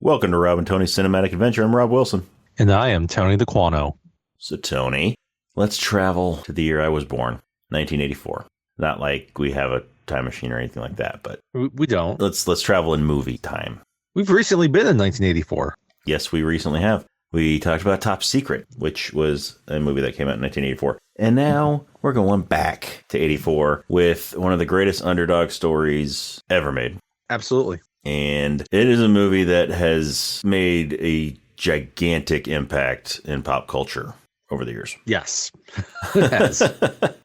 Welcome to Rob and Tony's Cinematic Adventure. I'm Rob Wilson. And I am Tony the Quano. So, Tony, let's travel to the year I was born, 1984. Not like we have a time machine or anything like that, but We don't. let's travel in movie time. We've recently been in 1984. Yes, we recently have. We talked about Top Secret, which was a movie that came out in 1984. And now we're going back to 84 with one of the greatest underdog stories ever made. Absolutely. And it is a movie that has made a gigantic impact in pop culture over the years. Yes. It has. That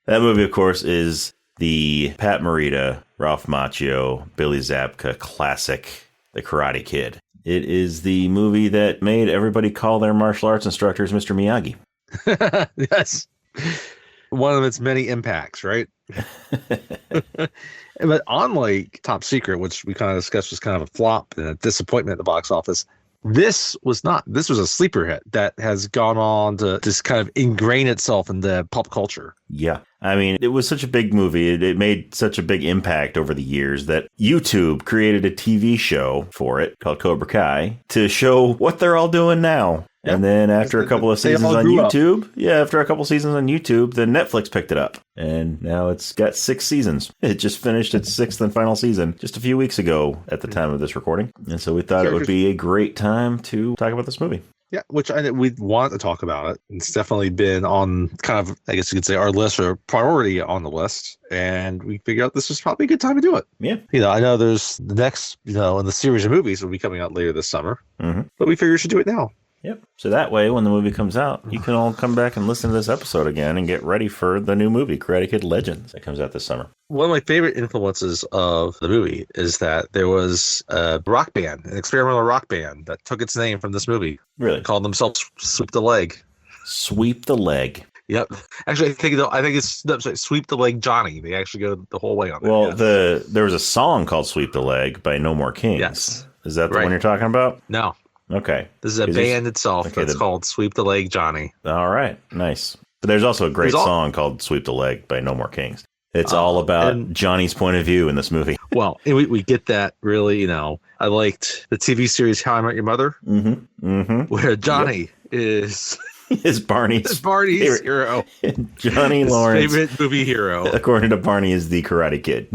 movie, of course, is the Pat Morita, Ralph Macchio, Billy Zabka classic, The Karate Kid. It is the movie that made everybody call their martial arts instructors Mr. Miyagi. Yes. One of its many impacts, right? But unlike Top Secret, which we kind of discussed was kind of a flop and a disappointment at the box office, this was not. This was a sleeper hit that has gone on to just kind of ingrain itself in the pop culture. Yeah. I mean, it was such a big movie. It made such a big impact over the years that YouTube created a TV show for it called Cobra Kai to show what they're all doing now. Yep. And then after a couple of seasons on YouTube, then Netflix picked it up. And now it's got 6 seasons. It just finished its 6th and final season just a few weeks ago at the time of this recording. And so we thought it would be a great time to talk about this movie. Yeah, which we want to talk about it. It's definitely been on kind of, I guess you could say, our list or priority on the list. And we figured out this was probably a good time to do it. Yeah. I know there's the next, in the series of movies will be coming out later this summer. Mm-hmm. But we figure we should do it now. Yep. So that way, when the movie comes out, you can all come back and listen to this episode again and get ready for the new movie, Karate Kid Legends, that comes out this summer. One of my favorite influences of the movie is that there was a rock band, an experimental rock band that took its name from this movie. Really? They called themselves Sweep the Leg. Sweep the Leg. Yep. Actually, I think it's Sweep the Leg Johnny. They actually go the whole way on that. Well, yes. there was a song called Sweep the Leg by No More Kings. Yes. Is that the one you're talking about? No. Okay. This is a band itself that's called Sweep the Leg Johnny. All right. Nice. But there's also a great song called Sweep the Leg by No More Kings. It's all about Johnny's point of view in this movie. Well, we get that really, I liked the TV series How I Met Your Mother, where Johnny is Barney's hero. Johnny Lawrence. Favorite movie hero. According to Barney, is the Karate Kid.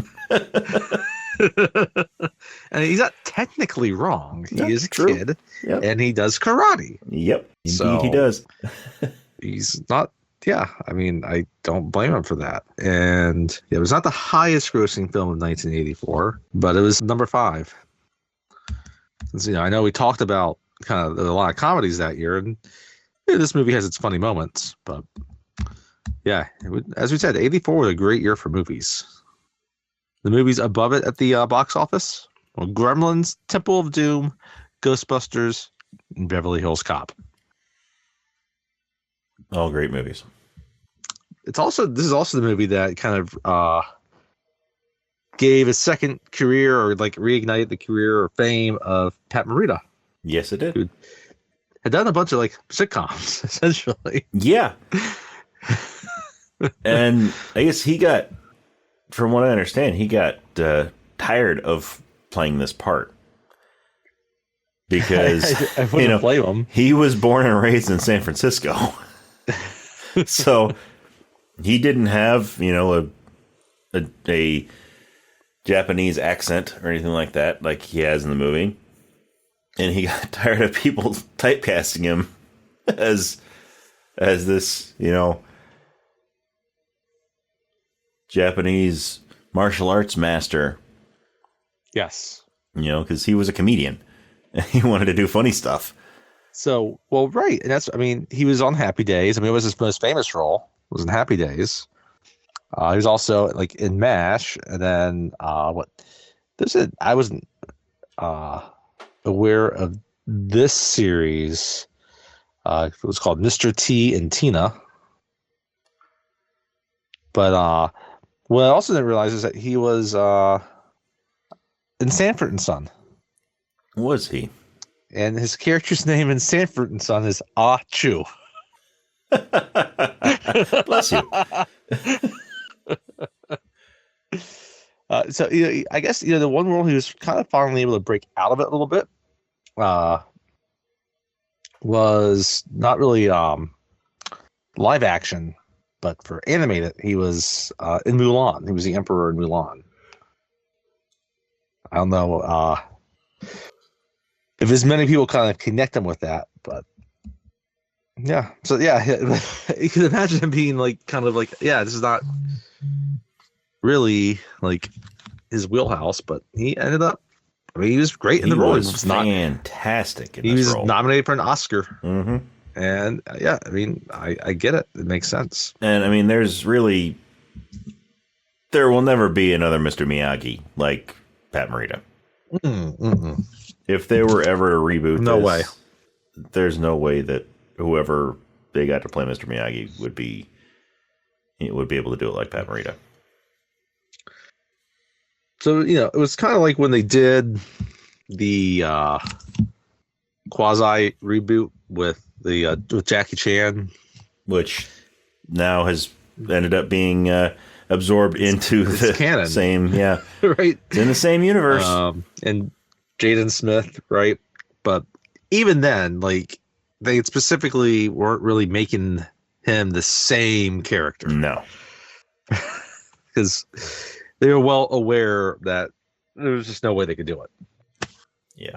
And he's not technically wrong. He is a kid, and he does karate. Yep, indeed he does. He's not. Yeah, I mean, I don't blame him for that. And it was not the highest grossing film of 1984, but it was number 5. Since, I know we talked about kind of a lot of comedies that year, and this movie has its funny moments. But yeah, as we said, 84 was a great year for movies. The movies above it at the box office were Gremlins, Temple of Doom, Ghostbusters, and Beverly Hills Cop. All great movies. This is also the movie that kind of gave a second career or reignited the career or fame of Pat Morita. Yes, it did. Who had done a bunch of sitcoms, essentially. Yeah. And I guess he got, from what I understand, he got tired of playing this part. Because, I wouldn't blame him. He was born and raised in San Francisco. So he didn't have, a Japanese accent or anything like that, like he has in the movie. And he got tired of people typecasting him as this, Japanese martial arts master. Yes. Because he was a comedian. He wanted to do funny stuff. So, well, right. And he was on Happy Days. It was his most famous role, was in Happy Days. He was also in MASH. And then, I wasn't aware of this series. It was called Mr. T and Tina. But what I also didn't realize is that he was in Sanford and Son. Was he? And his character's name in Sanford and Son is Ah Chu. Bless you. So I guess the one role he was kind of finally able to break out of it a little bit was not really live action, but for animated, he was in Mulan. He was the Emperor in Mulan. I don't know if as many people kind of connect him with that, but yeah. So yeah, you can imagine him being like kind of like, yeah, this is not really like his wheelhouse, but he ended up. I mean, he was great in the role. He was fantastic. He was nominated for an Oscar. Mm-hmm. And yeah, I mean, I get it. It makes sense. And I mean, there will never be another Mr. Miyagi like Pat Morita. If they were ever to reboot way. There's no way that whoever they got to play Mr. Miyagi would be able to do it like Pat Morita. So, it was kind of like when they did the quasi reboot with Jackie Chan, which now has ended up being absorbed into the canon. Same, yeah, right? It's in the same universe. And Jaden Smith, right? But even then, like, they specifically weren't really making him the same character. No, because they were well aware that there was just no way they could do it. Yeah,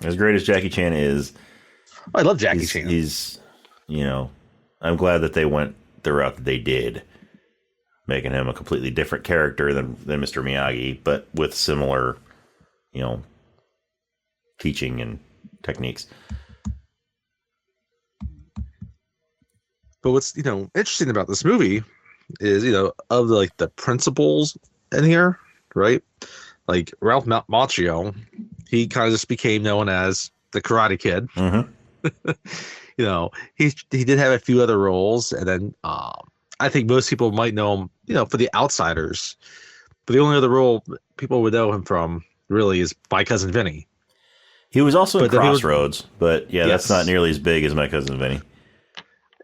as great as Jackie Chan is. I love Jackie Chan. He's, I'm glad that they went the route that they did, making him a completely different character than Mr. Miyagi, but with similar, teaching and techniques. But what's, interesting about this movie is, of the principals in here, right? Like Ralph Macchio, he kind of just became known as the Karate Kid. Mm-hmm. He did have a few other roles, and then I think most people might know him, for The Outsiders. But the only other role people would know him from really is My Cousin Vinny. He was also in Crossroads, but yeah, yes. That's not nearly as big as My Cousin Vinny.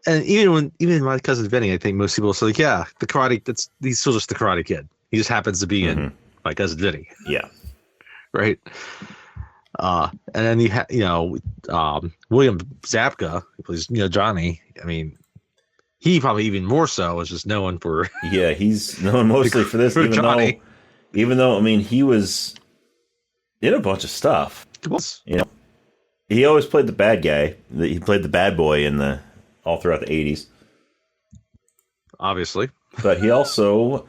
And even My Cousin Vinny, I think most people say, like, yeah, he's still just the Karate Kid. He just happens to be in My Cousin Vinny. Yeah. Right. And then William Zabka, who plays Johnny. I mean, he probably even more so is just known for. Yeah, he's known mostly for this, even though I mean he was in a bunch of stuff. He always played the bad guy. He played the bad boy all throughout the 80s. Obviously, but he also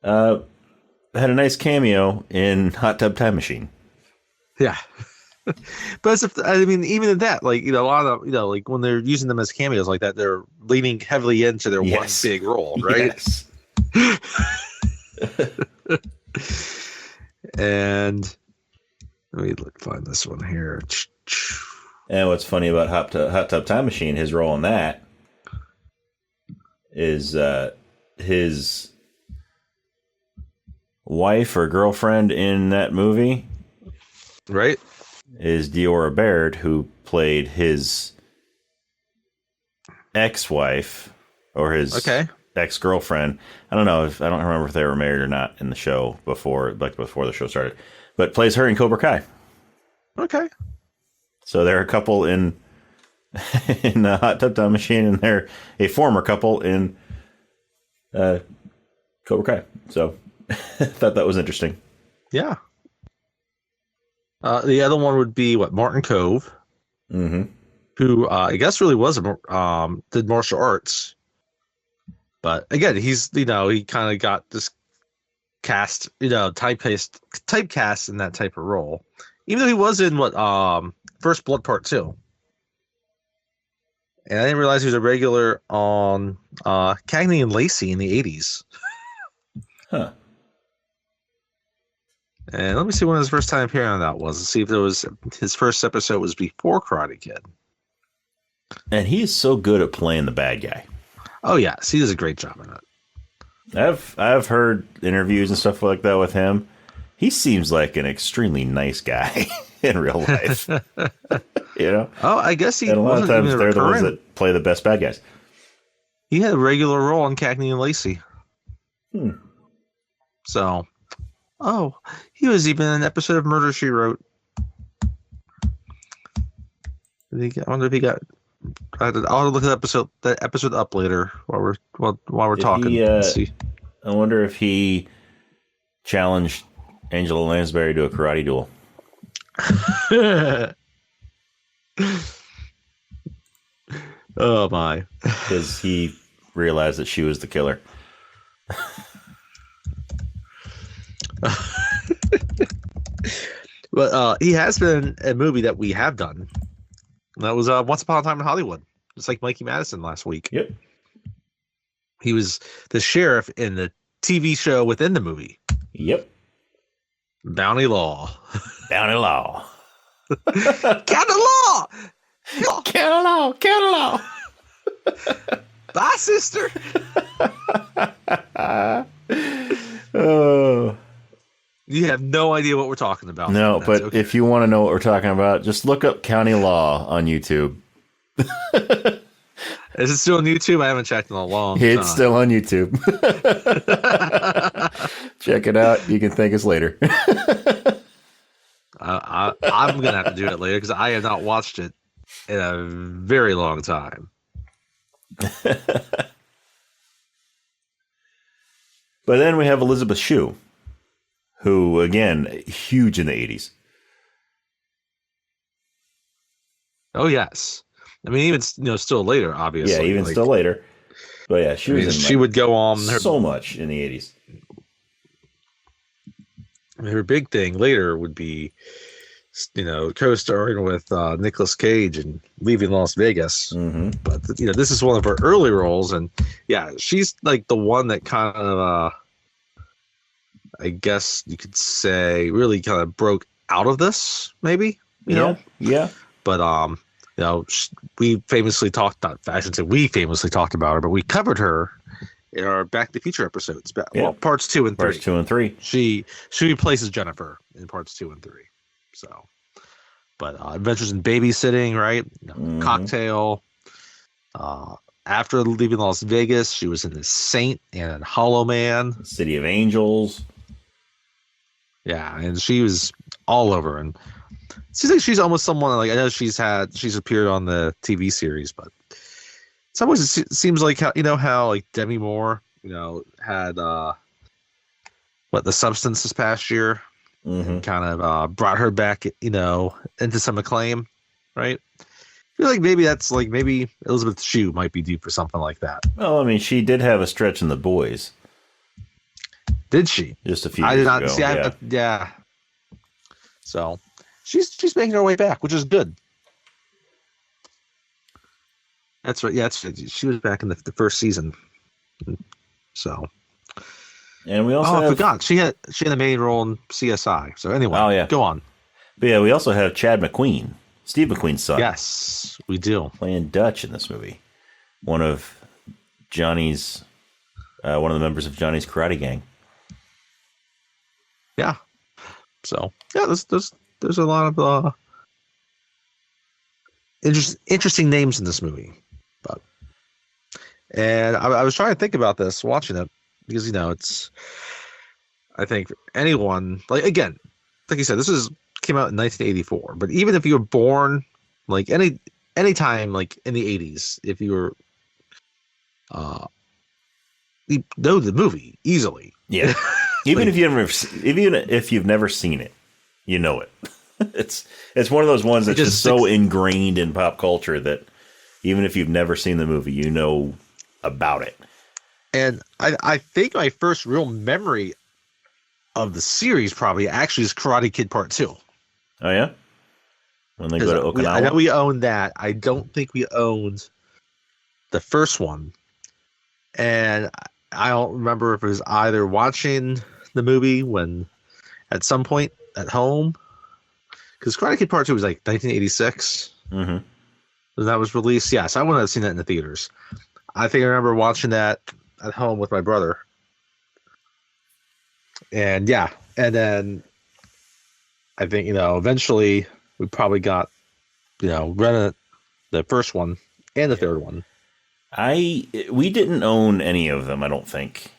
had a nice cameo in Hot Tub Time Machine. Yeah. But even in that, like, a lot of, like when they're using them as cameos like that, they're leaning heavily into their one big role, right? Yes. And let me find this one here. And what's funny about Hot Tub Time Machine, his role in that is his wife or girlfriend in that movie, right, is Diora Baird, who played his ex-wife or his ex-girlfriend. I don't remember if they were married or not in the show before the show started, but plays her in Cobra Kai. Okay. So they're a couple in the Hot Tub Time Machine, and they're a former couple in Cobra Kai. So I thought that was interesting. Yeah. The other one would be Martin Kove, who I guess really was did martial arts, but again, he's he kind of got this cast, typecast in that type of role, even though he was in First Blood Part 2, and I didn't realize he was a regular on Cagney and Lacey in the 80s. Huh. And let me see when his first time appearing on that was. Let's see if his first episode was before Karate Kid. And he is so good at playing the bad guy. Oh yes, he does a great job in it. I've heard interviews and stuff like that with him. He seems like an extremely nice guy in real life. Oh, I guess he. And a lot of times they're the ones that play the best bad guys. He had a regular role on Cagney and Lacey. So, he was even in an episode of Murder, She Wrote. I wonder if he got. I'll look at that episode up later while we're talking. Let's see. I wonder if he challenged Angela Lansbury to a karate duel. Oh my! Because he realized that she was the killer. But he has been in a movie that we have done. That was Once Upon a Time in Hollywood. Just like Mikey Madison last week. Yep. He was the sheriff in the TV show within the movie. Yep. Bounty Law. Bounty Law. County Law. County Law. County Law. Bye, sister. Oh. You have no idea what we're talking about. No, but okay. If you want to know what we're talking about, just look up County Law on YouTube. Is it still on YouTube? I haven't checked in a long time. It's still on YouTube. Check it out. You can thank us later. I'm going to have to do it later because I have not watched it in a very long time. But then we have Elizabeth Shue, who, again, huge in the 80s. Oh, yes. I mean, even still later, obviously. Yeah, even still later. But yeah, she would go on so much in the 80s. Her big thing later would be, co-starring with Nicolas Cage and Leaving Las Vegas. Mm-hmm. But this is one of her early roles, and yeah, she's like the one that kind of, I guess you could say, really kind of broke out of this, maybe. You know. Yeah. But we famously talked. I shouldn't say we famously talked about her, but we covered her in our Back to the Future episodes. Well, parts 2 and 3. Parts 2 and 3. She replaces Jennifer in parts 2 and 3. So, but Adventures in Babysitting, right? Mm-hmm. Cocktail. After Leaving Las Vegas, she was in The Saint and in Hollow Man. City of Angels. Yeah, and she was all over, and it seems like she's almost someone like I know she's appeared on the TV series, but it's always it seems like how like Demi Moore had The Substance this past year, and kind of brought her back into some acclaim, right? I feel like maybe maybe Elizabeth Shue might be due for something like that. Well, I mean, she did have a stretch in The Boys. Did she? Just a few years ago. I did not see. Yeah. So she's making her way back, which is good. That's right. Yeah, she was back in the first season. So. And we also I forgot she had a main role in CSI. So anyway, go on. But yeah, we also have Chad McQueen, Steve McQueen's son. Yes, we do. Playing Dutch in this movie. One of Johnny's, one of the members of Johnny's karate gang. Yeah. So yeah, there's a lot of interesting names in this movie, and I was trying to think about this watching it because it's I think for anyone like you said, this came out in 1984, but even if you were born like any time like in the 80s, if you were you know the movie easily. Yeah. Even if you've never seen it, you know it. It's one of those ones that's just so ingrained in pop culture that even if you've never seen the movie, you know about it. And I think my first real memory of the series probably actually is Karate Kid Part 2. Oh yeah? When they go to Okinawa? I know we owned that. I don't think we owned the first one. And I don't remember if it was either watching the movie at some point at home, because Karate Kid Part 2 was like 1986 when that was released. Yes, I wouldn't have seen that in the theaters. I think I remember watching that at home with my brother. And yeah, and then I think eventually we probably got rented the first one and the third one. We didn't own any of them, I don't think.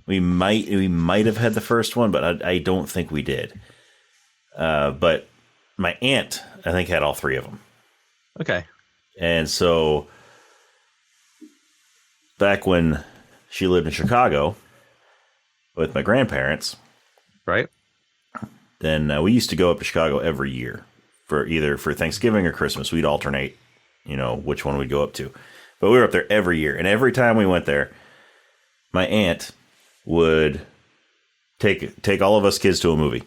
We might have had the first one, but I don't think we did. But my aunt, I think, had all three of them. Okay. And so back when she lived in Chicago with my grandparents, right? Then we used to go up to Chicago every year for either for Thanksgiving or Christmas. We'd alternate, which one we'd go up to. But we were up there every year. And every time we went there, my aunt would take all of us kids to a movie.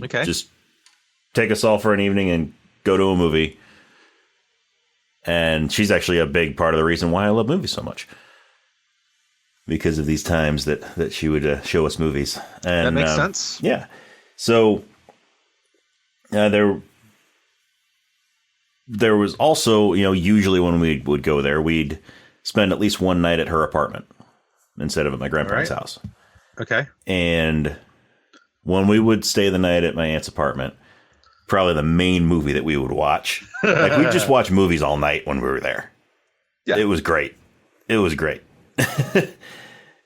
Okay. Just take us all for an evening and go to a movie. And she's actually a big part of the reason why I love movies so much. Because of these times that she would show us movies. And that makes sense. Yeah. So there was also, usually when we would go there, we'd spend at least one night at her apartment instead of at my grandparents' house. Okay. And when we would stay the night at my aunt's apartment, probably the main movie that we would watch. Like, we'd just watch movies all night when we were there. Yeah. It was great. It was great. But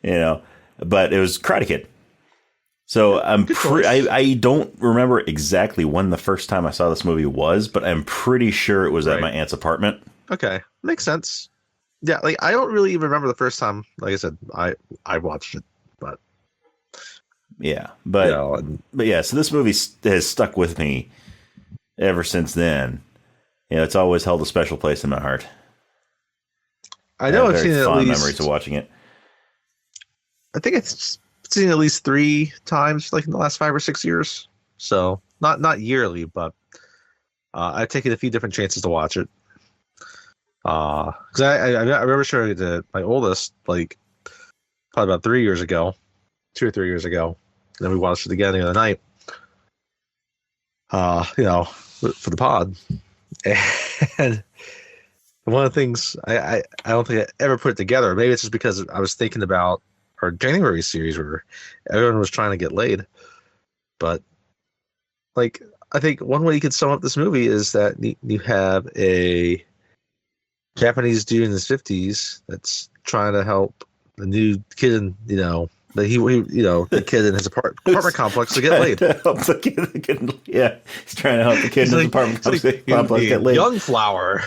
it was Karate Kid. So I don't remember exactly when the first time I saw this movie was, but I'm pretty sure it was at my aunt's apartment. Okay. Makes sense. Yeah, like I don't really even remember the first time. Like I said, I watched it, but yeah, but yeah. So this movie has stuck with me ever since then. It's always held a special place in my heart. I know I've seen it at least memories of watching it. I think it's seen it at least 3 times, like in the last 5 or 6 years. So not yearly, but I've taken a few different chances to watch it. Because I remember showing it to my oldest, like probably about 3 years ago, 2 or 3 years ago. And then we watched it again the other night. For the pod. And one of the things I don't think I ever put it together. Maybe it's just because I was thinking about our January series where everyone was trying to get laid. But like, I think one way you could sum up this movie is that you have a Japanese dude in his 50s that's trying to help the new kid in, the kid in his apartment complex to get laid. Yeah, he's trying to help the kid in his apartment complex get laid. Young flower.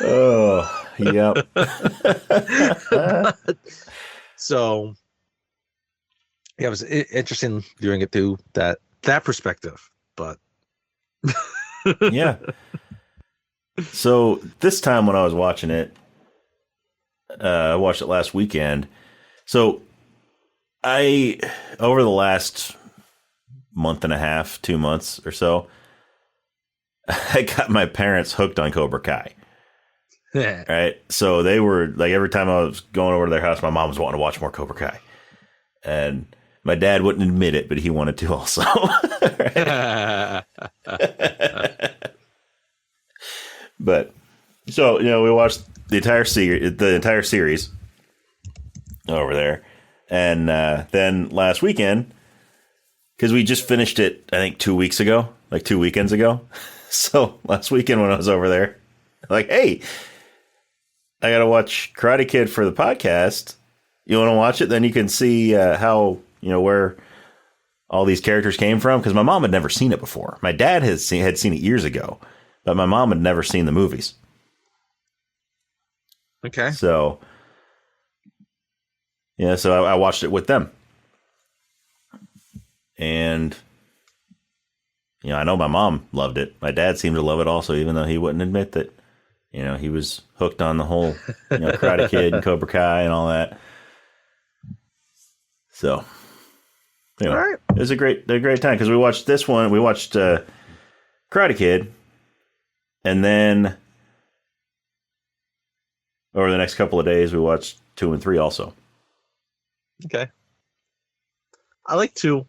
Oh, yep. So, yeah, it was interesting viewing it through that perspective, but yeah. So this time when I was watching it, I watched it last weekend. So over the last month and a half, 2 months or so, I got my parents hooked on Cobra Kai. Yeah. Right. So they were like, every time I was going over to their house, my mom was wanting to watch more Cobra Kai. And my dad wouldn't admit it, but he wanted to also. But so, we watched the entire series over there. And then last weekend, because we just finished it, I think 2 weeks ago, like 2 weekends ago. So last weekend when I was over there, like, hey, I got to watch Karate Kid for the podcast. You want to watch it? Then you can see how, where all these characters came from. Because my mom had never seen it before. My dad had seen it years ago, but my mom had never seen the movies. Okay. So, yeah, so I watched it with them. And, I know my mom loved it. My dad seemed to love it also, even though he wouldn't admit that. He was hooked on the whole, Karate Kid and Cobra Kai and all that. So, all right. It was a great time because we watched this one. We watched Karate Kid, and then over the next couple of days, we watched 2 and 3 also. Okay. I like 2.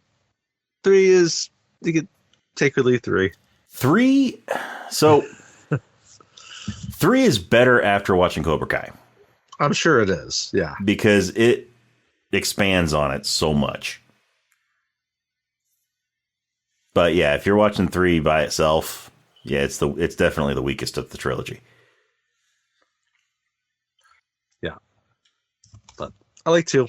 3 is, you could take or leave 3. 3, so 3 is better after watching Cobra Kai. I'm sure it is, yeah. Because it expands on it so much. But yeah, if you're watching 3 by itself, yeah, it's definitely the weakest of the trilogy. I like 2.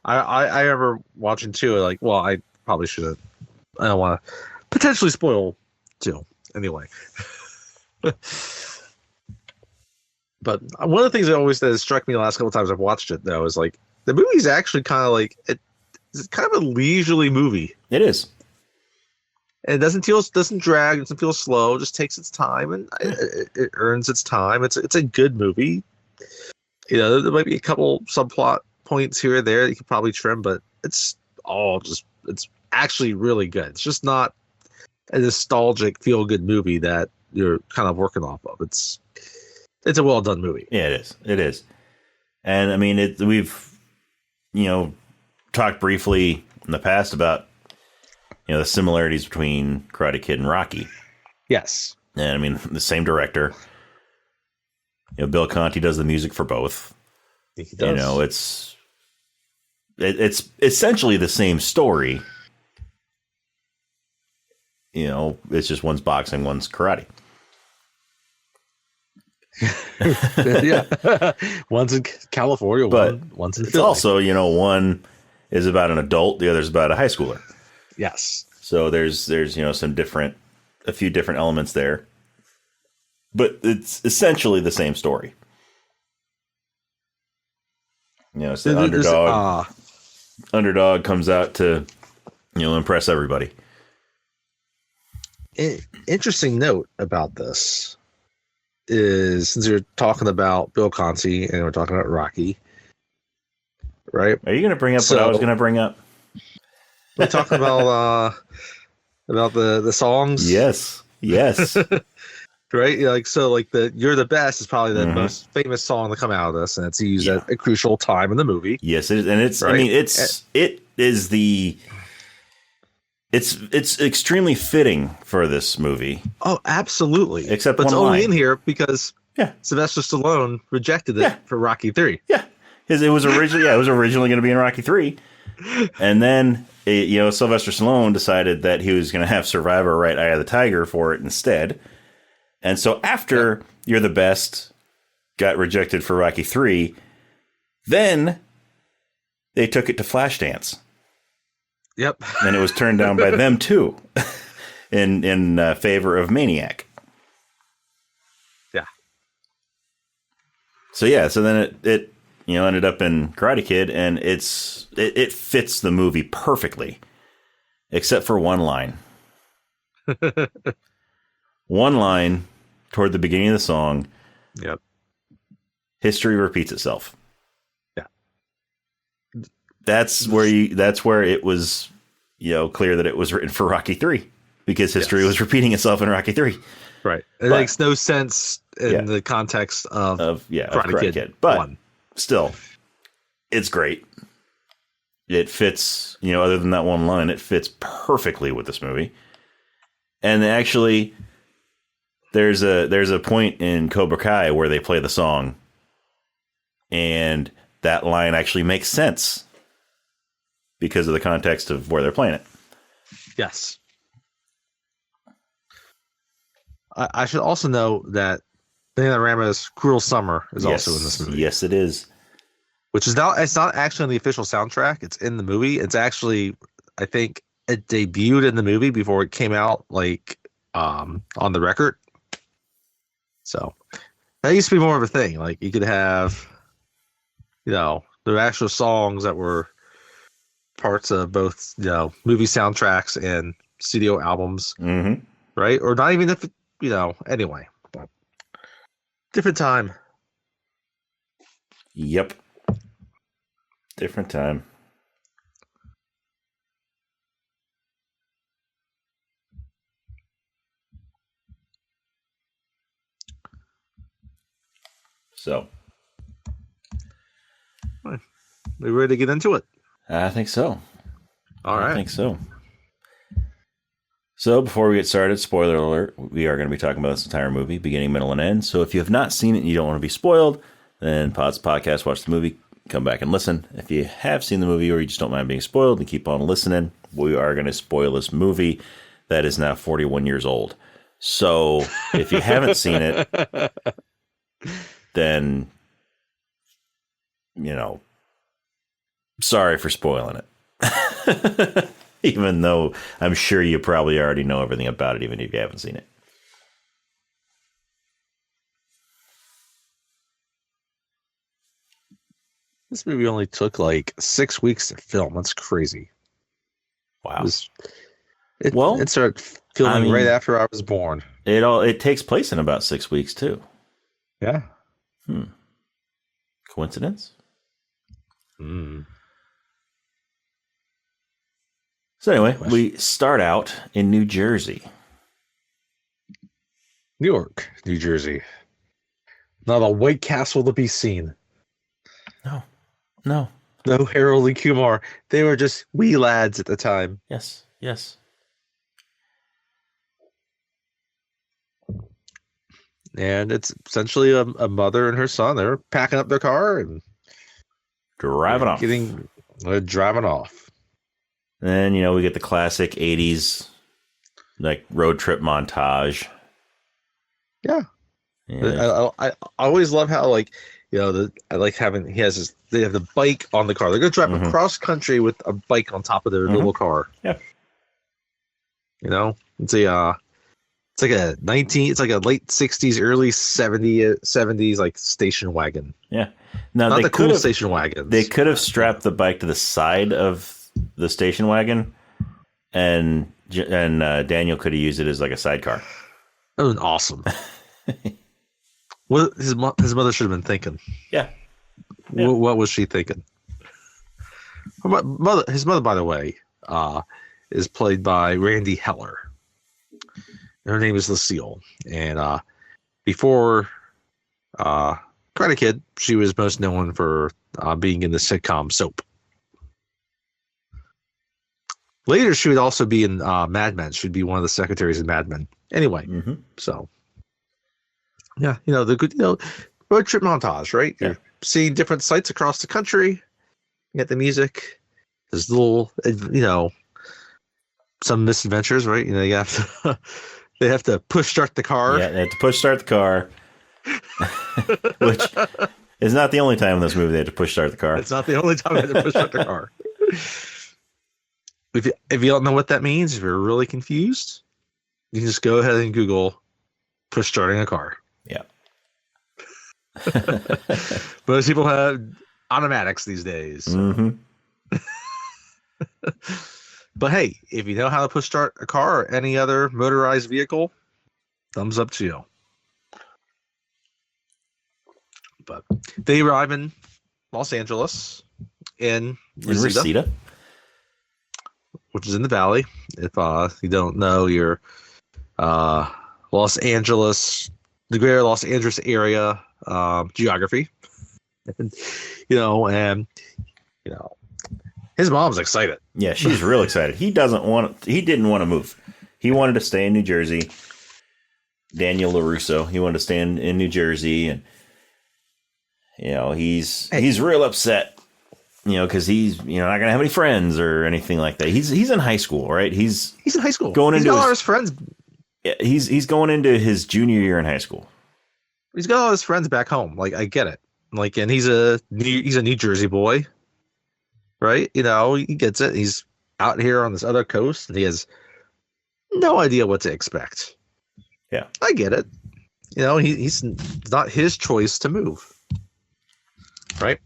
I remember watching 2. Like, well, I probably should have. I don't want to potentially spoil 2 anyway. But one of the things that has struck me the last couple of times I've watched it, though, is like the movie's actually kind of like it's kind of a leisurely movie. It is. And it doesn't drag, it doesn't feel slow. It just takes its time and it earns its time. It's a good movie. You know, there might be a couple subplot points here or there that you could probably trim, but it's actually really good. It's just not a nostalgic feel good movie that you're kind of working off of. It's a well done movie. Yeah, it is. It is. And I mean, we've talked briefly in the past about the similarities between Karate Kid and Rocky. Yes. And I mean, the same director. Bill Conti does the music for both. He does. It's essentially the same story. It's just one's boxing, one's karate. Yeah. One's in California, one's in Philly. It's also, one is about an adult, the other's about a high schooler. Yes. So there's a few different elements there. But it's essentially the same story. It's the underdog. Underdog comes out to, impress everybody. Interesting note about this is, since you're talking about Bill Conti and we're talking about Rocky, right? Are you going to bring up what I was going to bring up? We're talking about the songs. Yes. Right? Like, so like You're the Best is probably the most famous song to come out of this, and it's used at a crucial time in the movie. Yes, it is. And it's, right? I mean, it's extremely fitting for this movie. Oh, absolutely. Except but one it's line. Only in here because Sylvester Stallone rejected it for Rocky 3. Yeah. It was originally going to be in Rocky 3. And then Sylvester Stallone decided that he was going to have Survivor Right Eye of the Tiger for it instead. And so after You're the Best got rejected for Rocky 3, then they took it to Flashdance. Yep. And it was turned down by them too, in favor of Maniac. Yeah. So then it ended up in Karate Kid, and it fits the movie perfectly, except for one line. One line toward the beginning of the song. Yep. History repeats itself. Yeah. That's where it was, clear that it was written for Rocky 3, because history was repeating itself in Rocky 3. Right. It makes no sense in the context of Karate Kid. But 1. Still, it's great. It fits, other than that one line, it fits perfectly with this movie. And actually, there's a point in Cobra Kai where they play the song, and that line actually makes sense because of the context of where they're playing it. Yes. I should also know that Bananarama's Cruel Summer is also in this movie. Yes, it is. Which is it's not actually on the official soundtrack. It's in the movie. It's actually, I think, it debuted in the movie before it came out, on the record. So that used to be more of a thing. Like, you could have, the actual songs that were parts of both, movie soundtracks and studio albums, right? Or not even if, anyway. But different time. Yep. Different time. So, we ready to get into it? I think so. All right. I think so. So, before we get started, spoiler alert, we are going to be talking about this entire movie, beginning, middle, and end. So, if you have not seen it and you don't want to be spoiled, then pause the podcast, watch the movie, come back and listen. If you have seen the movie or you just don't mind being spoiled, and keep on listening, we are going to spoil this movie that is now 41 years old. So, if you haven't seen it, then, Sorry for spoiling it. Even though I'm sure you probably already know everything about it, even if you haven't seen it. This movie only took like 6 weeks to film. That's crazy. Wow. It started filming right after I was born. It takes place in about 6 weeks too. Yeah. Coincidence? Mm. So anyway, we start out in New Jersey. New York, New Jersey. Not a White Castle to be seen. No. No Harold and Kumar. They were just wee lads at the time. Yes. And it's essentially a mother and her son. They're packing up their car and Driving off. Driving off. And, we get the classic 80s, like, road trip montage. Yeah. I always love how, like, I like having, they have the bike on the car. They're going to drive across country with a bike on top of their little car. Yeah. It's like a late 60s, early 70s, like station wagon. Yeah. Now, not the cool station wagons. They could have strapped the bike to the side of the station wagon, and Daniel could have used it as like a sidecar. That was awesome. What his mother should have been thinking. Yeah. What was she thinking? His mother, by the way, is played by Randy Heller. Her name is Lucille, and before Karate Kid, she was most known for being in the sitcom Soap. Later, she would also be in Mad Men. She'd be one of the secretaries in Mad Men. Anyway, so yeah, the good, road trip montage, right? Yeah. You're seeing different sites across the country. You get the music. There's little, some misadventures, right? You have to, they have to push start the car. Yeah, they have to push start the car, which is not the only time in this movie they had to push start the car. It's not the only time they had to push start the car. If you don't know what that means, if you're really confused, you can just go ahead and Google push starting a car. Yeah. Most people have automatics these days. So. But hey, if you know how to push start a car or any other motorized vehicle, thumbs up to you. But they arrive in Los Angeles in Reseda, which is in the valley. If you don't know your Los Angeles, the greater Los Angeles area geography, and his mom's excited. Yeah, she's real excited. He didn't want to move. He wanted to stay in New Jersey. Daniel LaRusso, he wanted to stay in New Jersey, and he's real upset. Because he's not gonna have any friends or anything like that. He's in high school, right? He's in high school. He's got all his friends. Yeah, he's going into his junior year in high school. He's got all his friends back home. Like, I get it. Like, and he's a New Jersey boy, right? He gets it. He's out here on this other coast, and he has no idea what to expect. Yeah, I get it. He's not his choice to move, right?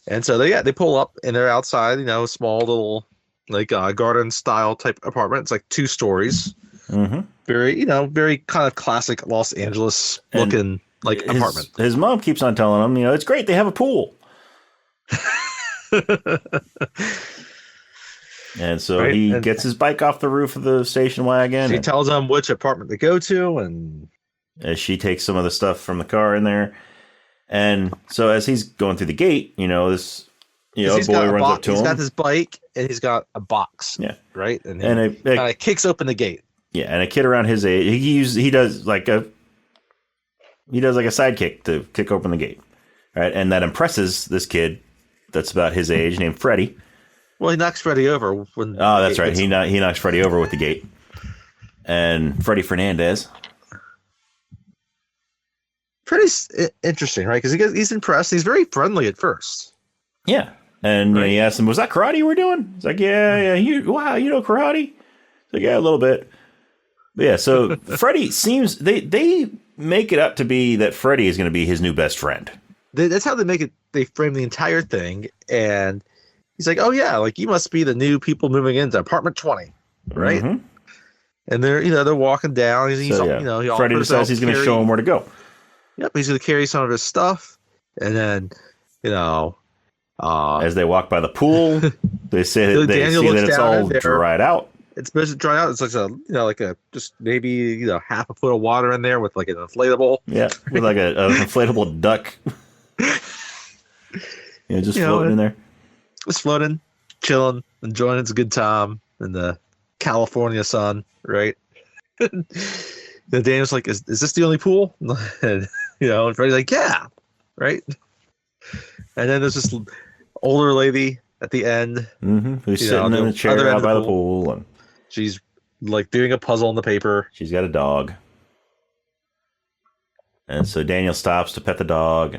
And so they pull up and they're outside, a small little like garden style type apartment. It's like 2 stories. Very, very kind of classic Los Angeles looking apartment. His mom keeps on telling him, it's great. They have a pool. And so he gets his bike off the roof of the station wagon. She tells him which apartment to go to. And as she takes some of the stuff from the car in there. And so as he's going through the gate, this, boy runs up to him. He's got this bike and he's got a box. Yeah. Right. And he kind of kicks open the gate. Yeah. And a kid around his age, he does like a sidekick to kick open the gate. Right. And that impresses this kid that's about his age named Freddie. Well, he knocks Freddie over. That's right. He knocks Freddie over with the gate. And Freddie Fernandez. Freddie's interesting, right? Because he's impressed. He's very friendly at first. Yeah. And he asked him, "Was that karate you were doing?" He's like, "Yeah. You know karate?" He's like, "Yeah, a little bit." But yeah, so Freddy seems they make it up to be that Freddy is going to be his new best friend. That's how they make it. They frame the entire thing, and he's like, "Oh yeah, like you must be the new people moving into apartment 20, right?" Mm-hmm. And they're walking down. Freddy decides he's going to show him where to go. Yep, he's going to carry some of his stuff, and then as they walk by the pool, they say that they see that it's all dried out. It's supposed to dry out. It's like a just maybe half a foot of water in there with like an inflatable. Yeah, with like an inflatable duck. Just floating in there. Just floating, chilling, enjoying its good time in the California sun, right? The Daniel's like, is this the only pool? And and Freddy's like, yeah, right. And then there's this older lady at the end, who's sitting in a chair out by the pool, and she's like doing a puzzle on the paper. She's got a dog, and so Daniel stops to pet the dog,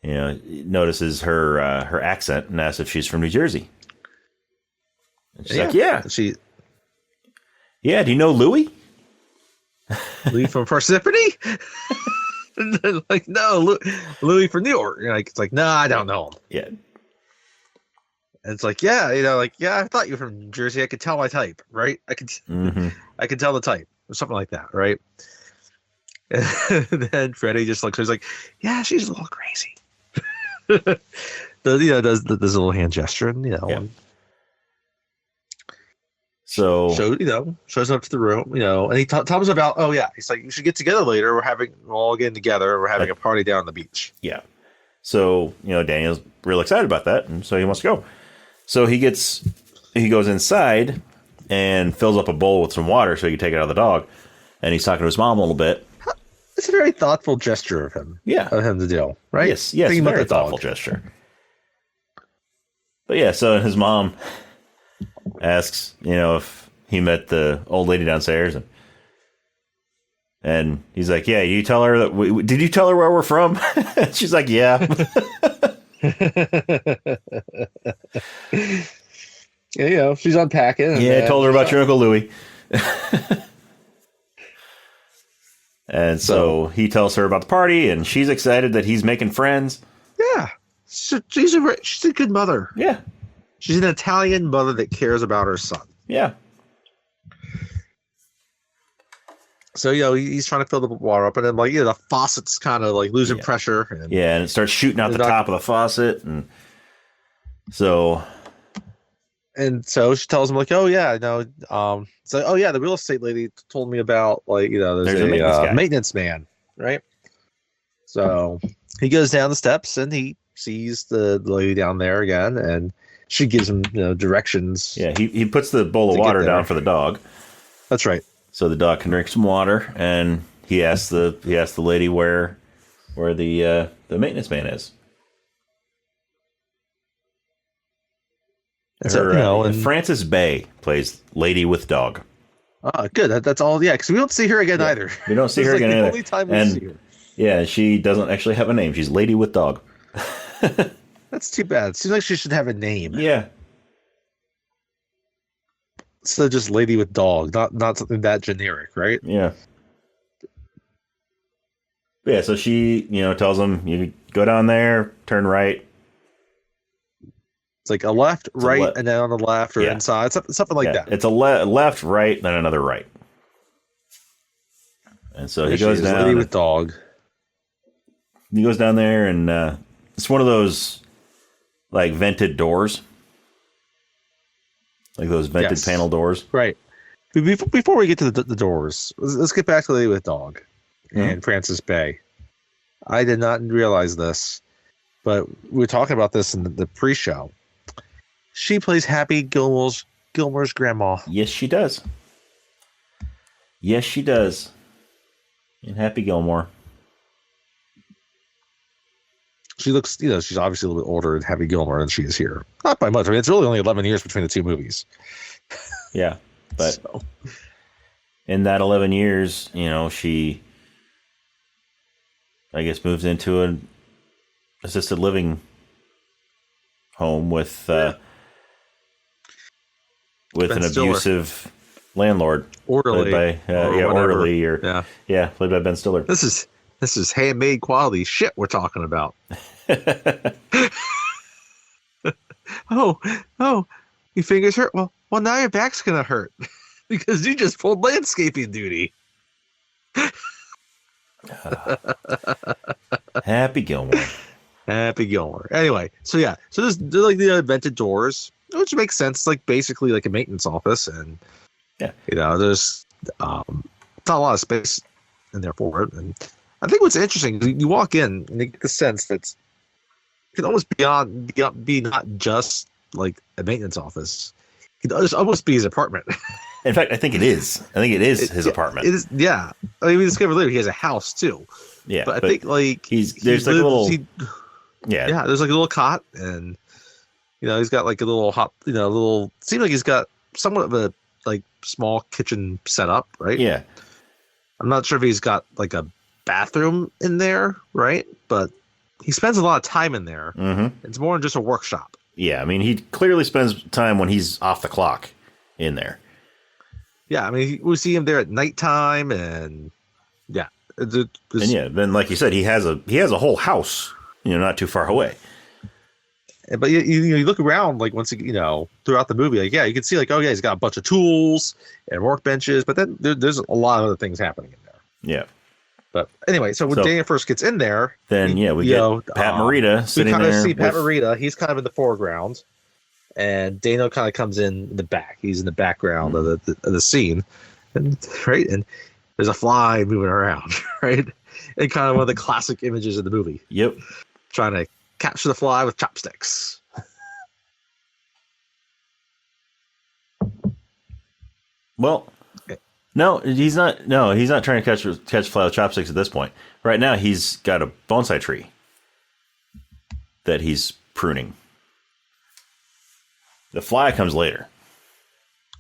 and notices her accent and asks if she's from New Jersey. And she's like, "Yeah." Do you know Louie? Louie from Parsippany? Like, no, Louie from New York. It's like, no, I don't know him. Yeah. And it's like, yeah, I thought you were from New Jersey. I could tell my type, right? I could tell the type or something like that, right? And then Freddy just looks, he's like, yeah, she's a little crazy. Does a little hand gesture, and and so shows up to the room, and he tells about, oh yeah, he's like, you should get together later. We're all getting together. We're having a party down on the beach. Yeah. So Daniel's real excited about that, and so he wants to go. So he goes inside and fills up a bowl with some water so he can take it out of the dog, and he's talking to his mom a little bit. It's a very thoughtful gesture of him. Yeah. Of him to do, right? Yes, very thoughtful gesture. But yeah, so his mom asks, if he met the old lady downstairs, and he's like, "Yeah, did you tell her where we're from?" She's like, "Yeah." Yeah, she's unpacking. I told her about your Uncle Louie. And so he tells her about the party, and she's excited that he's making friends. Yeah, she's a good mother. Yeah, she's an Italian mother that cares about her son. Yeah. So he's trying to fill the water up, and then the faucet's kind of like losing pressure. And and it starts shooting out the top of the faucet, and so she tells him like, "Oh yeah, the real estate lady told me about there's a maintenance man, right?" So he goes down the steps and he sees the lady down there again, and she gives him directions. Yeah, he puts the bowl of water down for the dog. That's right. So the dog can drink some water, and he asks the lady where the maintenance man is. And Frances Bay plays Lady with Dog. Oh, good. That's all. Yeah, because we don't see her again either. We don't see her again either. Only time we see her. Yeah, she doesn't actually have a name. She's Lady with Dog. That's too bad. Seems like she should have a name. Yeah. So just Lady with Dog, not something that generic, right? Yeah. Yeah, so she, tells him, you go down there, turn right. It's like a left, right, and then on the left or inside, something like that. It's a left, right, then another right. And so he goes down. Lady with Dog. He goes down there, and it's one of those like vented doors. Like those vented panel doors. Right. Before we get to the doors, let's get back to Lady with Dog and Frances Bay. I did not realize this, but we were talking about this in the pre-show. She plays Happy Gilmore's grandma. Yes, she does. Yes, she does. In Happy Gilmore. She looks, she's obviously a little bit older in Happy Gilmore than she is here. Not by much. I mean, it's really only 11 years between the two movies. Yeah. But in that 11 years, she, I guess, moves into an assisted living home with an Stiller. abusive landlord. Orderly. Played by, Orderly. Played by Ben Stiller. This is handmade quality shit we're talking about. Oh, your fingers hurt? Well, now your back's going to hurt because you just pulled landscaping duty. Happy Gilmore. Happy Gilmore. Anyway, so they're like the invented doors, which makes sense. Like basically like a maintenance office, and there's not a lot of space in there for it. And I think what's interesting, you walk in and you get the sense that it can almost be not just like a maintenance office. It could almost be his apartment. In fact, I think it is. His apartment. It is. Yeah. I mean, we discovered later he has a house too. Yeah, but I think like there's like a little. There's like a little cot, and he's got like a little seems like he's got somewhat of a like small kitchen setup, right? Yeah. I'm not sure if he's got like a bathroom in there, right? But he spends a lot of time in there. Mm-hmm. It's more than just a workshop. Yeah, I mean, he clearly spends time when he's off the clock in there. Yeah, I mean, we see him there at nighttime, and then like you said, he has a whole house, not too far away. But you look around like once throughout the movie, like you can see like he's got a bunch of tools and workbenches, but then there's a lot of other things happening in there. Yeah. But anyway, so when Daniel first gets in there, then we get Pat Morita sitting there. We kind of see Pat Morita. He's kind of in the foreground, and Daniel kind of comes in the back. He's in the background of the scene, and there's a fly moving around, right? And kind of one of the classic images of the movie. Yep. Trying to capture the fly with chopsticks. Well, no, he's not. No, he's not trying to catch fly with chopsticks at this point. Right now, he's got a bonsai tree that he's pruning. The fly comes later.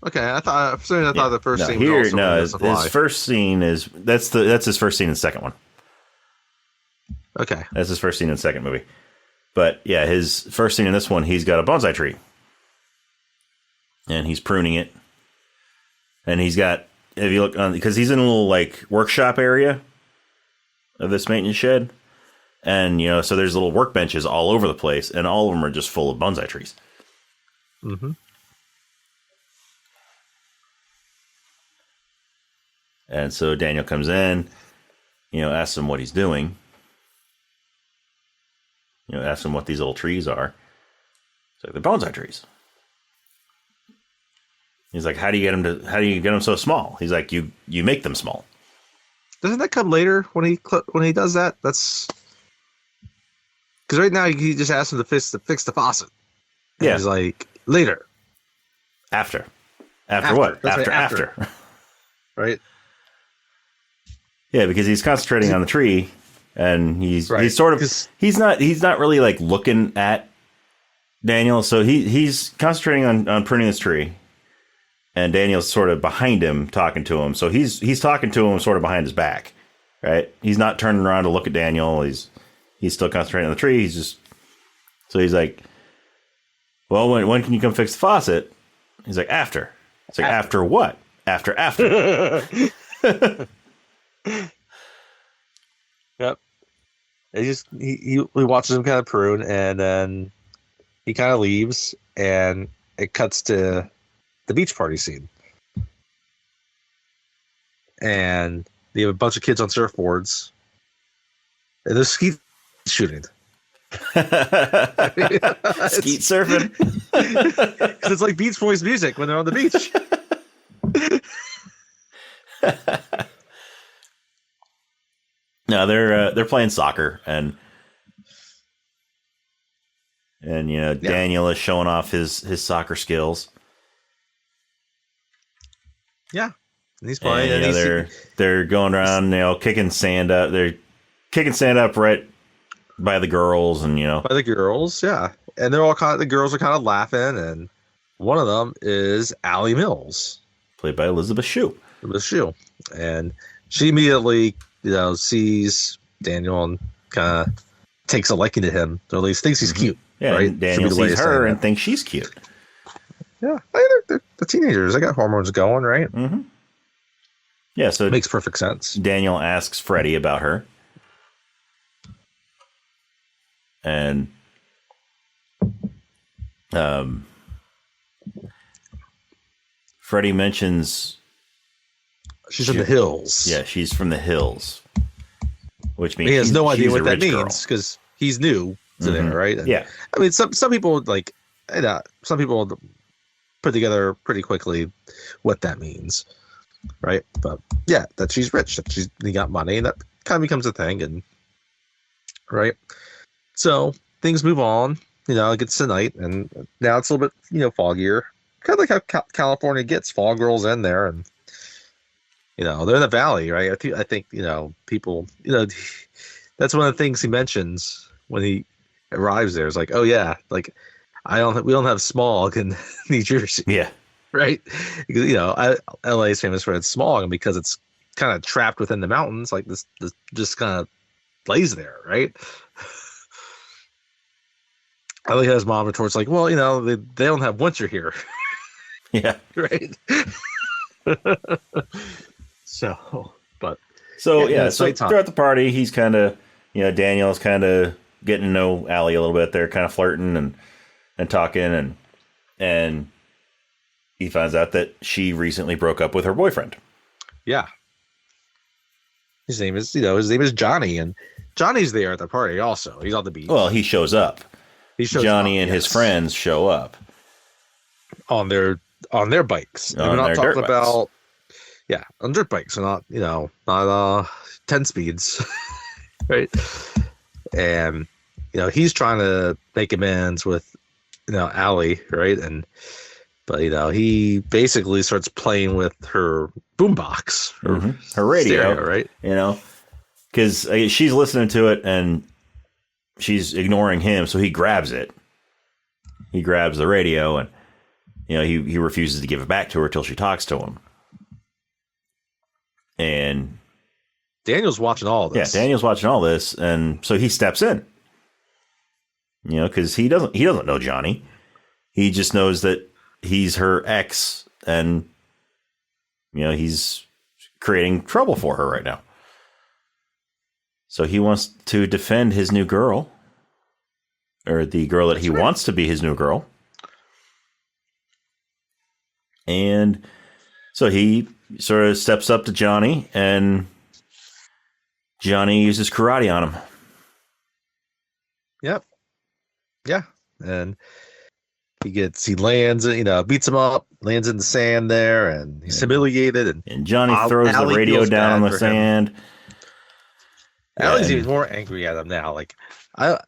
Okay, I thought the first scene here. was also his first scene is that's his first scene in the second one. Okay, that's his first scene in the second movie. But yeah, his first scene in this one, he's got a bonsai tree, and he's pruning it, and he's got. If you look on, because he's in a little like workshop area of this maintenance shed, and so there's little workbenches all over the place, and all of them are just full of bonsai trees. Mm-hmm. And so Daniel comes in, asks him what he's doing. Asks him what these little trees are. It's like, they're bonsai trees. He's like, how do you get them so small? He's like, you make them small. Doesn't that come later when he does that? That's because right now he just asks him to fix the faucet. And he's like, later. After what? After. Right. Yeah, because he's concentrating on the tree, and he's sort of he's not really like looking at Daniel, so he's concentrating on pruning this tree. And Daniel's sort of behind him talking to him. So he's talking to him sort of behind his back, right? He's not turning around to look at Daniel. He's still concentrating on the tree. He's like, well, when can you come fix the faucet? He's like, after. It's like, after what? After. Yep. He watches him kind of prune, and then he kind of leaves, and it cuts to the beach party scene. And you have a bunch of kids on surfboards. And there's skeet shooting. Skeet surfing. Because it's like Beach Boys music when they're on the beach. No, they're playing soccer, and Daniel is showing off his soccer skills. Yeah, and he's playing. And, they're going around, kicking sand up. They're kicking sand up right by the girls, and by the girls, yeah. And they're all the girls are kind of laughing, and one of them is Allie Mills, played by Elizabeth Shue. And she immediately, sees Daniel and kind of takes a liking to him, or at least thinks he's cute. Yeah, right? and Daniel sees her and thinks she's cute. Yeah, they're teenagers. They got hormones going, right? Mm-hmm. Yeah, so it makes perfect sense. Daniel asks Freddie about her. And Freddie mentions she's from the hills. Yeah, she's from the hills. Which means he has no idea what that means because he's new to there, right? And, yeah. I mean, some people some people put together pretty quickly what that means, right? But yeah, that she's rich, that he got money, and that kind of becomes a thing, and right. So things move on. It gets to night, and now it's a little bit foggier, kind of like how California gets. Fall girls in there, and they're in the valley, right? I think people, that's one of the things he mentions when he arrives there. It's like, oh yeah, like we don't have smog in New Jersey, yeah, right? Because LA is famous for its smog, and because it's kind of trapped within the mountains, like this just kind of lays there, right? I like how his mom retorts like, well, they don't have winter here. Yeah. Right. So throughout the party, he's kind of, Daniel's kind of getting to know Allie a little bit. They're kind of flirting and talking, and he finds out that she recently broke up with her boyfriend. Yeah. His name is Johnny, and Johnny's there at the party also. He's on the beach. Well, he shows up. Johnny and his friends show up on their bikes. And we're not talking about on dirt bikes, and not 10 speeds, right? And he's trying to make amends with Allie, right? But he basically starts playing with her boombox, her radio, stereo, right? Because she's listening to it and she's ignoring him, so he grabs it. He grabs the radio, and he refuses to give it back to her till she talks to him. And Daniel's watching all this. Yeah, Daniel's watching all this, and so he steps in. Because he doesn't know Johnny. He just knows that he's her ex, and he's creating trouble for her right now. So he wants to defend his new girl, or the girl that he wants to be his new girl. And so he sort of steps up to Johnny, and Johnny uses karate on him. Yep. Yeah. And he lands, beats him up, lands in the sand there, and he's humiliated. And Johnny throws the radio down on the sand. Allie's even more angry at him now. Like,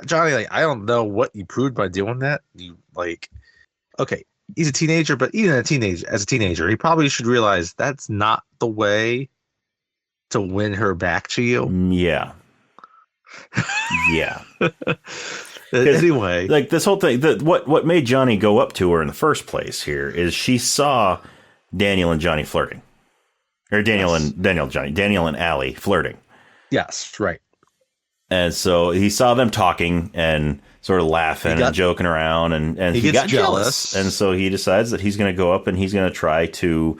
Johnny, I don't know what you proved by doing that. Okay, he's a teenager, but even as a teenager, he probably should realize that's not the way to win her back to you. Yeah. Yeah. Anyway, like this whole thing, what made Johnny go up to her in the first place here is she saw Daniel and Johnny flirting, or Daniel and Allie flirting. Yes, right. And so he saw them talking and sort of laughing and joking around, and he got jealous. And so he decides that he's going to go up and he's going to try to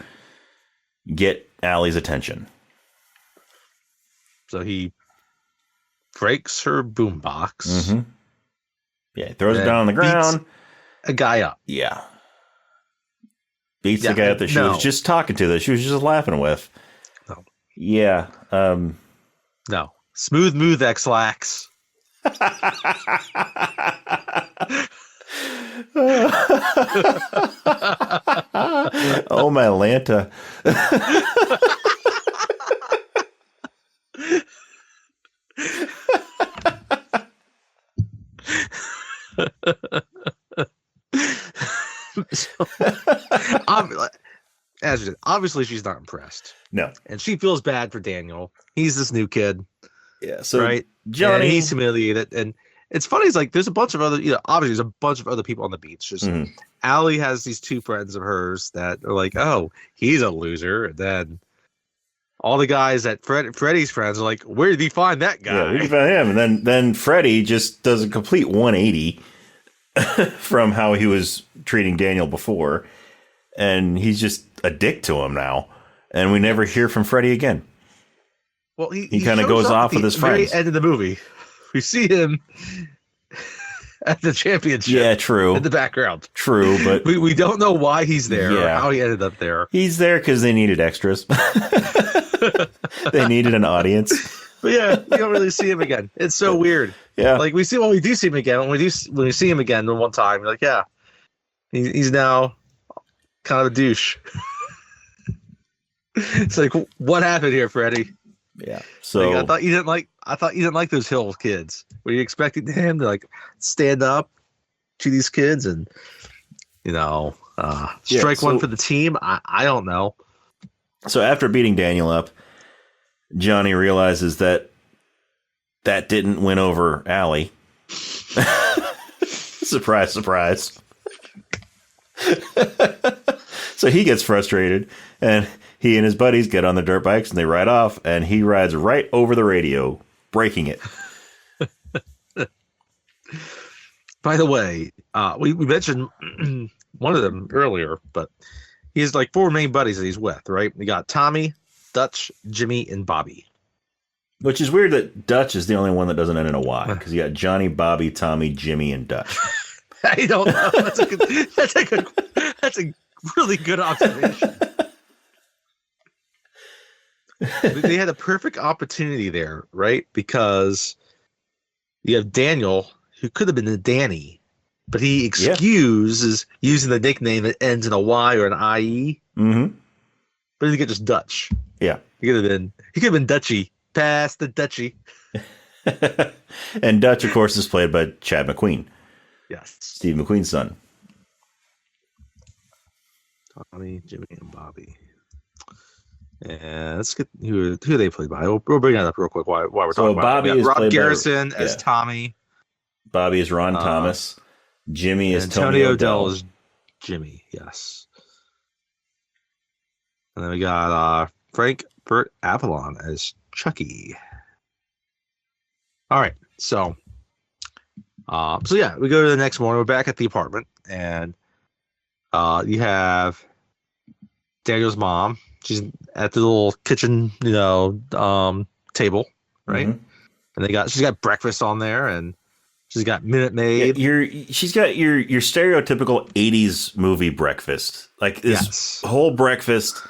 get Allie's attention. So he breaks her boombox. Mm-hmm. Yeah, throws it down on the ground. A guy up. Yeah. Beats the guy up that she was just talking to, that she was just laughing with. No. Yeah. No. Smooth move, X-Lax. Oh, my Lanta. Obviously, she's not impressed. No. And she feels bad for Daniel. He's this new kid. Yeah. So right? Johnny, and he's humiliated. And it's funny, it's like there's a bunch of other, obviously there's a bunch of other people on the beach. Just Allie has these two friends of hers that are like, oh, he's a loser. And then all the guys at Freddie's friends are like, where did he find that guy? Yeah, we can find him. And then Freddie just does a complete 180 from how he was treating Daniel before. And he's just a dick to him now. And we never hear from Freddy again. Well, he kind of goes off with his friends. Very end of the movie, we see him at the championship. Yeah, true. In the background. True, but we don't know why he's there or how he ended up there. He's there because they needed extras. They needed an audience. But yeah, you don't really see him again. It's so weird. Yeah, like we do see him again. When we see him again the one time, we're like, yeah, he's now kind of a douche. It's like, what happened here, Freddy? Yeah. So like, I thought you didn't like those Hill kids. Were you expecting him to like stand up to these kids and strike one for the team? I don't know. So after beating Daniel up, Johnny realizes that didn't win over Allie. Surprise, surprise. So he gets frustrated, and he and his buddies get on their dirt bikes, and they ride off, and he rides right over the radio, breaking it. By the way, we mentioned one of them earlier, but he has like 4 main buddies that he's with, right? We got Tommy, Dutch, Jimmy, and Bobby. Which is weird that Dutch is the only one that doesn't end in a Y, because you got Johnny, Bobby, Tommy, Jimmy, and Dutch. I don't know. That's a really good observation. They had a perfect opportunity there, right? Because you have Daniel, who could have been a Danny, but he excuses using the nickname that ends in a Y or an IE. Mm-hmm. But he could just Dutch. Yeah. He could have been Dutchy. Pass the Dutchy. And Dutch, of course, is played by Chad McQueen. Yes. Steve McQueen's son. Tommy, Jimmy, and Bobby. And let's get who are they played by. We'll bring that up real quick while we're talking about Bobby is Rob played Garrison as Tommy. Bobby is Ron Thomas. Jimmy is Tony Tony O'Dell is Jimmy. Yes. And then we got Frank Burt Avalon as Chucky. All right, so yeah, we go to the next morning. We're back at the apartment, and you have Daniel's mom. She's at the little kitchen, table, right? Mm-hmm. And she's got breakfast on there, and she's got Minute Maid. She's got your stereotypical 80s movie breakfast, like this whole breakfast.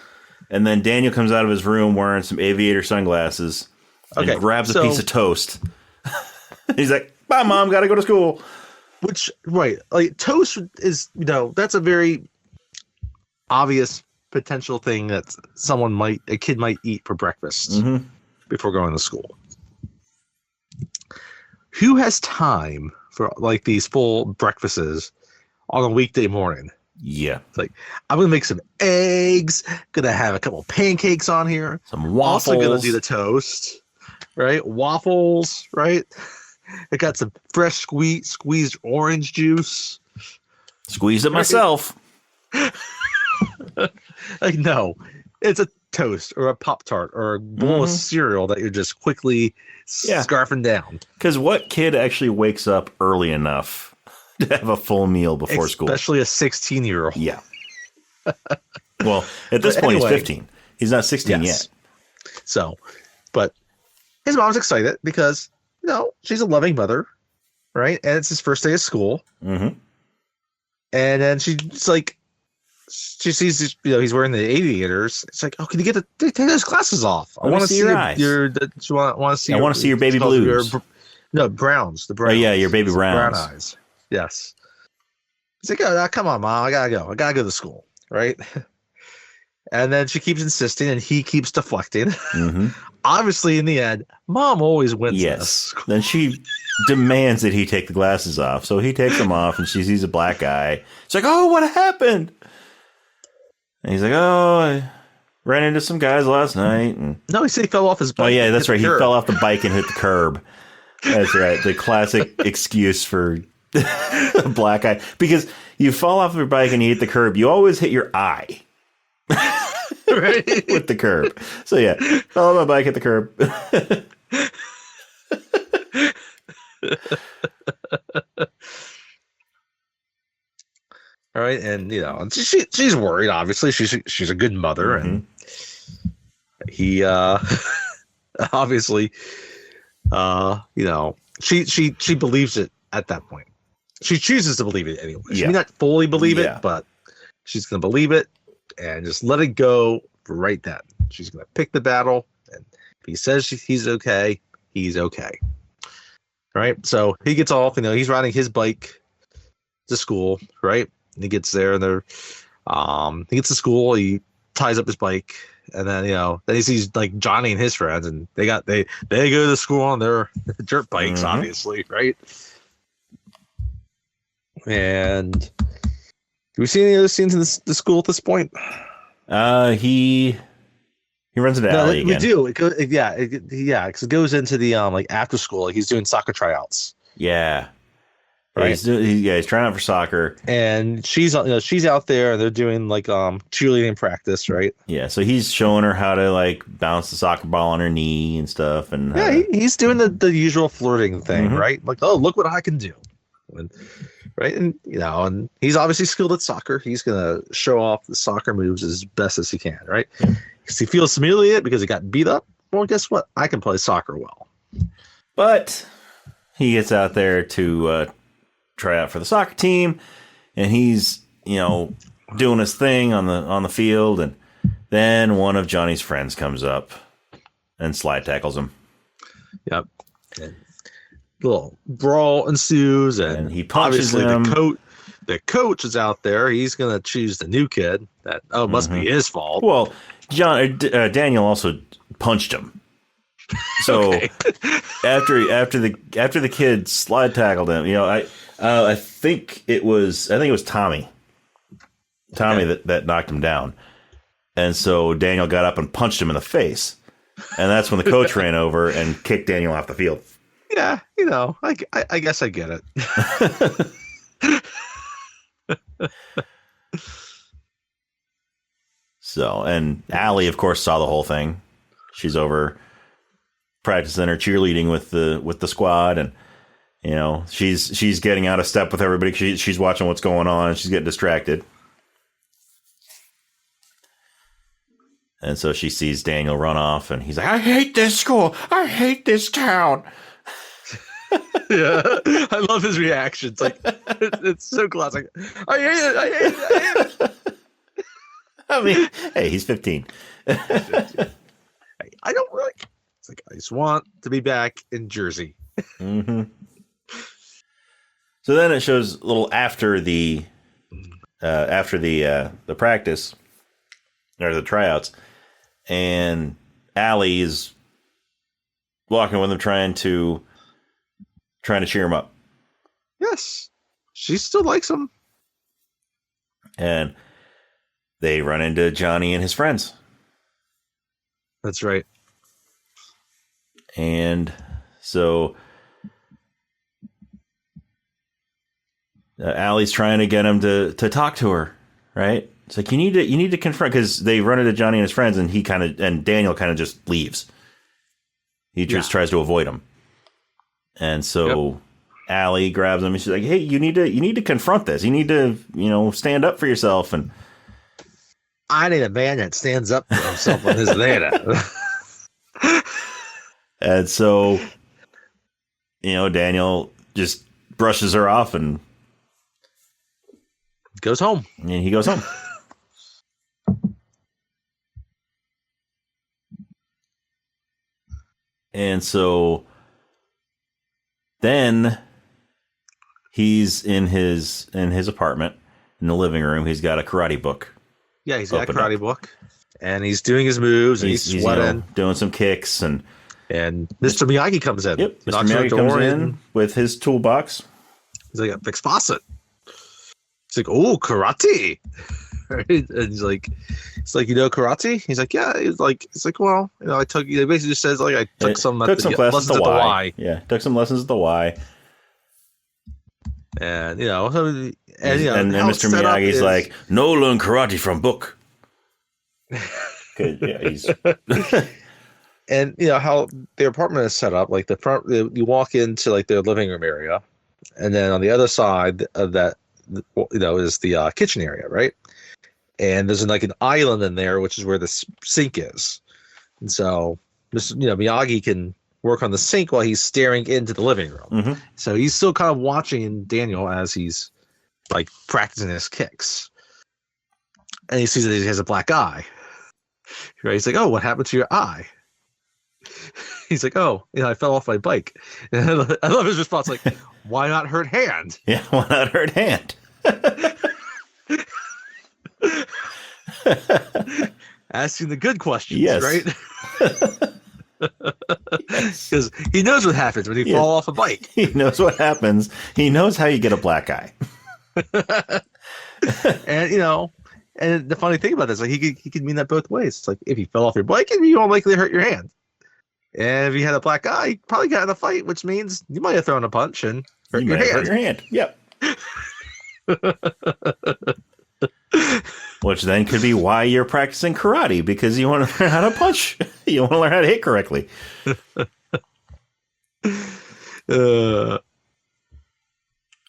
And then Daniel comes out of his room wearing some aviator sunglasses and grabs a piece of toast. He's like, bye, Mom, got to go to school. Which, right, like toast is, that's a very obvious potential thing that a kid might eat for breakfast before going to school. Who has time for like these full breakfasts on a weekday morning? Yeah. It's like, I'm going to make some eggs, going to have a couple pancakes on here. Some waffles. Also going to do the toast, right? Waffles, right? I got some fresh squeezed orange juice. Squeezed it myself. Like, no, it's a toast or a Pop-Tart or a bowl of cereal that you're just quickly scarfing down. Because what kid actually wakes up early enough to have a full meal before school? Especially a 16-year-old. Yeah. Well, at this point, he's 15. He's not 16 yet. So, but his mom's excited because, she's a loving mother, right? And it's his first day of school. Mm-hmm. And then she's like, she sees, he's wearing the aviators. It's like, oh, can you take those glasses off? I want to see your eyes. I want to see your baby blues. Browns. The browns. Oh, yeah, your baby browns. Brown eyes. Yes. He's like, oh, come on, Mom. I gotta go to school, right? And then she keeps insisting, and he keeps deflecting. Mm-hmm. Obviously, in the end, Mom always wins. Yes. Then she demands that he take the glasses off. So he takes them off, and she sees a black eye. She's like, oh, what happened? And he's like, oh, I ran into some guys last night. And no, he said he fell off his bike. Oh, yeah, that's right. He fell off the bike and hit the curb. That's right. The classic excuse for a black eye. Because you fall off your bike and you hit the curb, you always hit your eye. Right? With the curb. So, yeah, fell off my bike, hit the curb. All right, and and she's worried. Obviously, she's a good mother, and he obviously she believes it at that point. She chooses to believe it anyway. She may not fully believe it, but she's going to believe it and just let it go right then. She's going to pick the battle, and if he says he's okay, he's okay. All right, so he gets off. He's riding his bike to school, right? And he gets there, and he gets to school. He ties up his bike, and then then he sees like Johnny and his friends, and they go to school on their dirt bikes, obviously, right? And do we see any other scenes in the school at this point? He runs into Allie again. We do. Because it goes into the like after school. Like he's doing soccer tryouts. Yeah. Right. He's trying out for soccer, and she's out there, and they're doing like cheerleading practice, right? Yeah, so he's showing her how to like bounce the soccer ball on her knee and stuff, and he's doing the usual flirting thing, right? Like, oh, look what I can do, right? And and he's obviously skilled at soccer. He's gonna show off the soccer moves as best as he can, right? Because he feels humiliated because he got beat up. Well, guess what? I can play soccer well. But he gets out there to try out for the soccer team, and he's doing his thing on the field, and then one of Johnny's friends comes up and slide tackles him. Yep. And little brawl ensues, and he punches him. The coach is out there. He's gonna choose the new kid. That must be his fault. Well, Daniel also punched him. So after the kid slide tackled him, I think it was Tommy that knocked him down, and so Daniel got up and punched him in the face, and that's when the coach ran over and kicked Daniel off the field. Yeah, I guess I get it. So, and Allie, of course, saw the whole thing. She's over practicing her cheerleading with the squad, and she's getting out of step with everybody. She's watching what's going on, and she's getting distracted. And so she sees Daniel run off, and he's like, "I hate this school. I hate this town." Yeah, I love his reactions. Like, it's so classic. I hate it. I hate it. I hate it. I mean, hey, he's 15. I don't really. It's like, I just want to be back in Jersey. So then it shows a little after the practice or the tryouts, and Allie is walking with him, trying to cheer him up. Yes, she still likes him. And they run into Johnny and his friends. That's right. And so Allie's trying to get him to talk to her, right? It's like you need to confront, because they run into Johnny and his friends, and Daniel kind of just leaves. He just tries to avoid him, and so Allie grabs him and she's like, "Hey, you need to confront this. You need to stand up for yourself." And I need a man that stands up for himself on his data. And so Daniel just brushes her off and goes home. And he goes home. And so then he's in his apartment in the living room. He's got a karate book. Yeah, he's got a karate book, and he's doing his moves, and he's sweating, doing some kicks, and Mr. Miyagi comes in. Yep, Mr. Miyagi comes in with his toolbox. He's like, "Fix faucet." He's like, "Oh, karate!" Right? And he's like, karate? He's like, "Yeah." He's like, "Well, I took." He basically just says, like, "I took some lessons at the Y." Yeah, took some lessons at the Y. And and Mr. Miyagi's like, "No, learn karate from book." He's and how their apartment is set up, like the front, you walk into like their living room area, and then on the other side of that is the kitchen area, right? And there's like an island in there, which is where the sink is. And so, Miyagi can work on the sink while he's staring into the living room. Mm-hmm. So he's still kind of watching Daniel as he's like practicing his kicks. And he sees that he has a black eye. Right? He's like, "Oh, what happened to your eye?" He's like, "Oh, I fell off my bike." And I love his response, like, "Why not hurt hand?" Yeah, why not hurt hand? Asking the good questions, yes. right? Because he knows what happens when you fall off a bike. He knows what happens. He knows how you get a black eye. And and the funny thing about this, like he could mean that both ways. It's like if you fell off your bike, you don't likely hurt your hand. And if you had a black eye, you probably got in a fight, which means you might have thrown a punch and hurt your hand. Yep. Which then could be why you're practicing karate, because you want to learn how to punch. You want to learn how to hit correctly. I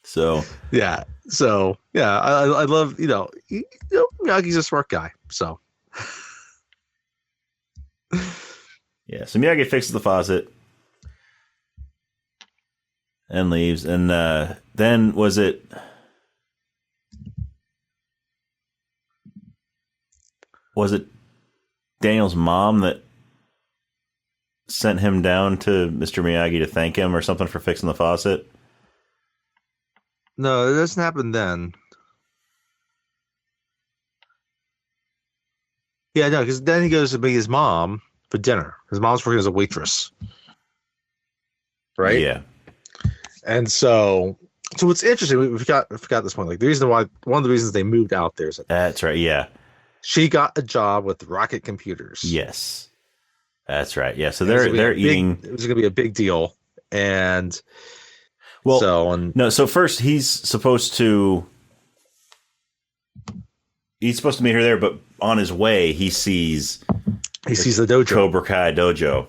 love Miyagi's a smart guy. So so Miyagi fixes the faucet and leaves, and then was it Daniel's mom that sent him down to Mr. Miyagi to thank him or something for fixing the faucet? No, it doesn't happen then. Yeah, no, because then he goes to meet his mom for dinner. His mom's working as a waitress, right? Yeah. And so what's interesting, we forgot this point. Like one of the reasons they moved out there is that's right. Yeah. She got a job with Rocket Computers. Yes, that's right. Yeah, so they're eating. It was going to be a big deal, and so first he's supposed to meet her there, but on his way he sees the dojo, Cobra Kai dojo,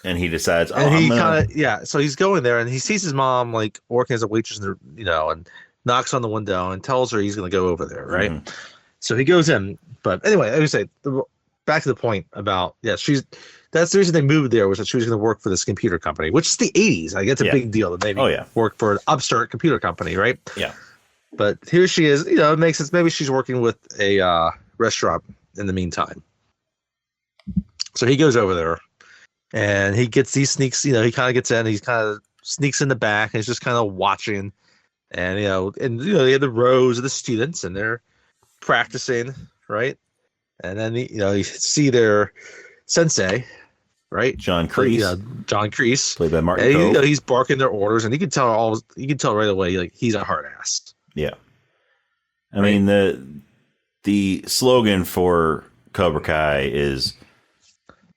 and he decides. So he's going there, and he sees his mom like working as a waitress, and knocks on the window and tells her he's going to go over there, right? Mm-hmm. So he goes in, but anyway, I would say back to the point about that's the reason they moved there, was that she was going to work for this computer company, which is the 80s. Like it's a big deal that they work for an upstart computer company, right? Yeah. But here she is, it makes sense. Maybe she's working with a restaurant in the meantime. So he goes over there, and he sneaks. He kind of gets in. He kind of sneaks in the back, and he's just kind of watching, and they have the rows of the students, and they're practicing, right? And then you see their sensei, right? John Kreese. John Kreese, played by Martin Cove. He's barking their orders, and you can tell right away, like he's a hard ass. Yeah. I mean, the slogan for Cobra Kai is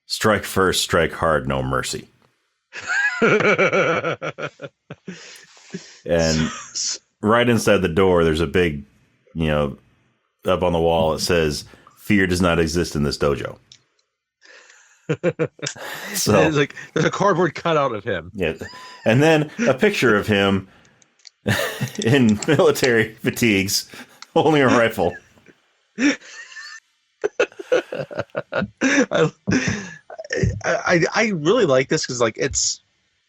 strike first, strike hard, no mercy. And right inside the door, there's a big, up on the wall, it says, "Fear does not exist in this dojo." So it's like there's a cardboard cutout of him. Yeah. And then a picture of him in military fatigues holding a rifle. I really like this because it's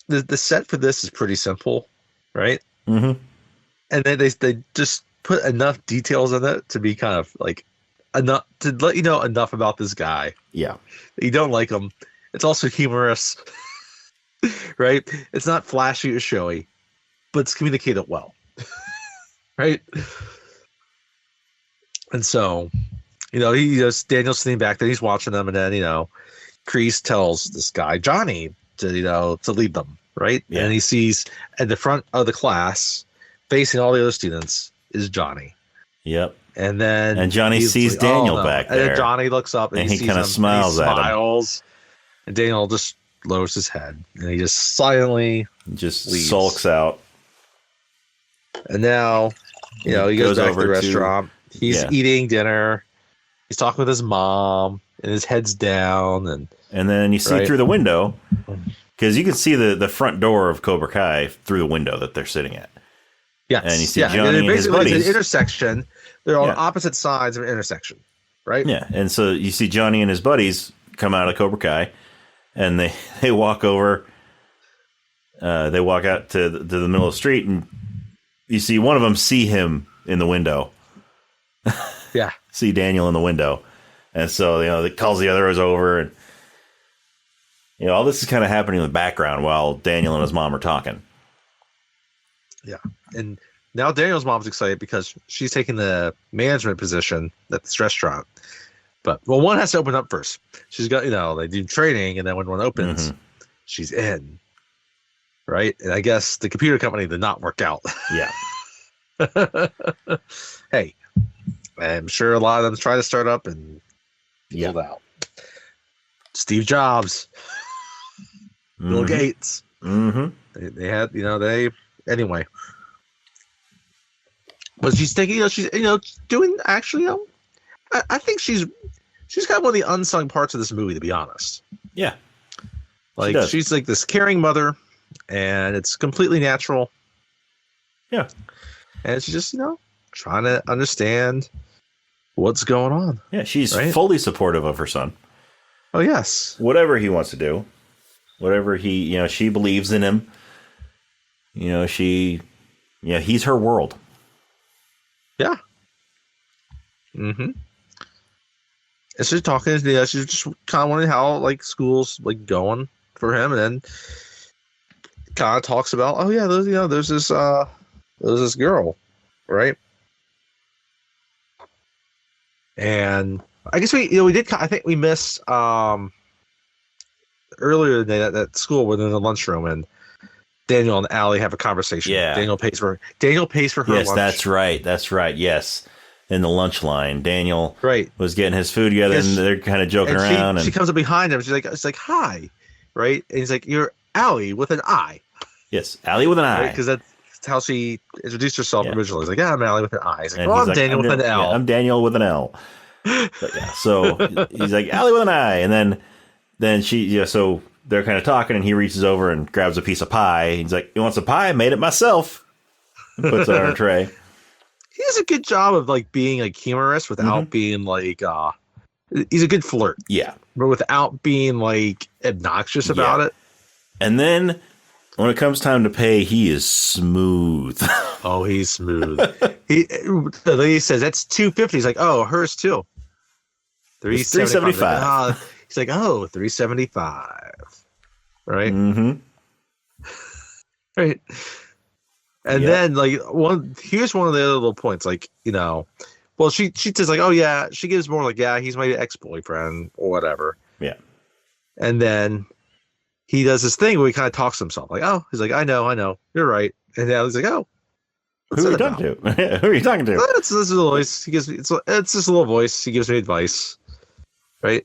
the set for this is pretty simple, right? Mm-hmm. And then they just put enough details in it to be kind of like enough to let you know enough about this guy. Yeah, you don't like him. It's also humorous, right? It's not flashy or showy, but it's communicated well, right? And so, Daniel's sitting back there, he's watching them, and then Kreese tells this guy Johnny to lead them, right? Yeah. And he sees at the front of the class, facing all the other students, is Johnny. Yep. And Johnny sees like, Daniel back there. And then Johnny looks up and he kind of smiles at him. And Daniel just lowers his head, and he just silently leaves. Sulks out. And now, he goes back to the restaurant. He's eating dinner. He's talking with his mom, and his head's down. And then you see through the window, because you can see the front door of Cobra Kai through the window that they're sitting at. Yes. And you see Johnny and his buddies. It's an intersection. They're on Yeah. opposite sides of an intersection, right? Yeah. And so you see Johnny and his buddies come out of Cobra Kai, and they walk over. They walk out to the middle of the street, and you see one of them see him in the window. Yeah. See Daniel in the window. And so, it calls the others over, and all this is kind of happening in the background while Daniel and his mom are talking. Yeah. And now Daniel's mom's excited because she's taking the management position at this restaurant. But, one has to open up first. She's got, they do training, and then when one opens, she's in. Right? And I guess the computer company did not work out. Yeah. Hey, I'm sure a lot of them try to start up and failed out. Steve Jobs, Bill Gates. They had, anyway. But she's thinking, she's, doing actually, I think she's kind of one of the unsung parts of this movie, to be honest. Yeah. Like, she's like this caring mother, and it's completely natural. Yeah. And she's just, trying to understand what's going on. Yeah, she's fully supportive of her son. Oh, yes. Whatever he wants to do. Whatever she believes in him. He's her world. Yeah. Mm-hmm. And she's talking, she's just kind of wondering how, like, school's, like, going for him. And then kind of talks about, oh, yeah, there's this girl, right? And I guess we did. I think we missed earlier today at school. We're in the lunchroom, and Daniel and Allie have a conversation. Yeah, Daniel pays for her lunch. Yes, that's right. Yes, in the lunch line, Daniel was getting his food together, and they're kind of joking around. And she comes up behind him. She's like, hi, right? And he's like, you're Allie with an I. Yes, Allie with an I. Because that's how she introduced herself originally. He's like, I'm Allie with an I. He's like, I'm Daniel with an L. Yeah, I'm Daniel with an L. But yeah, so he's like, Allie with an I. And then she, so they're kind of talking, and he reaches over and grabs a piece of pie. He's like, you want some pie? I made it myself. And puts it on her tray. He does a good job of, like, being, like, humorous without being, like, he's a good flirt. Yeah. But without being, like, obnoxious about it. And then when it comes time to pay, he is smooth. Oh, he's smooth. The lady says, that's $2.50. He's like, oh, hers too. $3.75. He's like, oh, $3.75. Right? Mm-hmm. Right. And then, like, here's one of the other little points, like, well, she says, like, oh, yeah, she gives more like, yeah, he's my ex-boyfriend or whatever. Yeah. And then he does this thing where he kind of talks to himself, like, oh, he's like, I know, you're right. And now he's like, oh, who are you talking to? Who are you talking to? It's this little voice. He gives me, it's this little voice. He gives me advice, right?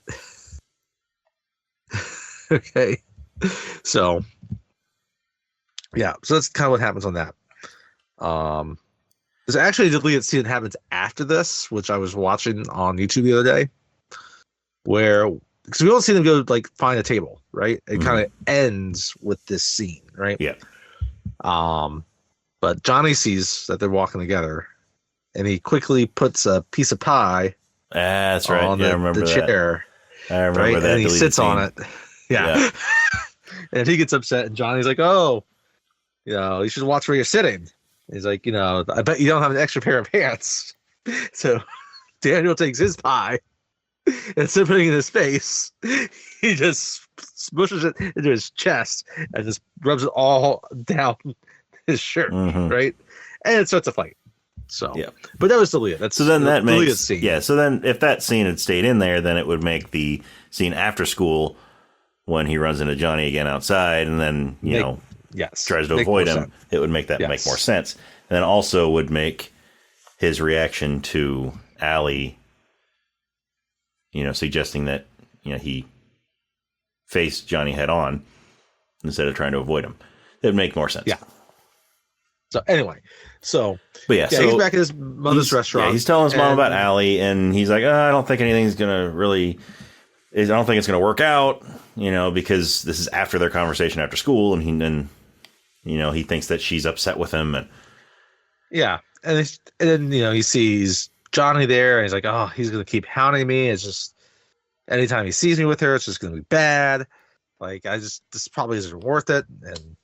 Okay. So, yeah. So that's kind of what happens on that. There's actually a deleted scene that happens after this, which I was watching on YouTube the other day, where, because we don't see them go, like, find a table, right? It kind of ends with this scene, right? Yeah. But Johnny sees that they're walking together, and he quickly puts a piece of pie. That's right. On I remember the that. chair. I remember that. And he sits scene. on it. Yeah. And he gets upset, and Johnny's like, "Oh, you should watch where you're sitting." He's like, I bet you don't have an extra pair of pants. So Daniel takes his pie, and instead of putting it in his face, he just smushes it into his chest and just rubs it all down his shirt, right? And it starts a fight. So, yeah. But that was deleted. That's so then that makes scene. Yeah. So then, if that scene had stayed in there, then it would make the scene after school when he runs into Johnny again outside, and then tries to avoid him. It would make that make more sense, and then also would make his reaction to Allie, suggesting that he faced Johnny head on instead of trying to avoid him. It would make more sense. Yeah. So anyway, so he's back at his mother's restaurant. Yeah, he's telling his mom about Allie, and he's like, I don't think anything's gonna really. I don't think it's gonna work out, because this is after their conversation after school, and he thinks that she's upset with him, and Yeah. And then, he sees Johnny there, and he's like, oh, he's going to keep hounding me. It's just, anytime he sees me with her, it's just going to be bad. Like, this probably isn't worth it. And,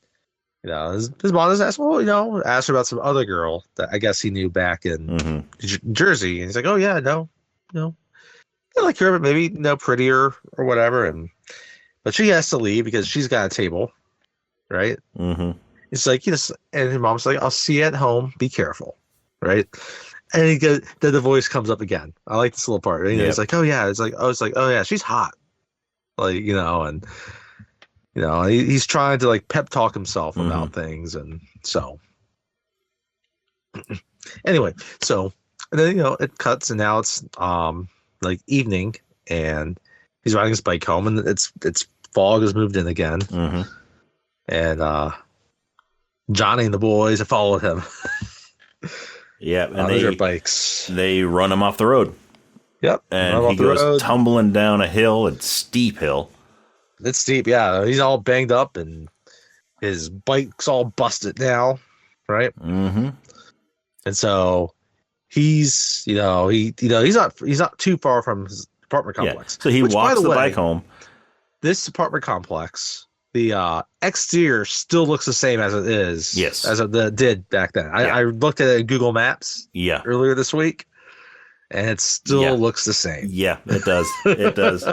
his mom just asked, asked her about some other girl that I guess he knew back in Jersey. And he's like, oh, yeah, no. I like her, but maybe prettier or whatever. But she has to leave because she's got a table, right? Mm-hmm. It's like, and his mom's like, I'll see you at home. Be careful, right? And then the voice comes up again. I like this little part. Right? It's like, oh yeah, oh yeah, she's hot, like and he's trying to like pep talk himself about things, and so anyway, and then it cuts, and now it's like evening, and he's riding his bike home, and it's fog has moved in again, and Johnny and the boys have followed him. Yeah, and they bikes. They run him off the road. Yep, and he goes tumbling down a hill, a steep hill. It's steep, yeah. He's all banged up, and his bike's all busted now, right? Mm-hmm. And so he's, he's not too far from his apartment complex. Yeah. So he walks the bike home. This apartment complex, the exterior still looks the same as it is. Yes, as it did back then. I looked at it in Google Maps. Yeah. Earlier this week, and it still looks the same. Yeah, it does. It does.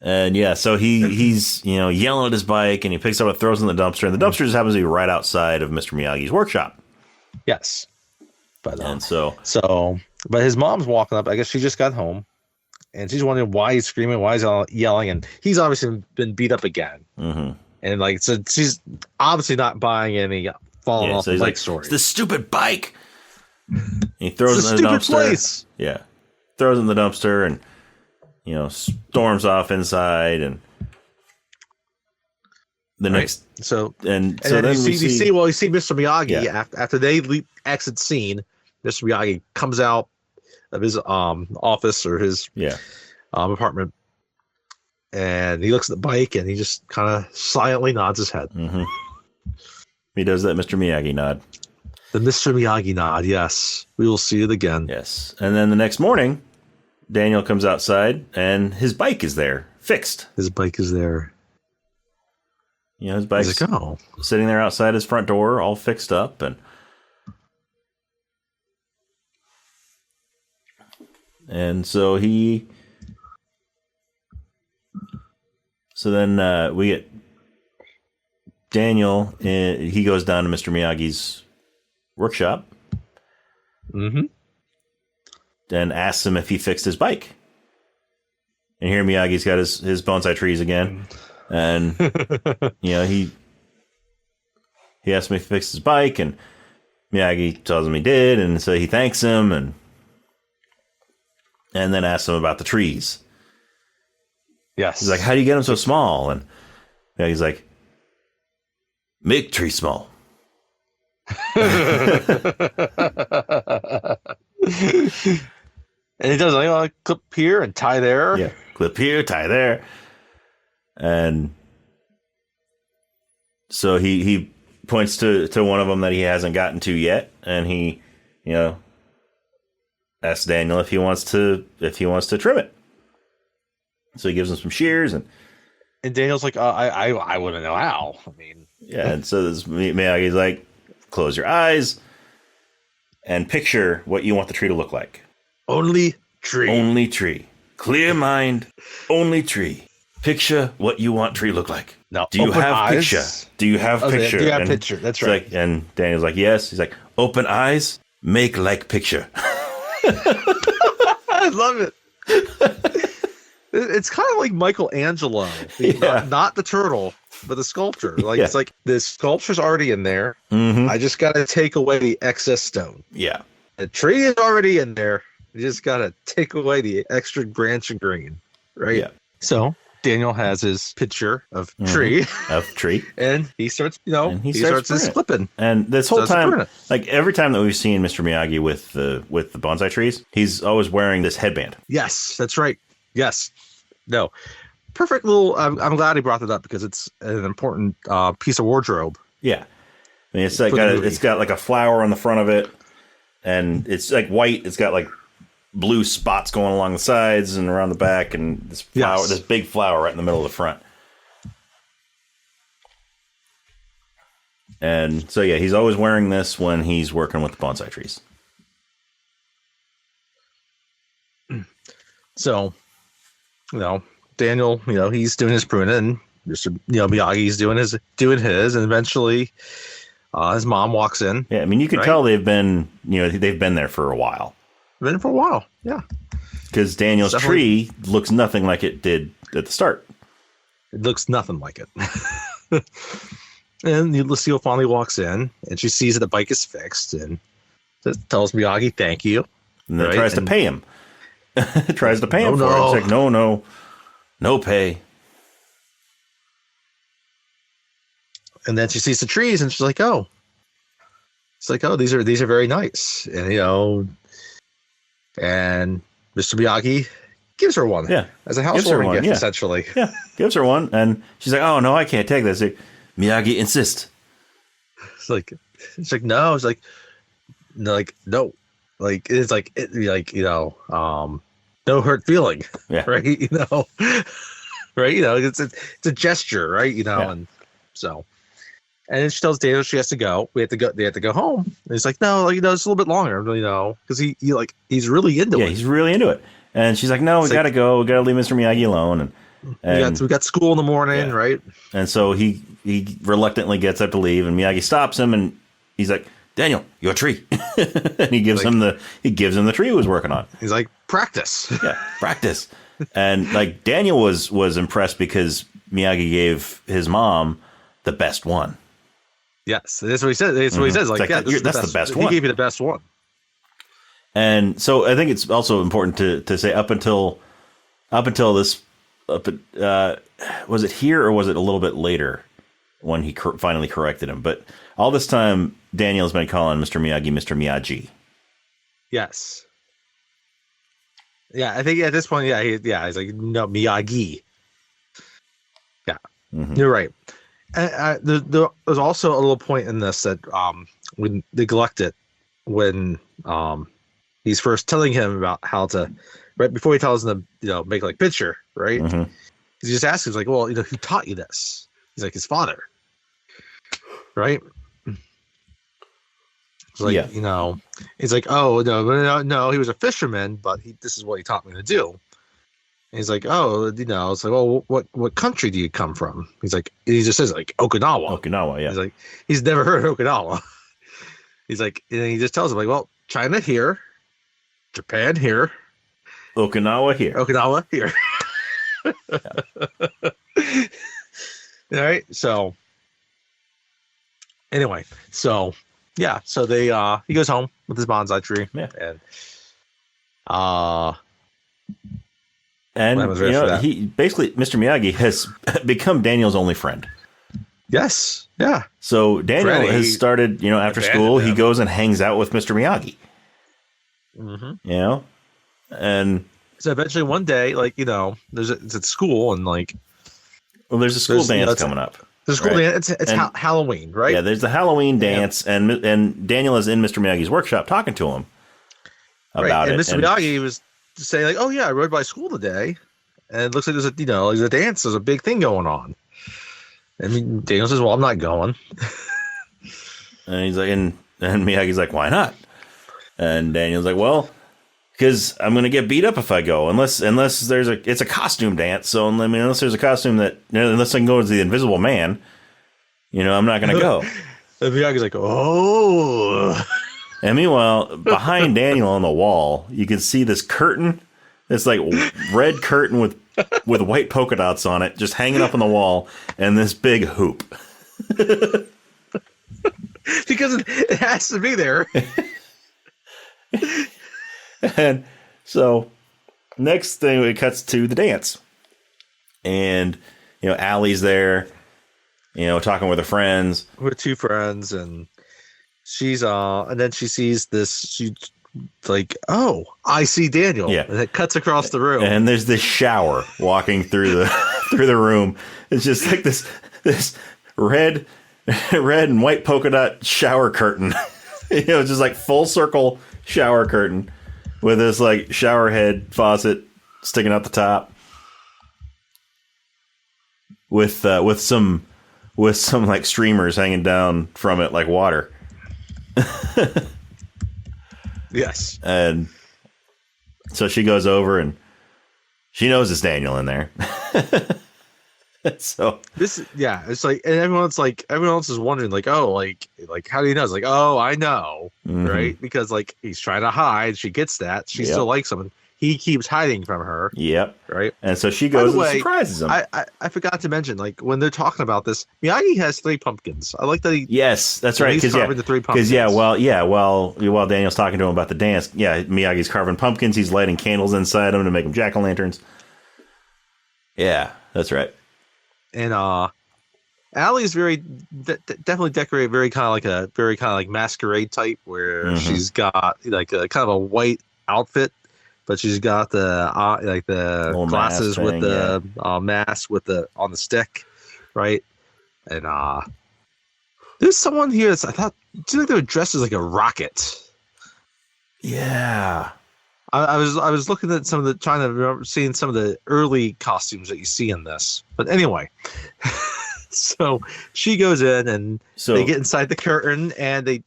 And so he's yelling at his bike, and he picks up and throws it in the dumpster, and the dumpster just happens to be right outside of Mr. Miyagi's workshop. Yes, but but his mom's walking up. I guess she just got home, and she's wondering why he's screaming, why he's yelling, and he's obviously been beat up again. Mm-hmm. And so she's obviously not buying any falling off the bike story. It's this stupid bike. He throws it in the dumpster. Place. Yeah, throws it in the dumpster, and storms off inside, and the next. So then you see Mr. Miyagi after they exit scene. Mr. Miyagi comes out of his office or his apartment, and he looks at the bike, and he just kind of silently nods his head. Mm-hmm. He does that Mr. Miyagi nod. The Mr. Miyagi nod. Yes, we will see it again. Yes, and then the next morning, Daniel comes outside, and his bike is there, fixed. His bike is there. His bike's sitting there outside his front door, all fixed up, and so then we get Daniel. He goes down to Mr. Miyagi's workshop. Mm-hmm. And asks him if he fixed his bike. And here Miyagi's got his bonsai trees again. And, he asked him if he fixed his bike, and Miyagi tells him he did, and so he thanks him, and then asks him about the trees. Yes. He's like, how do you get them so small? And Miyagi's like, make tree small. And he does like clip here and tie there. Yeah, clip here, tie there. And so he points to one of them that he hasn't gotten to yet, and he, asks Daniel if he wants to trim it. So he gives him some shears, and Daniel's like, I wouldn't know how. I mean, yeah. And so Miyagi's like, close your eyes and picture what you want the tree to look like. Only tree. Only tree. Clear mind. Only tree. Picture what you want tree look like. No. Do you have eyes? picture? Do you have picture? Do you have picture? That's right. And Daniel's like, yes. He's like, open eyes, make like picture. I love it. It's kind of like Michelangelo, not the turtle, but the sculpture. It's like the sculpture's already in there. Mm-hmm. I just got to take away the excess stone. Yeah. The tree is already in there. You just got to take away the extra branch and green, right? Yeah. So Daniel has his picture of tree. And he starts, he starts his flipping. And this whole time, like every time that we've seen Mr. Miyagi with the bonsai trees, he's always wearing this headband. Yes, that's right. Yes. No. Perfect little, I'm glad he brought that up because it's an important piece of wardrobe. Yeah. I mean, it's got like a flower on the front of it, and it's like white. It's got like blue spots going along the sides and around the back, and this big flower right in the middle of the front. And so, yeah, he's always wearing this when he's working with the bonsai trees. So, Daniel, he's doing his pruning, and Mr. Miyagi's doing his, and eventually, his mom walks in. Yeah, I mean, you can tell they've been there for a while. Been for a while, yeah. Because Daniel's tree looks nothing like it did at the start. It looks nothing like it. And Lucille finally walks in, and she sees that the bike is fixed, and tells Miyagi, "Thank you." And then tries to pay him. Tries to pay him for it. It's like, no pay. And then she sees the trees, and she's like, "Oh." It's like, "Oh, these are very nice," and and Mr. Miyagi gives her one. Yeah, as a housewarming gift, essentially. Yeah, gives her one, and she's like, "Oh no, I can't take this." Miyagi insists. It's like no. It's like no. No hurt feeling. Yeah. Right. Right. It's a gesture. Right. And so, and then she tells Daniel she has to go. They have to go home. And he's like, no, it's a little bit longer. Because he's really into it. Yeah, he's really into it. And she's like, no, we gotta go. We gotta leave Mr. Miyagi alone. And we got school in the morning, right? And so he reluctantly gets up to leave, and Miyagi stops him, and he's like, "Daniel, your tree." And he gives him the tree he was working on. He's like, "Practice." Yeah, practice. And like Daniel was impressed because Miyagi gave his mom the best one. Yes, that's what he said. That's what he says. Like, that's the best one. He gave you the best one. And so I think it's also important to say up until this. Was it here or was it a little bit later when he finally corrected him? But all this time, Daniel's been calling Mr. Miyagi Mr. Miyagi. Yes. Yeah, I think at this point, he's like, no, Miyagi. Yeah, You're right. There's also a little point in this that we neglected when he's first telling him about how to, right before he tells him to make like picture, right? Mm-hmm. He just asks, he's like, well, who taught you this? He's like, his father, right? It's like, he's like, oh no, he was a fisherman, but this is what he taught me to do. And he's like, oh, it's like, well, what country do you come from? He's like, he just says like Okinawa. Okinawa, yeah. He's like, he's never heard of Okinawa. He's like, and he just tells him like, well, China here, Japan here, Okinawa here. All right. So anyway, so they he goes home with his bonsai tree. Yeah. And he basically, Mr. Miyagi has become Daniel's only friend. Yes. Yeah. So Daniel has started, after school, he goes and hangs out with Mr. Miyagi. Mm-hmm. And so eventually one day, it's at school and there's a school dance coming up. There's a school dance. It's Halloween, right? Yeah, there's the Halloween dance, and Daniel is in Mr. Miyagi's workshop talking to him about it. And Mr. Miyagi was saying like, "Oh yeah, I rode by school today, and it looks like there's a dance. There's a big thing going on." And Daniel says, "Well, I'm not going." And he's like, and Miyagi's like, "Why not?" And Daniel's like, "Well, because I'm going to get beat up if I go, unless it's a costume dance. So unless there's a costume unless I can go as the Invisible Man, I'm not going to go." And Miyagi's like, "Oh." And meanwhile, behind Daniel on the wall, you can see this curtain. It's like red curtain with white polka dots on it, just hanging up on the wall, and this big hoop. Because it has to be there. And so next thing, it cuts to the dance. And, Allie's there, talking with her friends. With two friends, and she's and then she sees this, she's like, oh, I see Daniel. Yeah. And it cuts across the room. And there's this shower walking through the room. It's just like this red red and white polka dot shower curtain. Just like full circle shower curtain with this like shower head faucet sticking out the top, with some like streamers hanging down from it like water. Yes. And so she goes over and she knows it's Daniel in there. So it's like, and everyone else is wondering, like, oh, like how do you know? It's like, oh, I know, right? Because like he's trying to hide. She gets that. She still likes him, and he keeps hiding from her. Yep. Right. And so she goes and surprises him. I forgot to mention, like, when they're talking about this, Miyagi has 3 pumpkins. I like that he. Yes, that's right. He's carving the 3 pumpkins. While Daniel's talking to him about the dance, Miyagi's carving pumpkins. He's lighting candles inside them to make them jack-o'-lanterns. Yeah, that's right. And Allie is definitely decorated very kind of like masquerade type, where she's got like a kind of a white outfit, but she's got the glasses thing, with the mask with the on the stick, right? And there's someone here that's, I thought, do you think they were dressed as like a rocket? Yeah. I was looking at trying to remember seeing some of the early costumes that you see in this. But anyway, so she goes in and they get inside the curtain, and they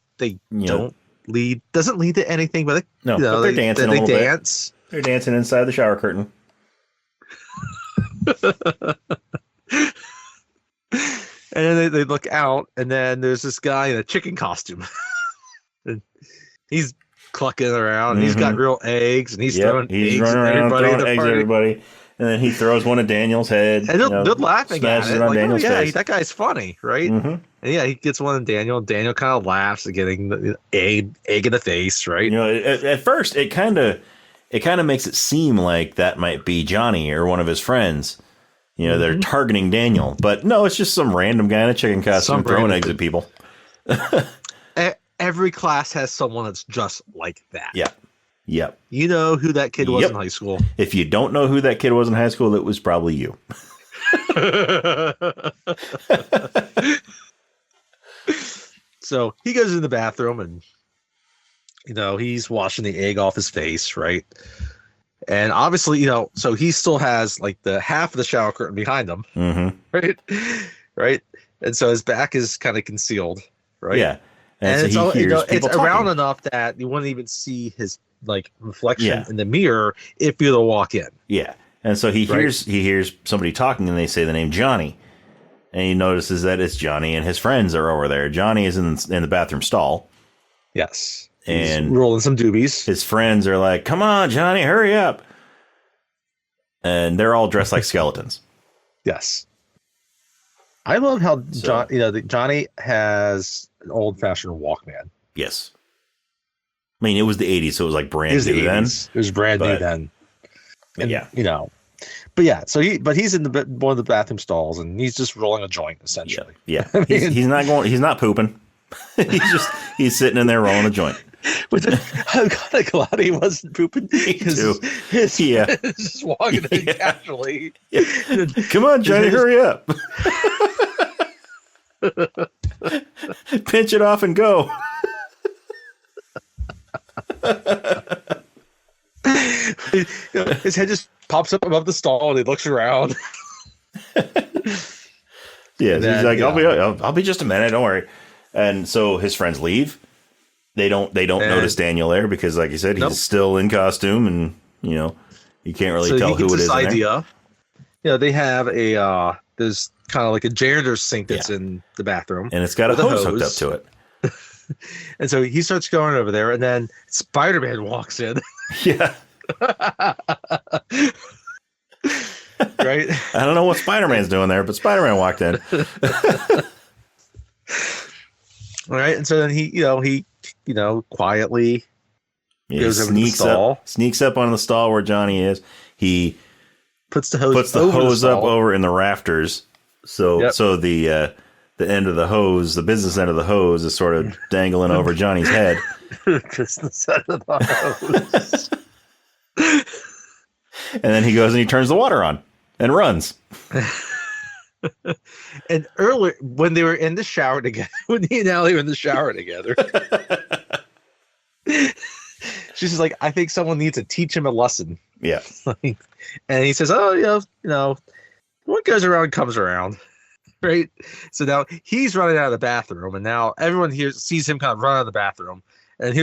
doesn't lead to anything, but but they're dancing. They dance. Bit. They're dancing inside the shower curtain. And then they look out, and then there's this guy in a chicken costume. And he's clucking around, and he's got real eggs, and he's throwing eggs at everybody. And then he throws one at Daniel's head. And they're laughing at it. Like, face. That guy's funny, right? And he gets one at Daniel. Daniel kind of laughs at getting the egg in the face, right? At first, it kind of makes it seem like that might be Johnny or one of his friends. They're targeting Daniel. But no, it's just some random guy in a chicken costume throwing eggs at people. Every class has someone that's just like that. Yeah. Yep. You know who that kid was in high school. If you don't know who that kid was in high school, it was probably you. So he goes in the bathroom, and he's washing the egg off his face, right? And obviously, so he still has like the half of the shower curtain behind him, right? And so his back is kind of concealed, right? Yeah. And so it's around enough that you wouldn't even see his like reflection in the mirror if you were to walk in. Yeah. And so he hears somebody talking, and they say the name Johnny. And he notices that it's Johnny and his friends are over there. Johnny is in the bathroom stall. Yes. And he's rolling some doobies. His friends are like, "Come on, Johnny, hurry up." And they're all dressed like skeletons. Yes. I love how Johnny has an old-fashioned Walkman. Yes. I mean, it was the 80s, so it was like brand new then. It was brand new then. And, yeah. But yeah, so he's in one of the bathroom stalls, and he's just rolling a joint, essentially. Yeah. He's not pooping. he's sitting in there rolling a joint. I'm kind of glad he wasn't pooping. His just walking in casually. Yeah. Come on, Johnny, hurry up. Pinch it off and go. His head just pops up above the stall, and he looks around. Yeah, he's like, I'll be just a minute, don't worry. And so his friends leave. They don't notice Daniel there because, like you said, he's still in costume, and you can't really tell who it is. Idea. They have there's kind of like a janitor's sink that's in the bathroom, and it's got a hose hooked up to it. And so he starts going over there, and then Spider-Man walks in. Yeah. Right? I don't know what Spider-Man's doing there, but Spider-Man walked in. All right, and so then he quietly goes over to the stall. Sneaks up on the stall where Johnny is. He puts the hose up over in the rafters. So the end of the hose, the business end of the hose, is sort of dangling over Johnny's head. Business end of the hose. And then he goes and he turns the water on and runs. And earlier, when they were in the shower together, when he and Allie were in the shower together, she's just like, I think someone needs to teach him a lesson. Yeah. And he says, oh, what goes around comes around. Right. So now he's running out of the bathroom, and now everyone here sees him kind of run out of the bathroom. And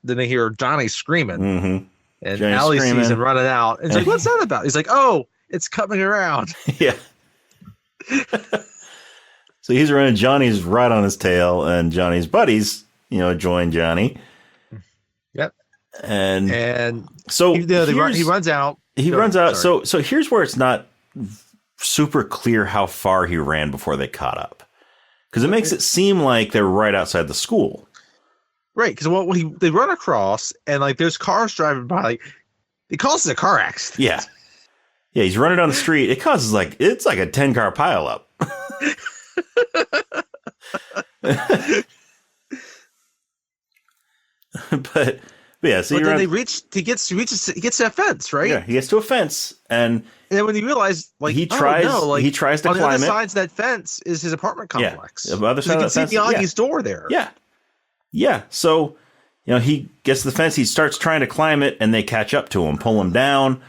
then they hear Johnny screaming. Mm-hmm. And Johnny's Allie screaming. sees him running out. And he's like, what's that about? He's like, oh, it's coming around. Yeah. So he's running. Johnny's right on his tail, and Johnny's buddies, join Johnny. Yep. And so he runs out. He runs out. So here's where it's not super clear how far he ran before they caught up, because it makes it seem like they're right outside the school. Right, because they run across, and like there's cars driving by. Like, it causes a car accident. Yeah. Yeah, he's running down the street. It causes it's like a 10-car pileup. But yeah, so then he gets to that fence, right? Yeah, he gets to a fence, and then when he realized, he tries to on climb the other it. sides of that fence is his apartment complex. Yeah, the other side of the fence. You can see Miyagi's door there. Yeah, yeah. So he gets to the fence. He starts trying to climb it, and they catch up to him, pull him down,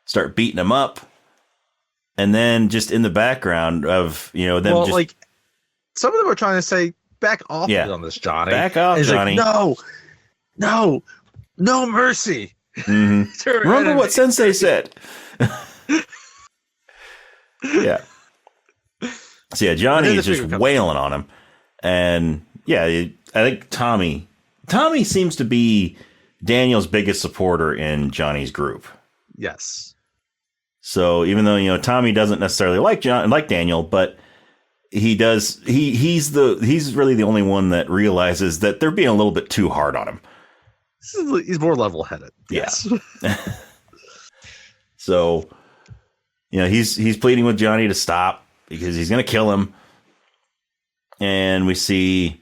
start beating him up, and then just in the background of them some of them are trying to say, back off on this, Johnny. Back off, Johnny. Like, no mercy. Mm-hmm. Remember what Sensei said. Yeah. So yeah, Johnny is just wailing on him, and yeah, I think Tommy seems to be Daniel's biggest supporter in Johnny's group. Yes. So even though Tommy doesn't necessarily like Daniel, but he does. He's really the only one that realizes that they're being a little bit too hard on him. He's more level-headed. Yes. Yeah. So, he's pleading with Johnny to stop because he's going to kill him. And we see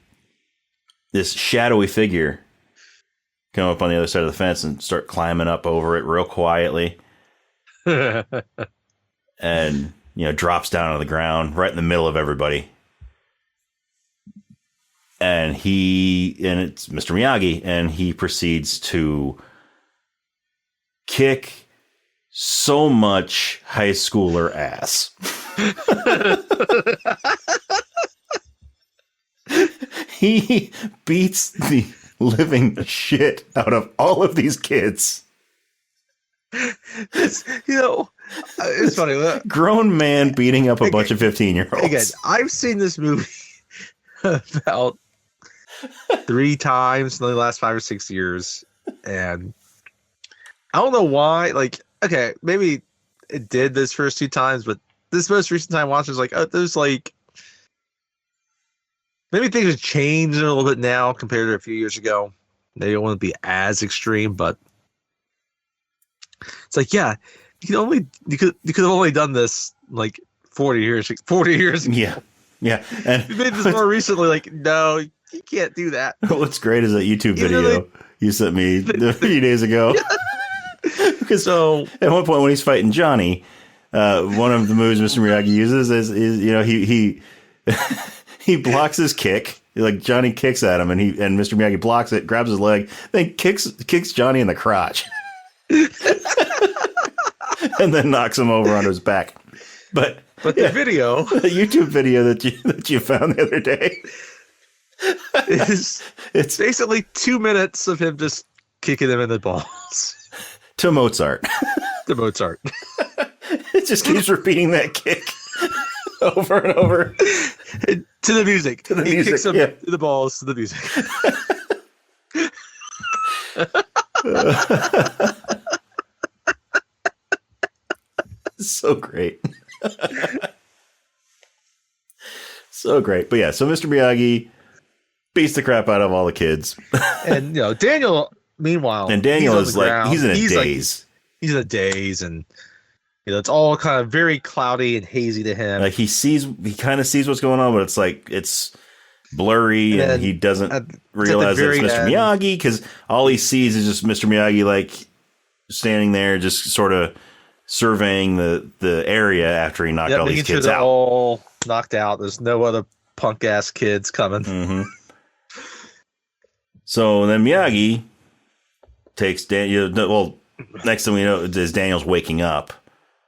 this shadowy figure come up on the other side of the fence and start climbing up over it real quietly. And, drops down on the ground right in the middle of everybody. And it's Mr. Miyagi, and he proceeds to kick so much high schooler ass. He beats the living shit out of all of these kids. It's funny. Grown man beating up a bunch of 15-year-olds. Again, I've seen this movie about 3 times in the last 5 or 6 years, and I don't know why. Like, okay, maybe it did this first 2 times, but this most recent time watching was like, oh, there's like maybe things have changed a little bit now compared to a few years ago. They don't want to be as extreme, but it's like, yeah, you could have only done this like 40 years ago. Yeah, and you made this more recently. Like, no, you can't do that. What's great is that YouTube video you sent me a few days ago. Because at one point when he's fighting Johnny, one of the moves Mr. Miyagi uses is he blocks his kick. Like, Johnny kicks at him, and Mr. Miyagi blocks it, grabs his leg, then kicks Johnny in the crotch, and then knocks him over on his back. But the YouTube video that you found the other day, it's basically 2 minutes of him just kicking him in the balls to Mozart. It just keeps repeating that kick over and over to the music. He kicks him in the balls to the music. So great. So great. But yeah, so Mr. Miyagi beats the crap out of all the kids. And Daniel, meanwhile, Daniel is like, he's in a daze. He's in a daze, and it's all kind of very cloudy and hazy to him. Like, he kind of sees what's going on, but it's like it's blurry, and he doesn't realize that it's Mr. Miyagi, because all he sees is just Mr. Miyagi like standing there, just sort of surveying the area after he knocked all these kids out. All knocked out. There's no other punk ass kids coming. Mm-hmm. So then Miyagi takes Daniel. Well, next thing we know is Daniel's waking up.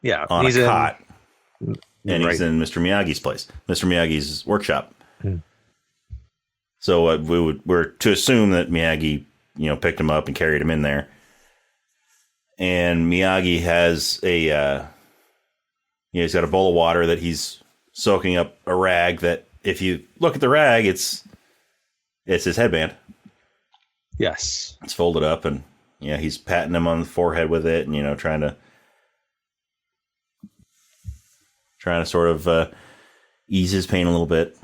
Yeah, on a cot, and he's in Mr. Miyagi's place, Mr. Miyagi's workshop. So we're to assume that Miyagi, picked him up and carried him in there. And Miyagi has he's got a bowl of water that he's soaking up a rag that, if you look at the rag, it's his headband. Yes. It's folded up, and he's patting him on the forehead with it, and trying to sort of ease his pain a little bit.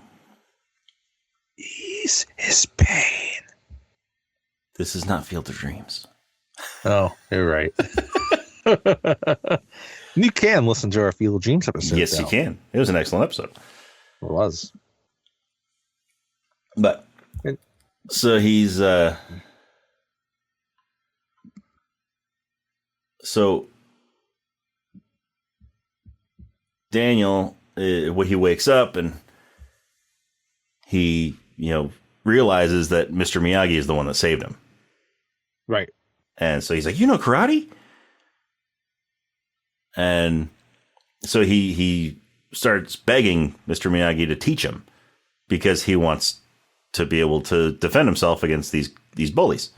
Ease his pain. This is not Field of Dreams. Oh, you're right. You can listen to our Field of Dreams episode. Yes, you can. It was an excellent episode. It was. But so he's so Daniel, when he wakes up and he realizes that Mr. Miyagi is the one that saved him. Right. And so he's like, karate? And so he starts begging Mr. Miyagi to teach him, because he wants to be able to defend himself against these bullies.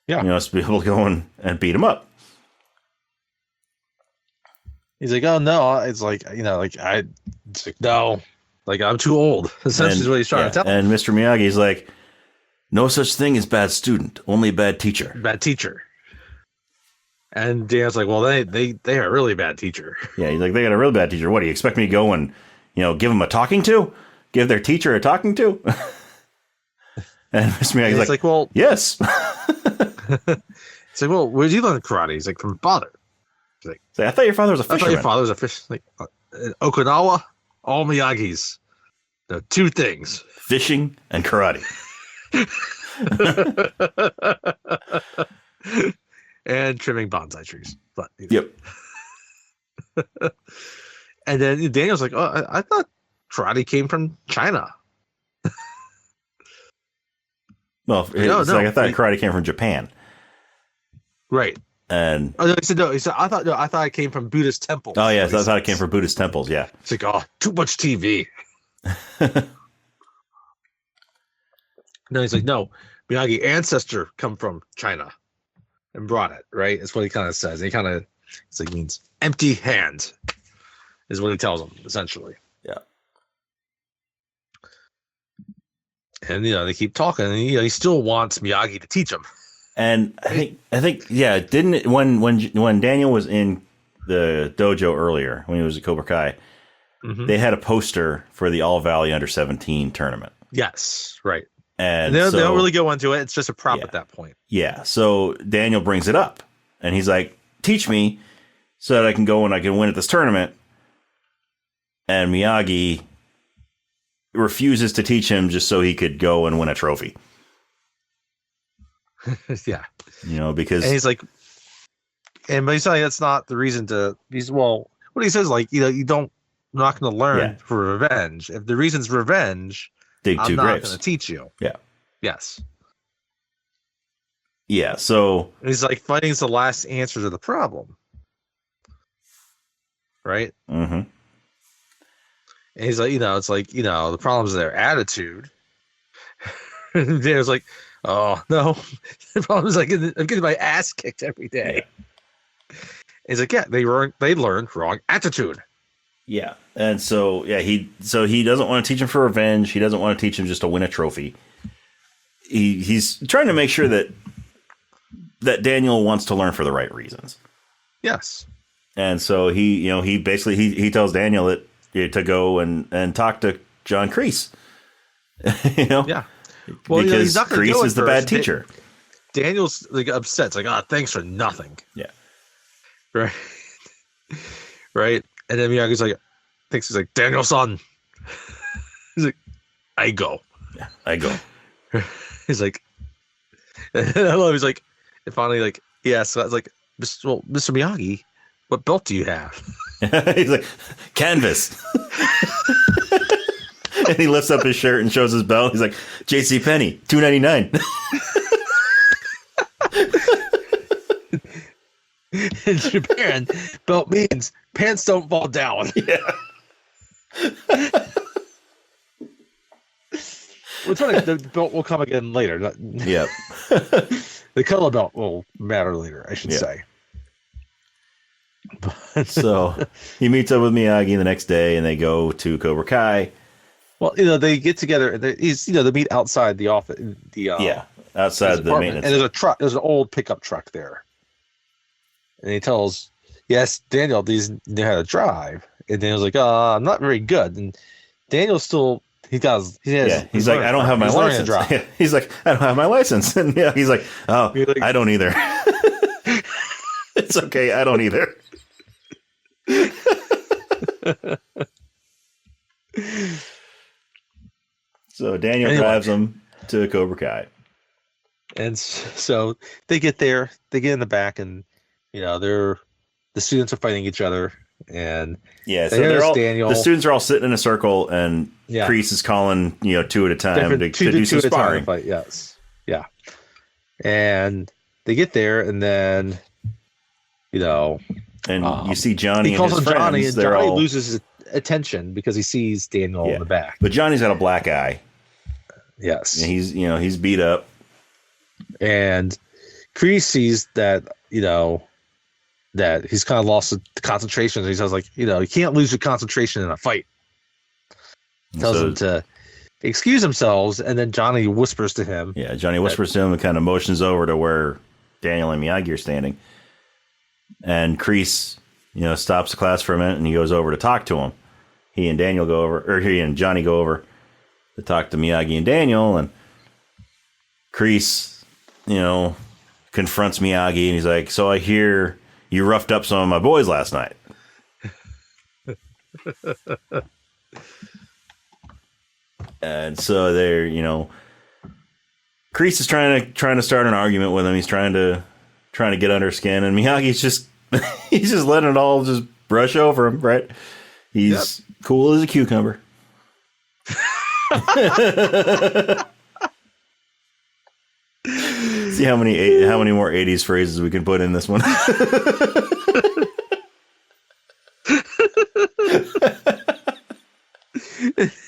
Yeah. He wants to be able to go and beat him up. He's like, oh no, it's like, it's like, no, like, I'm too old. Essentially is what he's trying to tell him. And Mr. Miyagi's like, no such thing as bad student, only bad teacher. Bad teacher. And Dan's like, well, they are a really bad teacher. Yeah, he's like, they got a really bad teacher. What, do you expect me to go and, give them a talking to? Give their teacher a talking to? And Mr. Miyagi's like, well, yes. It's like, well, where'd you learn karate? He's like, from father. He's like, I thought your father was a fisherman. I thought your father was a fish. Like, in Okinawa, all Miyagi's. There are two things: fishing and karate. And trimming bonsai trees. But yep. And then Daniel's like, oh, I thought karate came from China. Well, it's like, I thought karate came from Japan. Right. And he said no. He said I thought it came from Buddhist temples. Oh yeah, so I thought it came from Buddhist temples. Yeah. It's like, oh, too much TV. No, he's like, no, Miyagi ancestor come from China and brought it. Right. That's what he kind of says. He kind of means empty hand is what he tells him essentially. Yeah. And they keep talking, and he still wants Miyagi to teach him. And I think, yeah, didn't it, when Daniel was in the dojo earlier, when he was at Cobra Kai, they had a poster for the All Valley Under-17 tournament. Yes, right. And they don't really go into it. It's just a prop at that point. Yeah. So Daniel brings it up, and he's like, teach me so that I can go and I can win at this tournament. And Miyagi refuses to teach him just so he could go and win a trophy. Yeah. Because... And he's like... but he's saying that's not the reason to... what he says, like, you're not going to learn for revenge. If the reason's revenge, dig I'm two not graves. going to teach you. Yeah. Yes. Yeah, so... And he's like, fighting's the last answer to the problem. Right? Mm-hmm. And he's like, it's like, the problem's their attitude. And Daniel's like, oh, no. The problem is, like, I'm getting my ass kicked every day. Yeah. He's like, yeah, they learned wrong attitude. Yeah. And so, yeah, he doesn't want to teach him for revenge. He doesn't want to teach him just to win a trophy. He's trying to make sure that Daniel wants to learn for the right reasons. Yes. And so he basically he tells Daniel that to go and talk to John Kreese. Yeah. Well, because he's not Kreese is the bad teacher. Daniel's like upset. It's like, thanks for nothing. Yeah. Right. Right. And then Miyagi's like, thinks he's like, Daniel-san. He's like, I go. Yeah, I go. He's like, and I love. He's like, and finally, like, yeah. So I was like, Mr. Miyagi, what belt do you have? He's like, canvas. And he lifts up his shirt and shows his belt. He's like, J.C. Penney, $2.99. In Japan, belt means pants don't fall down. Yeah. What's funny, the belt will come again later. Yep. The color belt will matter later, I should say. So he meets up with Miyagi the next day, and they go to Cobra Kai. Well, they get together. They meet outside the office. Outside the maintenance. And there's a truck. There's an old pickup truck there. And he tells, yes, Daniel, these know how to drive. And Daniel's like, I'm not very good. And Daniel's still, he's like, I don't have my license. He's like, I don't have my license. And he's like, I don't either. It's okay, I don't either. So Daniel drives him to Cobra Kai. And so they get there, they get in the back, and the students are fighting each other, and so the students are all sitting in a circle, and Kreese is calling two at a time to do some sparring. Fight, yes, yeah, and they get there, and then you see Johnny. He calls him Johnny, and Johnny loses his attention because he sees Daniel in the back. But Johnny's got a black eye. Yes, and he's beat up, and Kreese sees that that he's kind of lost the concentration. He says, like, you can't lose your concentration in a fight. Tells him to excuse themselves, and then Johnny whispers to him. Yeah, Johnny whispers to him and kind of motions over to where Daniel and Miyagi are standing. And Kreese, stops the class for a minute, and he goes over to talk to him. He and Johnny go over to talk to Miyagi and Daniel, and Kreese, confronts Miyagi, and he's like, so I hear you roughed up some of my boys last night. And so they're, Kreese is trying to start an argument with him. He's trying to get under skin, and Miyagi's just he's just letting it all just brush over him, right? He's cool as a cucumber. See how many more 80s phrases we can put in this one.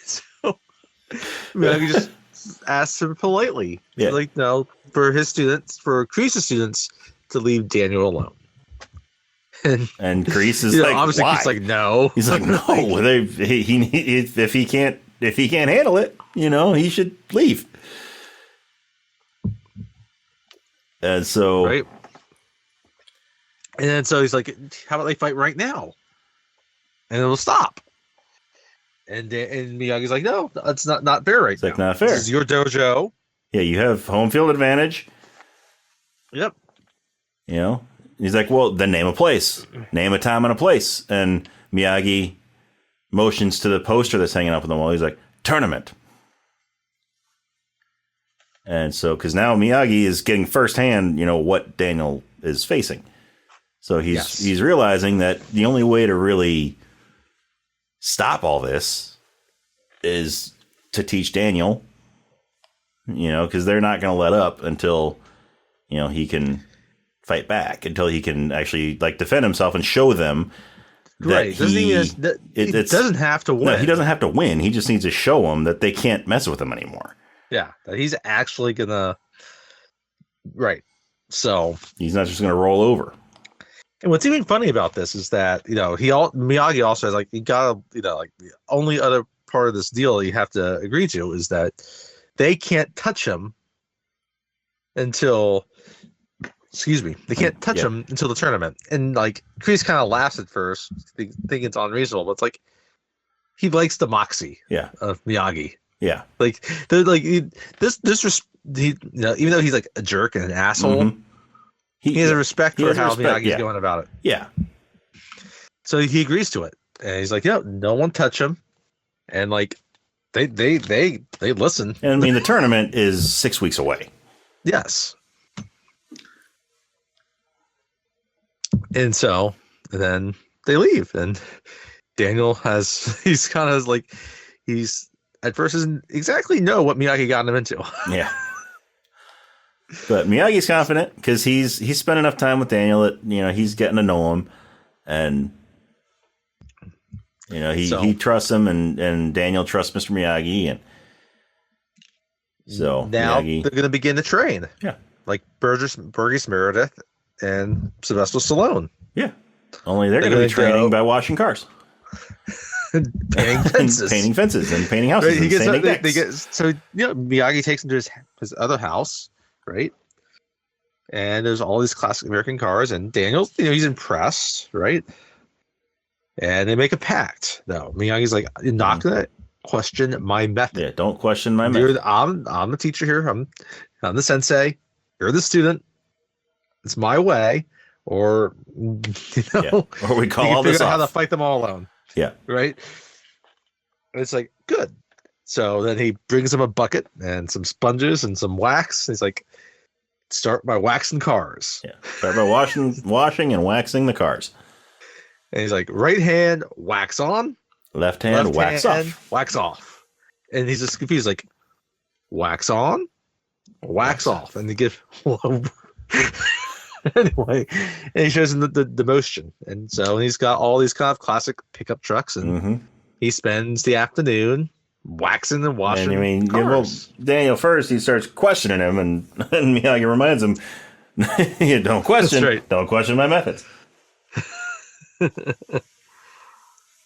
So Miyagi just asks him politely, for his students, for Kreese's students, to leave Daniel alone. And Kreese is like, obviously, why? He's like, no. He's like, no. If he can't handle it, he should leave. And so, right. And then so he's like, how about they fight right now? And it'll stop. And Miyagi's like, no, that's not fair right now. It's like, not fair. This is your dojo. Yeah, you have home field advantage. Yep. He's like, well, then name a place. Name a time and a place. And Miyagi motions to the poster that's hanging up on the wall. He's like, tournament. And so, because now Miyagi is getting firsthand, what Daniel is facing. So he's realizing that the only way to really stop all this is to teach Daniel, because they're not going to let up until, he can fight back, until he can actually defend himself and show them that he doesn't have to win. No, he doesn't have to win. He just needs to show them that they can't mess with him anymore. Yeah, that he's actually gonna. Right. So he's not just gonna roll over. And what's even funny about this is that Miyagi also has you gotta the only other part of this deal you have to agree to is that they can't touch him until. Excuse me. They can't touch him until the tournament. And Kreese kind of laughs at first, think it's unreasonable, but it's he likes the moxie of Miyagi. Yeah. They're even though he's a jerk and an asshole, mm-hmm. he has a respect for how Miyagi's going about it. Yeah. So he agrees to it. And he's like, no one touch him. And they listen. And I mean, the tournament is 6 weeks away. Yes. And so And then they leave, and Daniel he's kind of like, he's at first doesn't exactly know what Miyagi got him into. Yeah. But Miyagi's confident because he's spent enough time with Daniel that, he's getting to know him, and he trusts him, and Daniel trusts Mr. Miyagi, and so now Miyagi, they're going to begin to train. Yeah. Like Burgess Meredith and Sylvester Stallone. Yeah. Only they're going to be training by washing cars. Painting fences. Painting fences and painting houses. Right, and Miyagi takes him to his other house, right? And there's all these classic American cars, and Daniel, he's impressed, right? And they make a pact, though. Miyagi's like, you're not gonna question my method. Yeah, don't question my method. I'm the teacher here. I'm the sensei. You're the student. It's my way, or or we call all this off. How to fight them all alone. Yeah. Right. And it's like, good. So then he brings him a bucket and some sponges and some wax. He's like, start by waxing cars. Yeah. Start by washing and waxing the cars. And he's like, right hand, wax on. Left hand, wax off. Wax off. And he's just confused, like, wax on, wax off. And they give anyway, and he shows him the motion. And so he's got all these kind of classic pickup trucks, and he spends the afternoon waxing and washing cars. Daniel first, he starts questioning him, and Miyagi reminds him, don't question my methods.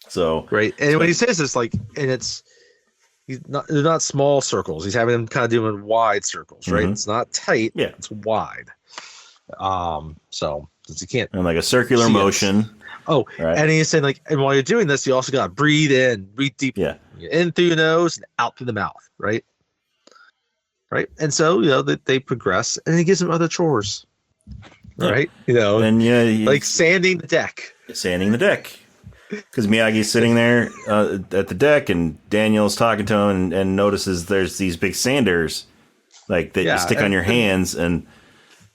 So right, and when he says this, like, and they're not small circles. He's having them kind of doing wide circles, right? It's not tight, it's wide. So you can't, and like a circular motion. Oh, right. And he's saying, like, and while you're doing this, you also got to breathe deep, in through your nose and out through the mouth, right? And so they progress, and he gives them other chores, right? And like sanding the deck, because Miyagi's sitting there at the deck, and Daniel's talking to him, and notices there's these big sanders, like that you stick on your hands, and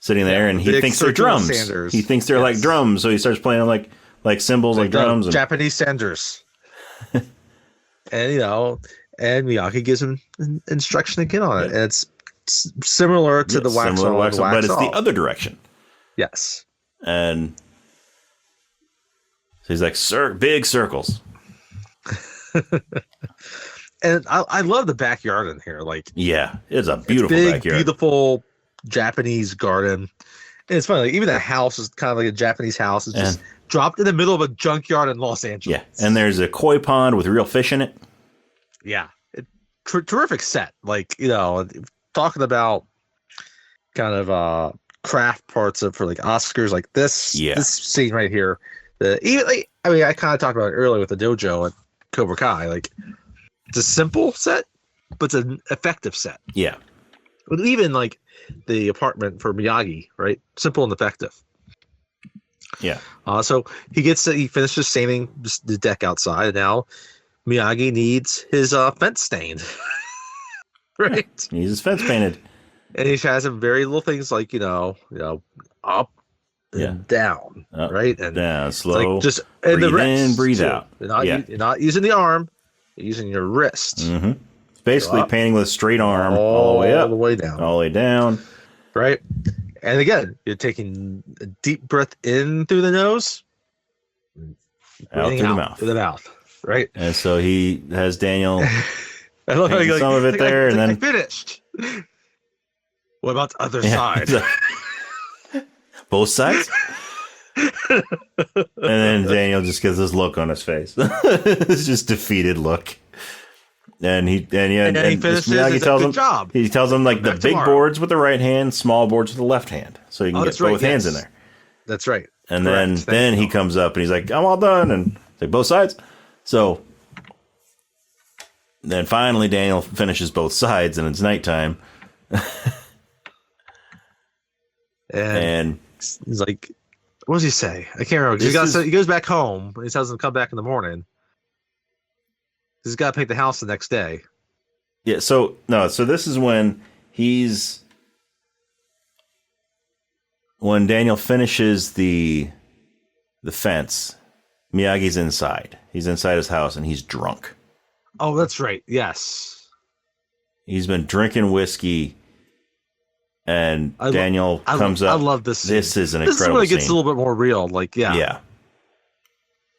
sitting there, and he thinks they're drums. Sanders. He thinks they're like drums, so he starts playing them like cymbals, like drums, and Japanese sanders. And and Miyagi gives him instruction again on it, and it's similar to the wax on, wax but it's off. the other direction. Yes, and so he's like, big circles. And I love the backyard in here. Like, it's a beautiful backyard, beautiful Japanese garden. And it's funny, like, even the house is kind of like a Japanese house. It's just dropped in the middle of a junkyard in Los Angeles. Yeah, and there's a koi pond with real fish in it. Yeah, terrific set. Like, talking about kind of craft parts for like Oscars, like this scene right here. I kind of talked about it earlier with the dojo at Cobra Kai. Like, it's a simple set, but it's an effective set. Yeah, but even like the apartment for Miyagi, right? Simple and effective. Yeah. So he finishes sanding the deck outside, and now Miyagi needs his fence stained. Right. He needs his fence painted. And he has some very little things like, up and down, right? And down, slow. Like just and the wrist, in, breathe out. You're not using the arm, you're using your wrist. Mm-hmm. Basically painting with a straight arm all the way up, all the way down. All the way down. Right. And again, you're taking a deep breath in through the nose, out through the mouth. Right. And so he has Daniel I love how some of it there, and then I finished. What about the other side? Both sides? And then Daniel just gets this look on his face. It's just defeated look. And he finishes. Miyagi tells him, job. He tells him like the big boards with the right hand, small boards with the left hand, so you can get both hands in there. That's right. And then he comes up and he's like, "I'm all done," and it's like both sides. So then finally Daniel finishes both sides, and it's nighttime. and he's like, "What does he say?" I can't remember. He goes back home. He tells him to come back in the morning. He's got to paint the house the next day. Yeah. So this is when when Daniel finishes the the fence. Miyagi's inside. He's inside his house, and he's drunk. Oh, that's right. Yes. He's been drinking whiskey, and Daniel comes up. I love this scene. This is an incredible scene. This is when it gets scene. a little bit more real. Like, yeah. Yeah.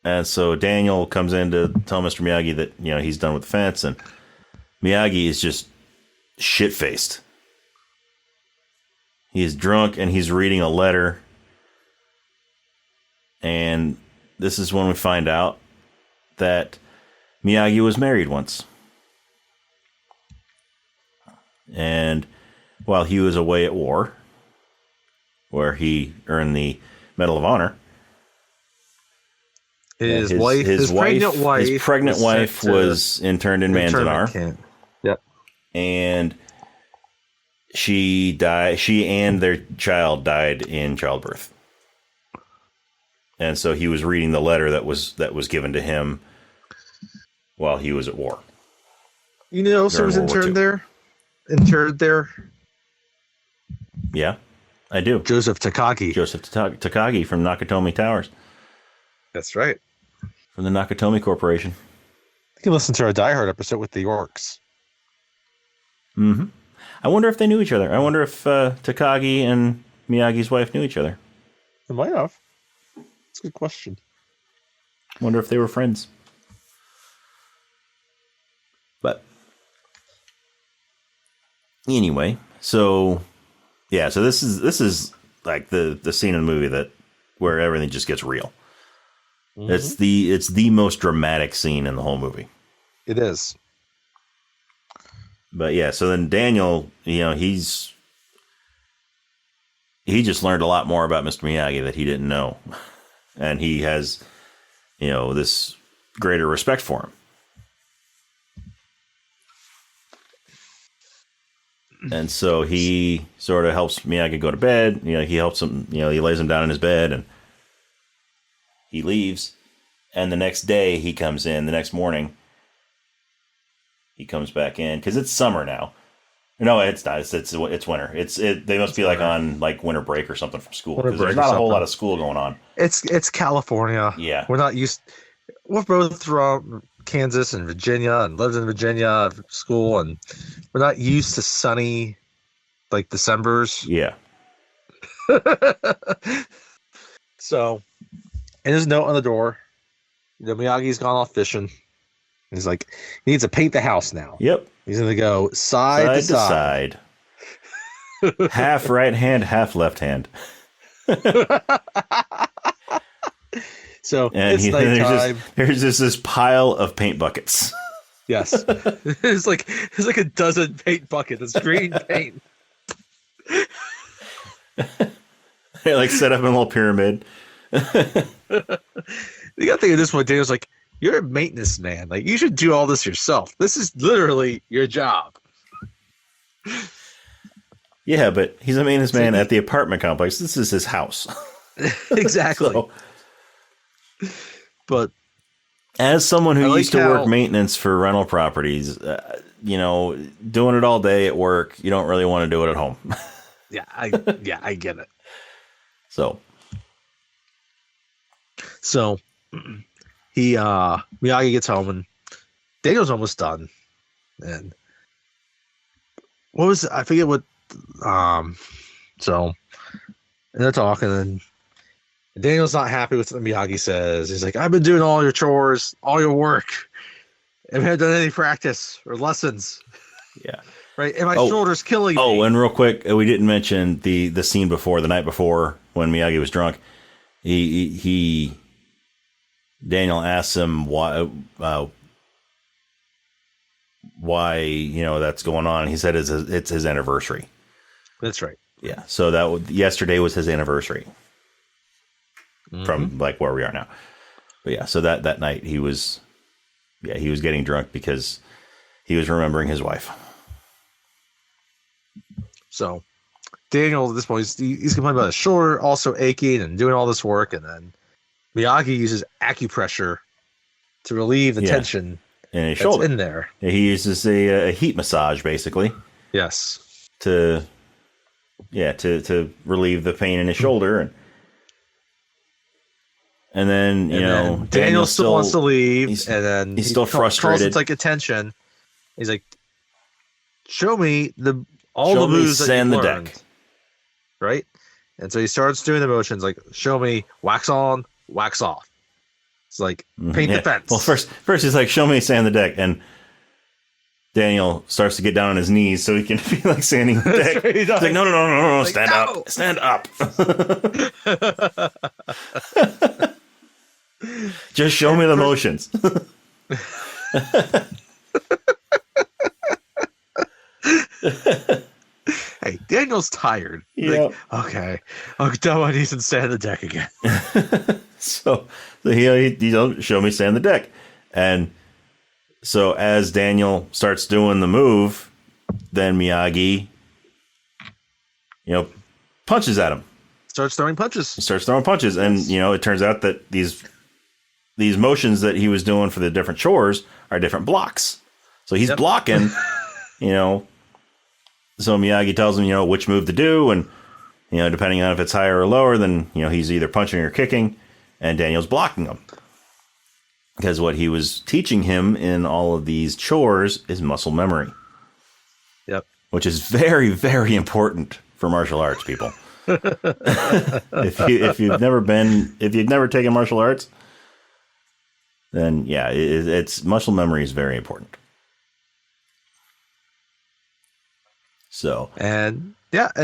And so Daniel comes in to tell Mr. Miyagi that, he's done with the fence, and Miyagi is just shit-faced. He's drunk, and he's reading a letter. And this is when we find out that Miyagi was married once. And while he was away at war, where he earned the Medal of Honor, his pregnant wife was interned in Manzanar. Yep. And she died. She and their child died in childbirth. And so he was reading the letter that was given to him while he was at war. You know, so was interred there. Yeah, I do. Joseph Takagi from Nakatomi Towers. That's right. From the Nakatomi Corporation. You can listen to our Die Hard episode with the Yorks. Mm-hmm. I wonder if they knew each other. I wonder if Takagi and Miyagi's wife knew each other. They might have. That's a good question. I wonder if they were friends. But anyway, so this is like the scene in the movie where everything just gets real. Mm-hmm. It's the most dramatic scene in the whole movie. It is. But yeah, so then Daniel, he just learned a lot more about Mr. Miyagi that he didn't know. And he has, this greater respect for him. And so he sort of helps Miyagi go to bed. He helps him, he lays him down in his bed and he leaves. And the next day he comes in, the next morning, he comes back in because it's summer now. No, it's not. It's winter. They must be like on like winter break or something from school because there's not a whole lot of school going on. It's California. Yeah, we're not used. We're both from Kansas and Virginia and lived in Virginia for school, and we're not used to sunny like Decembers. Yeah. So, and there's a note on the door. Miyagi's gone off fishing. He's like, he needs to paint the house now. Yep. He's going to go side to side. Half right hand, half left hand. So and it's nighttime. There's just this pile of paint buckets. Yes. There's like a dozen paint buckets. It's green paint. They like set up in a little pyramid. You got to think at this point, Daniel's like, you're a maintenance man. Like, you should do all this yourself. This is literally your job. Yeah, but he's a maintenance man at the apartment complex. This is his house. Exactly. But as someone who used to work maintenance for rental properties, doing it all day at work, you don't really want to do it at home. Yeah, I get it. So Miyagi gets home and Daniel's almost done. And what was it? I forget what and they're talking and Daniel's not happy with what Miyagi says. He's like, I've been doing all your chores, all your work. I haven't done any practice or lessons. Yeah. Right. And my shoulder's killing me. Oh, and real quick, we didn't mention the scene before, the night before when Miyagi was drunk. Daniel asks him why that's going on. He said it's his anniversary. That's right. Yeah. So yesterday was his anniversary from like where we are now. But yeah, so that night he was getting drunk because he was remembering his wife. So Daniel at this point he's complaining about his shoulder also aching and doing all this work, and then Miyagi uses acupressure to relieve the tension in his shoulder. In there. He uses a heat massage, basically. Yes. To relieve the pain in his shoulder, And then, Daniel still wants to leave, and then he's still frustrated. Calls like attention. He's like, "Show me all the moves that you learned." Deck. Right? And so he starts doing the motions like, "Show me wax on, wax off." It's like paint the fence. Well, first he's like, "Show me sand the deck," and Daniel starts to get down on his knees so he can be like sanding the deck. Right, he's like, no, like, stand up. Just show me the motions. Hey, Daniel's tired. Yep. Like, okay, I need to sand the deck again. So he don't show me sand the deck, and so as Daniel starts doing the move, then Miyagi, punches at him. Starts throwing punches. And it turns out that these motions that he was doing for the different chores are different blocks. So he's blocking, So Miyagi tells him, which move to do, and depending on if it's higher or lower, then he's either punching or kicking, and Daniel's blocking him. Because what he was teaching him in all of these chores is muscle memory. Yep. Which is very, very important for martial arts, people. If you've never taken martial arts, then it's muscle memory is very important. So and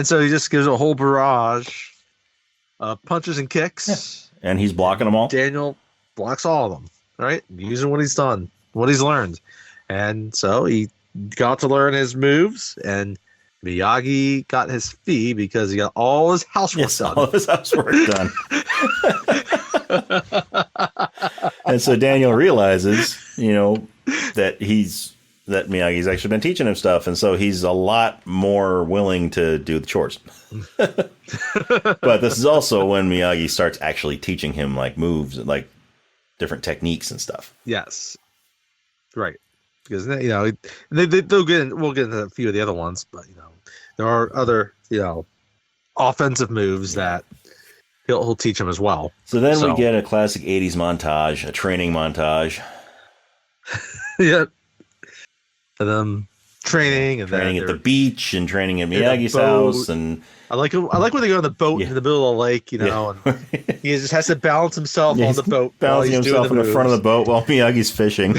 so he just gives a whole barrage of punches and kicks, and he's blocking them all. Daniel blocks all of them, right? Using what he's done, what he's learned, and so he got to learn his moves, and Miyagi got his fee because he got all his housework done. All of his housework done. And so Daniel realizes, that Miyagi's actually been teaching him stuff, and so he's a lot more willing to do the chores. But this is also when Miyagi starts actually teaching him like moves and like different techniques and stuff. Yes, right. Because they'll we'll get into a few of the other ones, but there are other offensive moves that he'll teach him as well. So then we get a classic 80s montage, a training montage. Yep. And then training at the beach and training at Miyagi's house, and I like when they go on the boat in the middle of the lake, and he just has to balance himself on the boat, balancing himself in the front of the boat while Miyagi's fishing.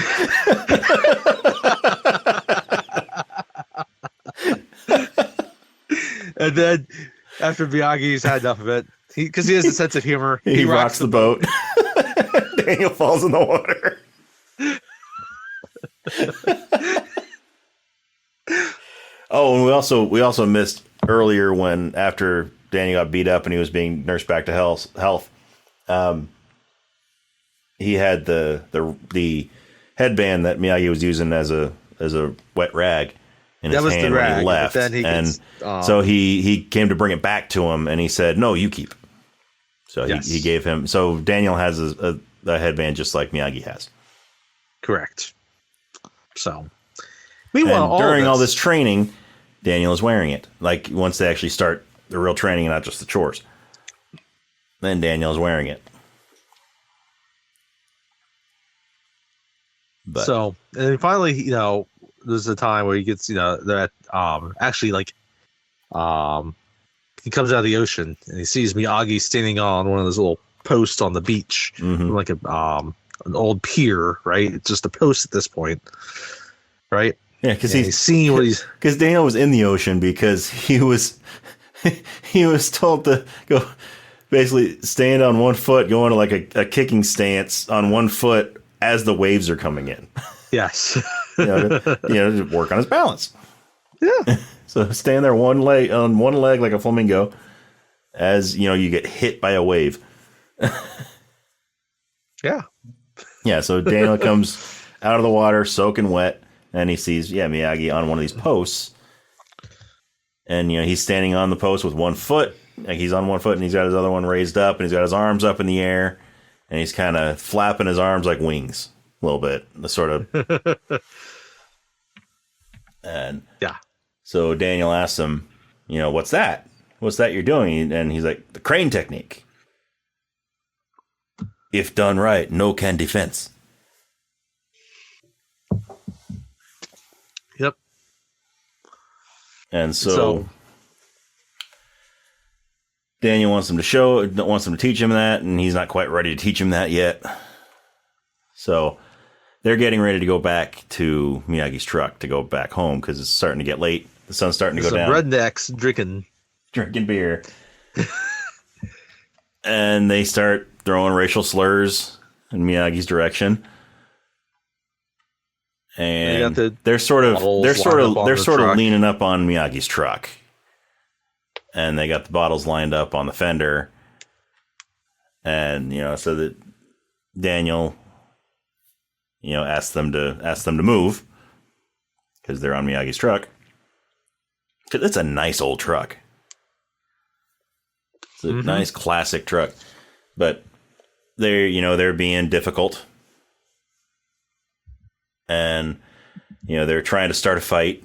And then after Miyagi's had enough of it, because he has a sense of humor, he rocks the boat. Daniel falls in the water. Oh, and we also missed earlier when after Daniel got beat up and he was being nursed back to health. He had the headband that Miyagi was using as a wet rag in his hand when he left, so he came to bring it back to him, and he said, "No, you keep." So he gave him. So Daniel has a headband just like Miyagi has. Correct. So. Meanwhile, during all this training, Daniel is wearing it. Like once they actually start the real training and not just the chores, then Daniel is wearing it. But. So, and finally, there's a time where he gets, that actually like, he comes out of the ocean and he sees Miyagi standing on one of those little posts on the beach, like an old pier, right? It's just a post at this point, right? Yeah, because he's seeing what he's. Because Daniel was in the ocean because he was told to go basically stand on one foot, go into like a kicking stance on one foot as the waves are coming in. Yes. to work on his balance. Yeah. So stand there on one leg like a flamingo as you get hit by a wave. Yeah. Yeah. So Daniel comes out of the water soaking wet. And he sees, Miyagi on one of these posts. And, he's standing on the post with one foot. Like he's on one foot and he's got his other one raised up and he's got his arms up in the air. And he's kind of flapping his arms like wings a little bit. The sort of. And so Daniel asks him, what's that? What's that you're doing? And he's like, the crane technique. If done right, no can defense. Yep. And so Daniel wants him to teach him that, and he's not quite ready to teach him that yet. So they're getting ready to go back to Miyagi's truck to go back home because it's starting to get late. The sun's starting to go down. Rednecks drinking beer. And they start throwing racial slurs in Miyagi's direction. And they're sort of leaning up on Miyagi's truck. And they got the bottles lined up on the fender. And, so that Daniel, asked them to move because they're on Miyagi's truck. It's a nice old truck. It's a nice classic truck, but they're being difficult, and they're trying to start a fight.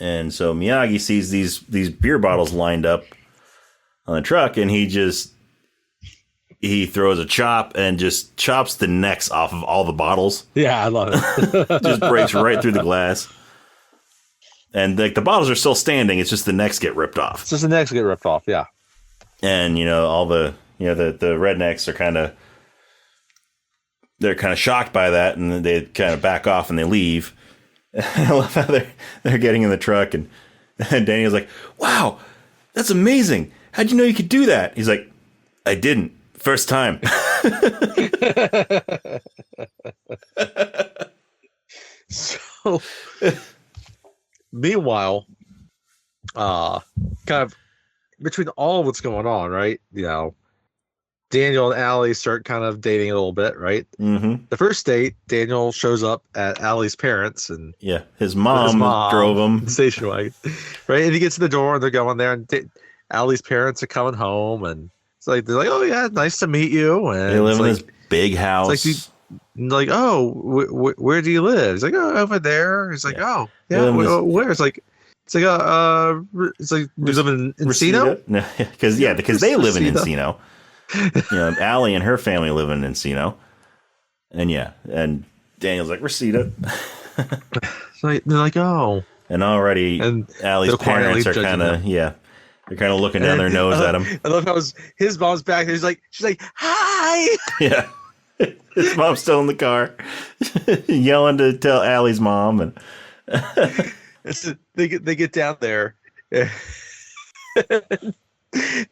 And so Miyagi sees these beer bottles lined up on the truck, and he throws a chop and just chops the necks off of all the bottles. Yeah, I love it. Just breaks right through the glass. And the bottles are still standing. It's just the necks get ripped off. It's just the necks get ripped off, yeah. And all the the rednecks are they're kind of shocked by that, and they kind of back off and they leave. I love how they're getting in the truck, and Daniel's like, "Wow, that's amazing! How'd you know you could do that?" He's like, "I didn't. First time." So, meanwhile, kind of between all of what's going on, right? Daniel and Allie start kind of dating a little bit, right? Mm-hmm. The first date, Daniel shows up at Allie's parents, and his mom drove him station wagon, right? And he gets to the door, and they're going there, and Allie's parents are coming home, and they're like, "Oh yeah, nice to meet you." And they live in this big house. It's like, "Oh, where do you live?" He's like, "Oh, over there." He's like, "Oh, yeah, where?" It's like we live in Encino. No, because they live in Encino. Allie and her family live in Encino, and Daniel's like, Reseda. So they're like, "Oh," and already Allie's parents are kind of they're kind of looking down their nose at him. I love how his mom's back there. She's like, "Hi." Yeah, his mom's still in the car, yelling to tell Allie's mom, and they get down there. The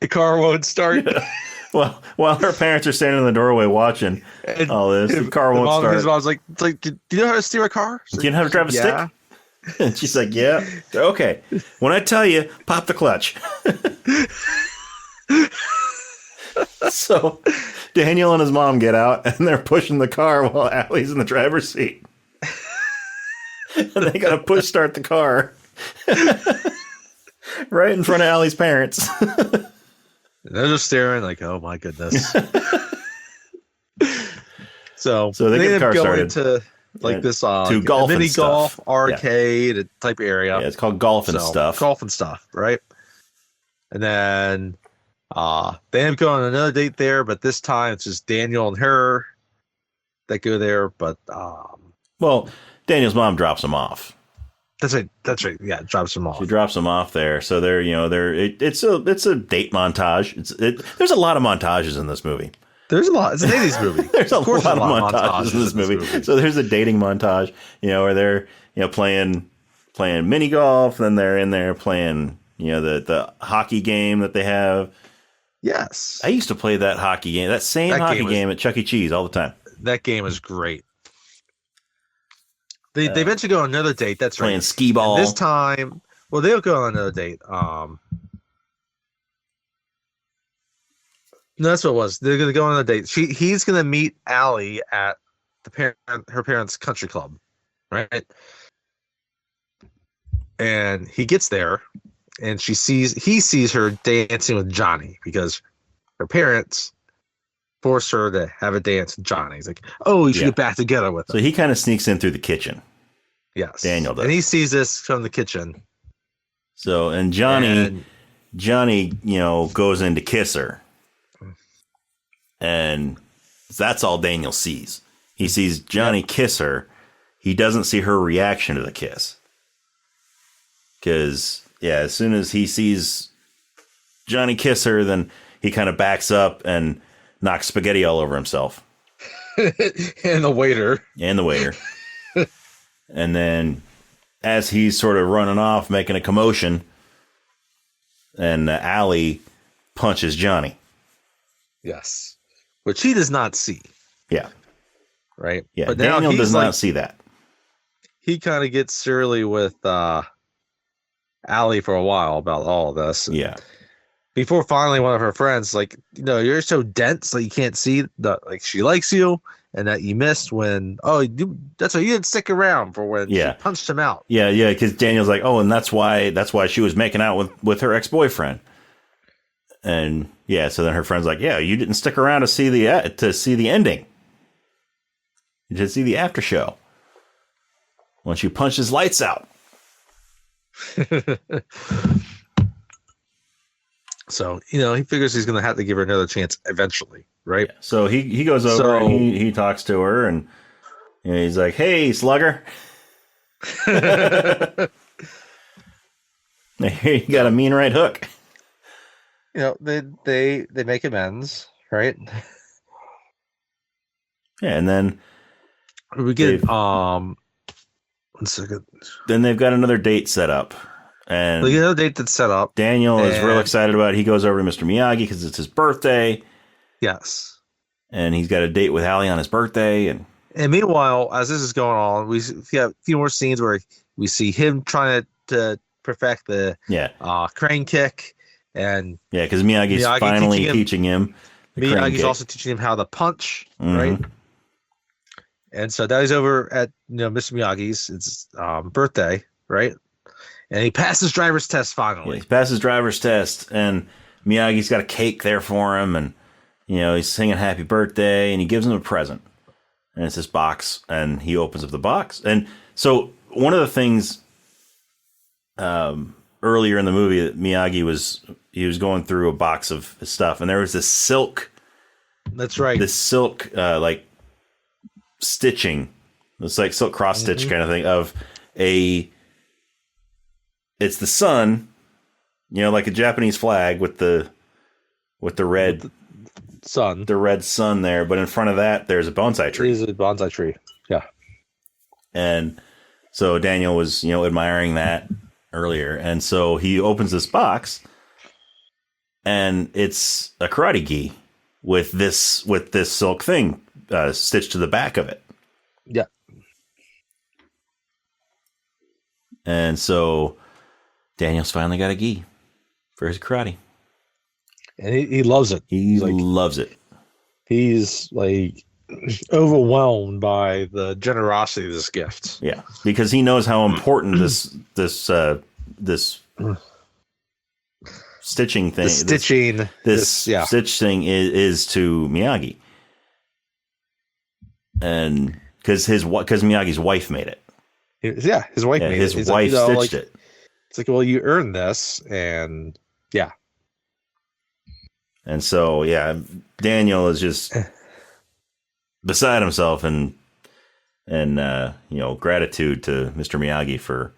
car won't start. Yeah. Well, while her parents are standing in the doorway watching all this, the car won't start. His mom's like, "Do you know how to steer a car? Do you know how to drive a stick?" And she's like, "Yeah." "Okay. When I tell you, pop the clutch." So Daniel and his mom get out, and they're pushing the car while Allie's in the driver's seat. And they got to push start the car right in front of Allie's parents. They're just staring like, "Oh my goodness." So they get the car started to this to golf mini and stuff. Golf arcade type area. Yeah, it's called golf and stuff. Golf and stuff, right? And then they end up going on another date there, but this time it's just Daniel and her that go there. But Daniel's mom drops him off. That's right. Yeah, drops him off. She drops him off there. So it's a date montage. There's a lot of montages in this movie. There's a lot. It's an 80s movie. There's a lot of montages in this movie. So there's a dating montage, where they're playing mini golf, and then they're in there playing the hockey game that they have. Yes. I used to play that hockey game, that hockey game at Chuck E. Cheese all the time. That game is great. They eventually go on another date. That's playing right. Skee ball. And this time, they'll go on another date. No, that's what it was. They're gonna go on a date. He's gonna meet Allie at her parents' country club, right? And he gets there, and he sees her dancing with Johnny because her parents forced her to have a dance with Johnny. He's like, "Oh, you should get back together with him." So he kind of sneaks in through the kitchen. Yes, Daniel does, and he sees this from the kitchen. So Johnny, goes in to kiss her, And that's all Daniel sees. He sees Johnny kiss her. He doesn't see her reaction to the kiss. Because, as soon as he sees Johnny kiss her, then he kind of backs up and knocks spaghetti all over himself. And the waiter. And then, as he's sort of running off, making a commotion, and Allie punches Johnny. Yes. Which he does not see. Yeah. Right? Yeah, but Daniel does not see that. He kind of gets surly with Allie for a while about all of this. Yeah. Before finally one of her friends, you're so dense that you can't see that she likes you, and that you missed when, that's why you didn't stick around for when she punched him out. Yeah, because Daniel's like, and that's why she was making out with her ex-boyfriend. And so then her friend's like, you didn't stick around to see the ending. You did see the after show. Once you punch his lights out. So, he figures he's going to have to give her another chance eventually, right? Yeah. So he goes over and he talks to her, and he's like, "Hey, slugger." You got a mean right hook. They make amends, right? Yeah, and then we get 1 second. Then they've got another date set up. And they get another date that's set up. Daniel is real excited about it. He goes over to Mr. Miyagi because it's his birthday. Yes. And he's got a date with Allie on his birthday. And meanwhile, as this is going on, we have a few more scenes where we see him trying to perfect the crane kick. And because Miyagi's finally teaching him. Miyagi's also teaching him how to punch, right? And so that is over at Mr. Miyagi's. It's birthday, right? And he passes driver's test finally. Yeah, he passes driver's test, and Miyagi's got a cake there for him, and he's singing happy birthday, and he gives him a present. And it's this box, and he opens up the box. And so one of the things earlier in the movie that Miyagi was going through a box of stuff, and there was this silk. That's right. This silk stitching. It's like silk cross stitch kind of thing of it's the sun, like a Japanese flag with the red sun. The red sun there, but in front of that there's a bonsai tree. It is a bonsai tree. Yeah. And so Daniel was, admiring that earlier. And so he opens this box, and it's a karate gi with this silk thing stitched to the back of it. Yeah. And so Daniel's finally got a gi for his karate. And he loves it. He loves it. He's overwhelmed by the generosity of this gift. Yeah, because he knows how important this stitching thing, stitch thing is to Miyagi, and because Miyagi's wife made it. His wife made it. His wife stitched it. It's like, well, you earned this, and yeah. And so, Daniel is just beside himself and gratitude to Mr. Miyagi for,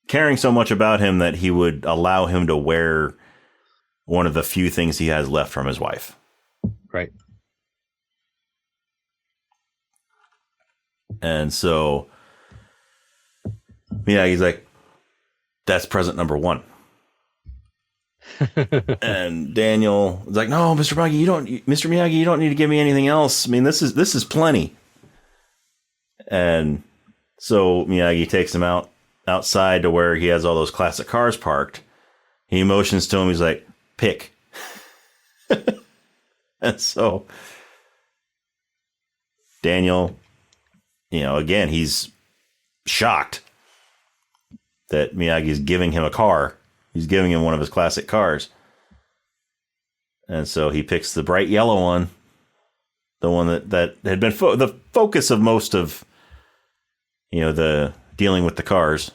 caring so much about him that he would allow him to wear one of the few things he has left from his wife. Right. And so Miyagi's like, that's present number one. And Daniel is like, no, Mr. Miyagi, you don't need to give me anything else. I mean, this is plenty. And so Miyagi takes him outside to where he has all those classic cars parked. He motions to him. He's like, pick. And so Daniel, again, he's shocked that Miyagi is giving him a car. He's giving him one of his classic cars. And so he picks the bright yellow one, the one that had been the focus of most of, the dealing with the cars.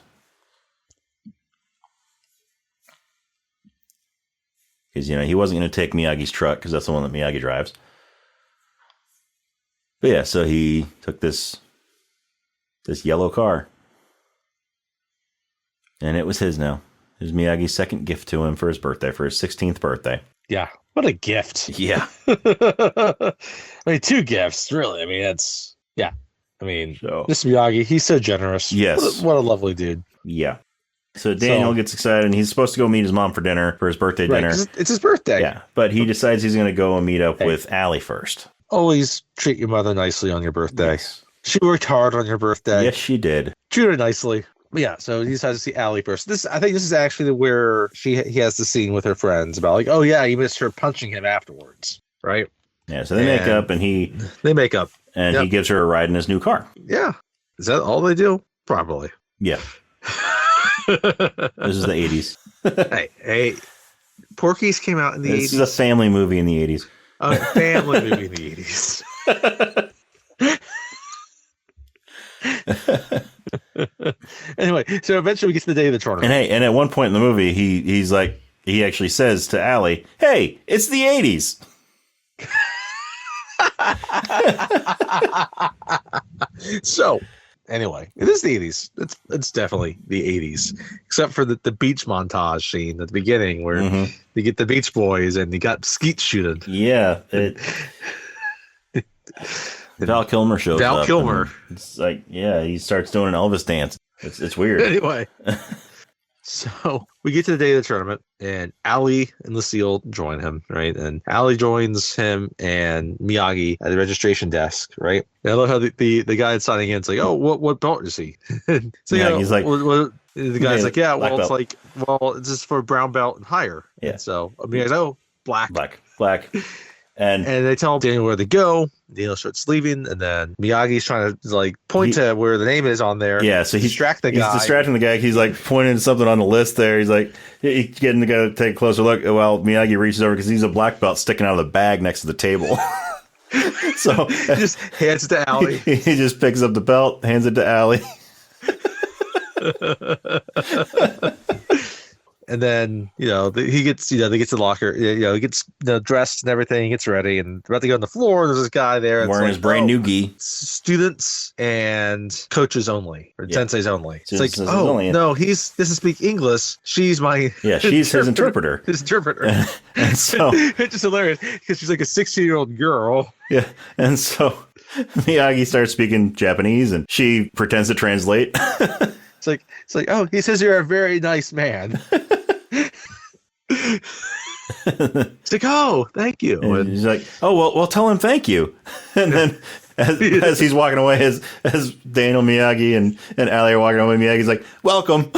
because he wasn't going to take Miyagi's truck because that's the one that Miyagi drives. But yeah, so he took this yellow car, and it was his now. It was Miyagi's second gift to him for his birthday, for his 16th birthday. Yeah, what a gift! Yeah, I mean, 2 gifts, really. I mean, that's yeah. I mean, this Miyagi, he's so generous. Yes, what a lovely dude. Yeah. So Daniel gets excited, and he's supposed to go meet his mom for dinner, for his birthday dinner. It's his birthday. Yeah, but he decides he's going to go and meet up with Allie first. Always treat your mother nicely on your birthday. Yes. She worked hard on your birthday. Yes, she did. Treat her nicely. But yeah, so he decides to see Allie first. I think this is actually where he has the scene with her friends about like, oh yeah, he missed her punching him afterwards, right? Yeah, so they make up, and he gives her a ride in his new car. Yeah, is that all they do? Probably. Yeah. This is the 80s. hey, Porky's came out in the 80s. This is a family movie in the 80s. A family movie in the 80s. Anyway, so eventually we get to the day of the tournament. And at one point in the movie, he actually says to Allie, "Hey, it's the 80s." So, anyway, it is the 80s. It's definitely the 80s, except for the beach montage scene at the beginning where you get the Beach Boys and you got skeet shooting. Yeah. Val Kilmer shows up. Val Kilmer. It's like, yeah, he starts doing an Elvis dance. It's weird. Anyway. So we get to the day of the tournament, and Allie and Lucille join him, right? And Allie joins him and Miyagi at the registration desk, right? And I love how the guy that's signing in, it's like, oh, what belt is he? So yeah, he's like, the guy's like, yeah, well, it's like, well, it's just for brown belt and higher. Yeah. And so Miyagi's, oh, black. And they tell Daniel where to go. Daniel starts leaving, and then Miyagi's trying to like point to where the name is on there. Yeah, so he's distracting the guy. He's distracting the guy. He's like pointing to something on the list there. He's like, he's getting the guy to take a closer look. While Miyagi reaches over because he's a black belt sticking out of the bag next to the table. So he just hands it to Allie. He just picks up the belt, hands it to Allie. And then, he gets, they get to the locker, he gets dressed and everything, he gets ready, and about to go on the floor. There's this guy there. Wearing his brand new gi. Students and coaches only, or senseis only. It's like, no, this is speak English. She's my... Yeah, she's his interpreter. His interpreter. And so... It's just hilarious, because she's like a 16-year-old girl. Yeah, and so Miyagi starts speaking Japanese, and she pretends to translate. It's like, oh, he says you're a very nice man. It's like, oh, thank you. And he's like, oh, well, tell him thank you. And then as he's walking away, as Daniel Miyagi and Allie are walking away, Miyagi's like, welcome.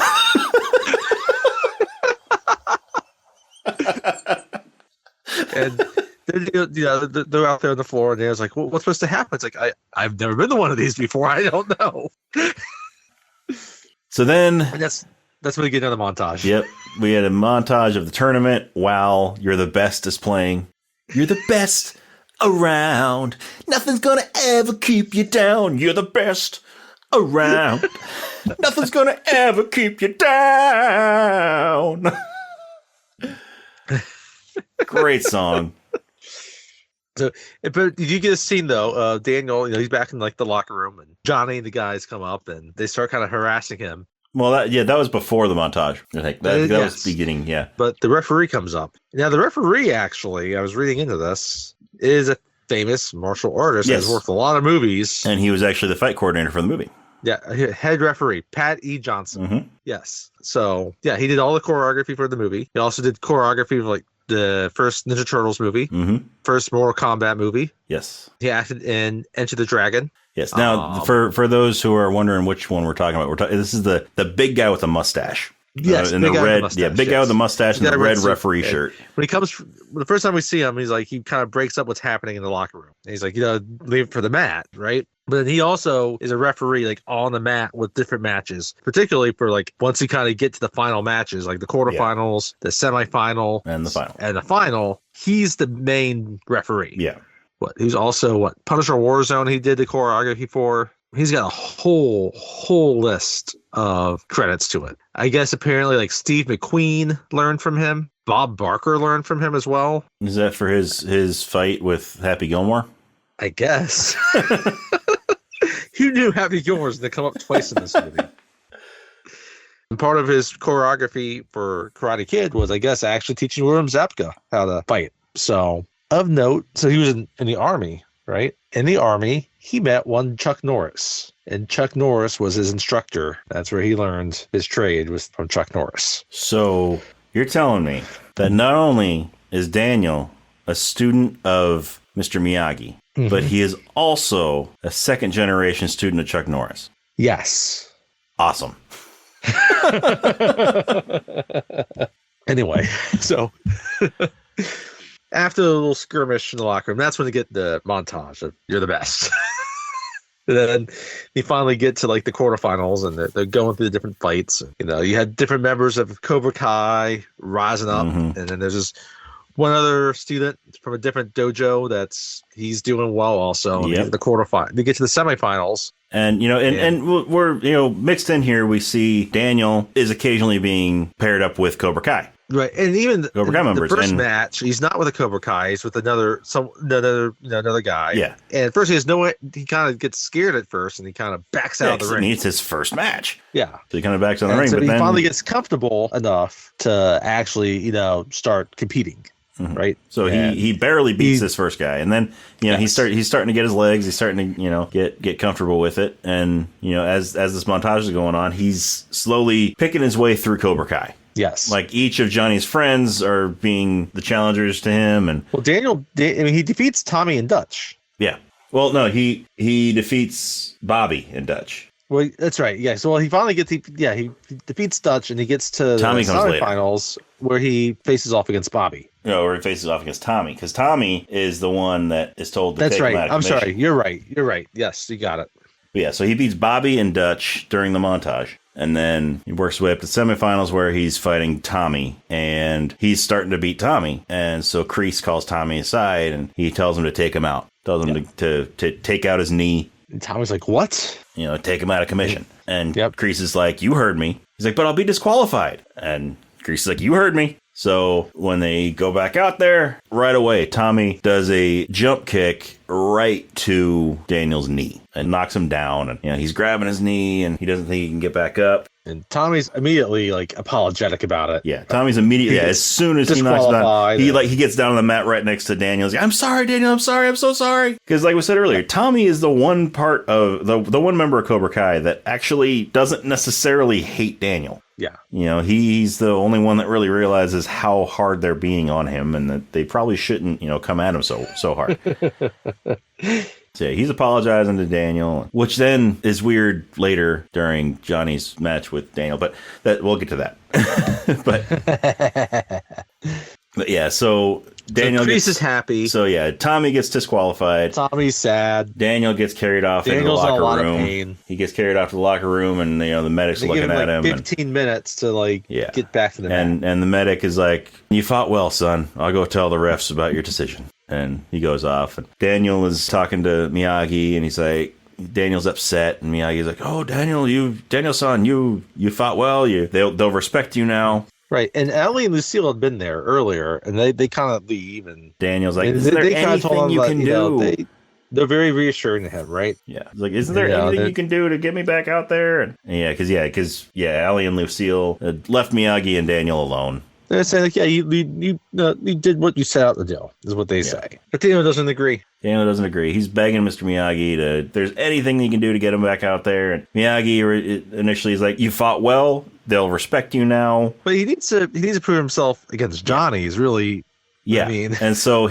And they're out there on the floor, and Daniel's like, well, what's supposed to happen? It's like, I've never been to one of these before. I don't know. So then... And that's when we get another montage. Yep. We had a montage of the tournament while You're the Best is playing. You're the best around. Nothing's gonna ever keep you down. You're the best around. Nothing's gonna ever keep you down. Great song. So, but did you get a scene though? Daniel, he's back in like the locker room, and Johnny and the guys come up and they start kind of harassing him. Well, that was before the montage. I think that was beginning. Yeah, but the referee comes up. Now, the referee actually, I was reading into this, is a famous martial artist. Yes. Has worked a lot of movies, and he was actually the fight coordinator for the movie. Yeah, head referee Pat E. Johnson. Mm-hmm. Yes, so yeah, he did all the choreography for the movie. He also did choreography for like the first Ninja Turtles movie, first Mortal Kombat movie. Yes. He acted in Enter the Dragon. Yes. Now, for those who are wondering which one we're talking about, this is the big guy with the mustache. Yes, and the red, big guy with the mustache and the red referee shirt. When he comes, the first time we see him, he's like, he kind of breaks up what's happening in the locker room. And he's like, leave it for the mat, right? But then he also is a referee, like on the mat with different matches, particularly for like once you kind of get to the final matches, like the quarterfinals, the semifinal, and the final. He's the main referee. Yeah. Who's also Punisher Warzone? He did the choreography for. He's got a whole list of credits to it. I guess apparently like Steve McQueen learned from him, Bob Barker learned from him as well. Is that for his fight with Happy Gilmore? I guess. Who knew Happy Gilmore was going to come up twice in this movie? And part of his choreography for Karate Kid was, I guess, actually teaching William Zabka how to fight. So, of note, so he was in the Army, right? In the Army, he met one Chuck Norris. And Chuck Norris was his instructor. That's where he learned his trade, was from Chuck Norris. So, you're telling me that not only is Daniel a student of Mr. Miyagi, but he is also a second-generation student of Chuck Norris. Yes. Awesome. Anyway, so after the little skirmish in the locker room, that's when they get the montage of "You're the best." And then you finally get to like the quarterfinals, and they're going through the different fights. You know, you had different members of Cobra Kai rising up, and then there's this one other student from a different dojo he's doing well also. And the quarterfinal, they get to the semifinals. And, and we're, mixed in here. We see Daniel is occasionally being paired up with Cobra Kai. Right. And even Cobra Kai members. The first match, he's not with a Cobra Kai. He's with another guy. Yeah. And at first he kind of gets scared at first, and he kind of backs out of the ring. It's his first match. Yeah. So he kind of backs out of the ring. So but he then finally gets comfortable enough to actually, start competing. Right. So he barely beats this first guy, and then he's starting to get his legs. He's starting to get comfortable with it, and as this montage is going on, he's slowly picking his way through Cobra Kai. Yes. Like each of Johnny's friends are being the challengers to him, and Daniel, he defeats Tommy and Dutch. Yeah. Well, no, he defeats Bobby and Dutch. Well, that's right. Yeah. So he finally gets he defeats Dutch, and he gets to Tommy the semifinals where he faces off against Bobby. Or he faces off against Tommy, because Tommy is the one that is told to take him out of commission. I'm sorry. You're right. Yes, you got it. But yeah, so he beats Bobby and Dutch during the montage. And then he works his way up to semifinals where he's fighting Tommy, and he's starting to beat Tommy. And so Kreese calls Tommy aside, and he tells him to take him out. Tells him to take out his knee. And Tommy's like, what? Take him out of commission. And Kreese is like, you heard me. He's like, but I'll be disqualified. And Kreese is like, you heard me. So when they go back out there, right away, Tommy does a jump kick right to Daniel's knee and knocks him down. And he's grabbing his knee, and he doesn't think he can get back up. And Tommy's immediately apologetic about it. Yeah, Tommy's immediately as soon as he knocks him down, he gets down on the mat right next to Daniel. He's like, I'm sorry, Daniel. I'm sorry. I'm so sorry. Because like we said earlier, Tommy is the one part of the one member of Cobra Kai that actually doesn't necessarily hate Daniel. Yeah. He's the only one that really realizes how hard they're being on him, and that they probably shouldn't, come at him so hard. So yeah, he's apologizing to Daniel, which then is weird later during Johnny's match with Daniel, but we'll get to that. but yeah, so Daniel is happy. So yeah, Tommy gets disqualified. Tommy's sad. Daniel gets carried off into the locker room. He gets carried off to the locker room, and the medic's looking at him. 15 minutes to get back to the mat. And the medic is like, "You fought well, son. I'll go tell the refs about your decision." And he goes off. And Daniel is talking to Miyagi, and he's like, Daniel's upset, and Miyagi's like, "Oh, Daniel-san, you fought well. They'll respect you now." Right, and Ellie and Lucille had been there earlier, and they kind of leave, and Daniel's like, "Is there anything you can do?" They're very reassuring to him, right? Yeah, he's like, "Isn't there anything you can do to get me back out there?" And because Ellie and Lucille had left Miyagi and Daniel alone. They're saying you did what you set out to do, is what they say. But Daniel doesn't agree. He's begging Mr. Miyagi if there's anything he can do to get him back out there. And Miyagi initially is like, "You fought well. They'll respect you now." But he needs to prove himself against Johnny. Is really, yeah. And so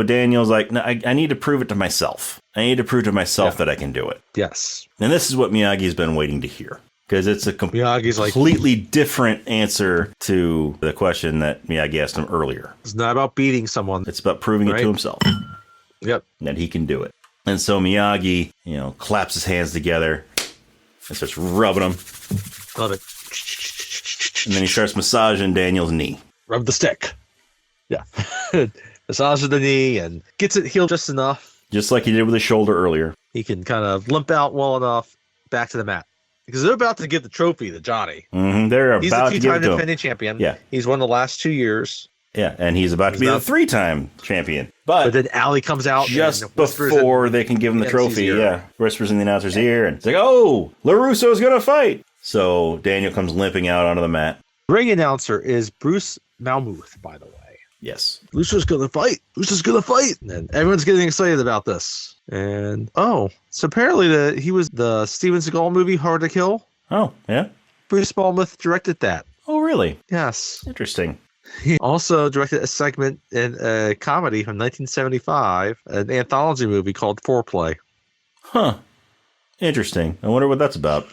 Daniel's like, "No, I need to prove it to myself. I need to prove to myself that I can do it." Yes. And this is what Miyagi's been waiting to hear. Because it's a completely different answer to the question that Miyagi asked him earlier. It's not about beating someone. It's about proving it to himself. Yep. That he can do it. And so Miyagi, claps his hands together and starts rubbing them. Love it. And then he starts massaging Daniel's knee. Rub the stick. Yeah. Massages the knee and gets it healed just enough. Just like he did with his shoulder earlier. He can kind of limp out well enough back to the mat. Because they're about to give the trophy to Johnny. Mm-hmm. He's the two-time defending champion. Yeah. He's won the last 2 years. Yeah, and he's about to be the 3-time champion. But then Allie comes out just before they can give him the trophy. Yeah, whispers in the announcer's ear, and it's like, "Oh, LaRusso's gonna fight." So Daniel comes limping out onto the mat. Ring announcer is Bruce Malmuth, by the way. Yes, Russo's gonna fight. Russo's gonna fight, and everyone's getting excited about this. And so apparently he was the Steven Seagal movie Hard to Kill. Oh, yeah. Bruce Malmuth directed that. Oh, really? Yes. Interesting. He also directed a segment in a comedy from 1975, an anthology movie called Foreplay. Huh. Interesting. I wonder what that's about.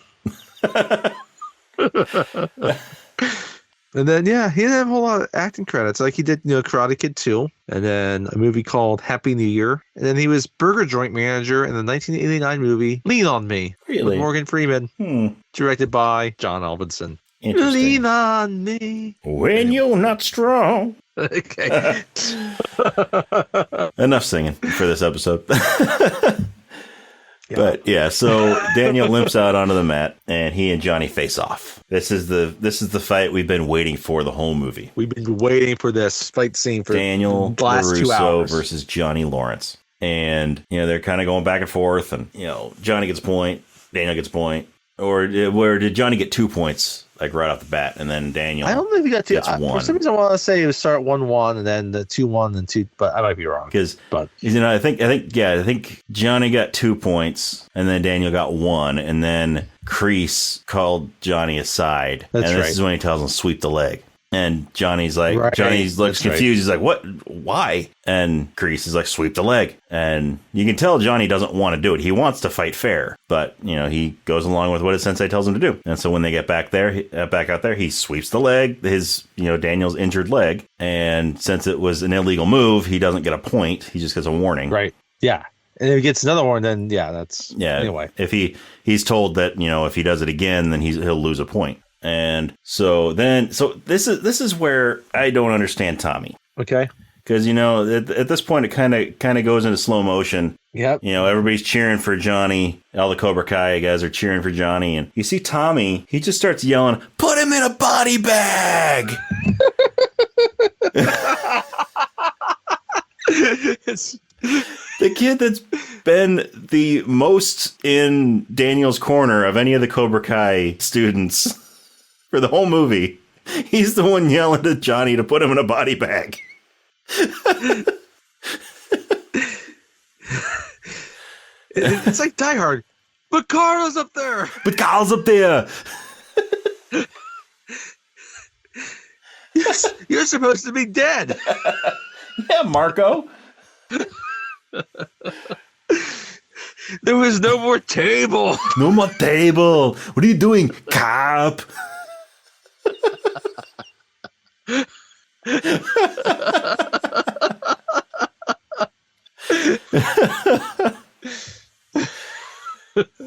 And then, he didn't have a whole lot of acting credits. Like, he did, Karate Kid 2, and then a movie called Happy New Year. And then he was burger joint manager in the 1989 movie Lean on Me. Really? With Morgan Freeman. Directed by John Alvinson. Interesting. Lean on me. When you're not strong. Okay. Enough singing for this episode. But yeah, so Daniel limps out onto the mat, and he and Johnny face off. This is the fight we've been waiting for the whole movie. We've been waiting for this fight scene for Daniel the last 2 hours. versus Johnny Lawrence, and they're kind of going back and forth, and Johnny gets a point, Daniel gets a point, or where did Johnny get 2 points? Like right off the bat, and then Daniel. I don't think he got 2. One. For some reason, I want to say it would start 1-1, and then the 2-1, and 2. But I might be wrong. But I think Johnny got 2 points, and then Daniel got 1, and then Kreese called Johnny aside, That's and right. this is when he tells him sweep the leg. And Johnny's like, Right. Johnny looks That's confused. right. He's like, what? Why? And Kreese is like, sweep the leg. And you can tell Johnny doesn't want to do it. He wants to fight fair, but he goes along with what his sensei tells him to do. And so when they get back out there, he sweeps the leg, Daniel's injured leg. And since it was an illegal move, he doesn't get a point. He just gets a warning. Right. Yeah. And if he gets another one, then anyway. If he's told that if he does it again, then he'll lose a point. And so this is where I don't understand Tommy. Okay. Because at this point it kind of goes into slow motion. Yep. Everybody's cheering for Johnny. All the Cobra Kai guys are cheering for Johnny, and you see Tommy. He just starts yelling, "Put him in a body bag!" The kid that's been the most in Daniel's corner of any of the Cobra Kai students for the whole movie. He's the one yelling at Johnny to put him in a body bag. It's like Die Hard. But Carl's up there. But Carl's up there. You're supposed to be dead. Yeah, Marco. There was no more table. No more table. What are you doing, cop?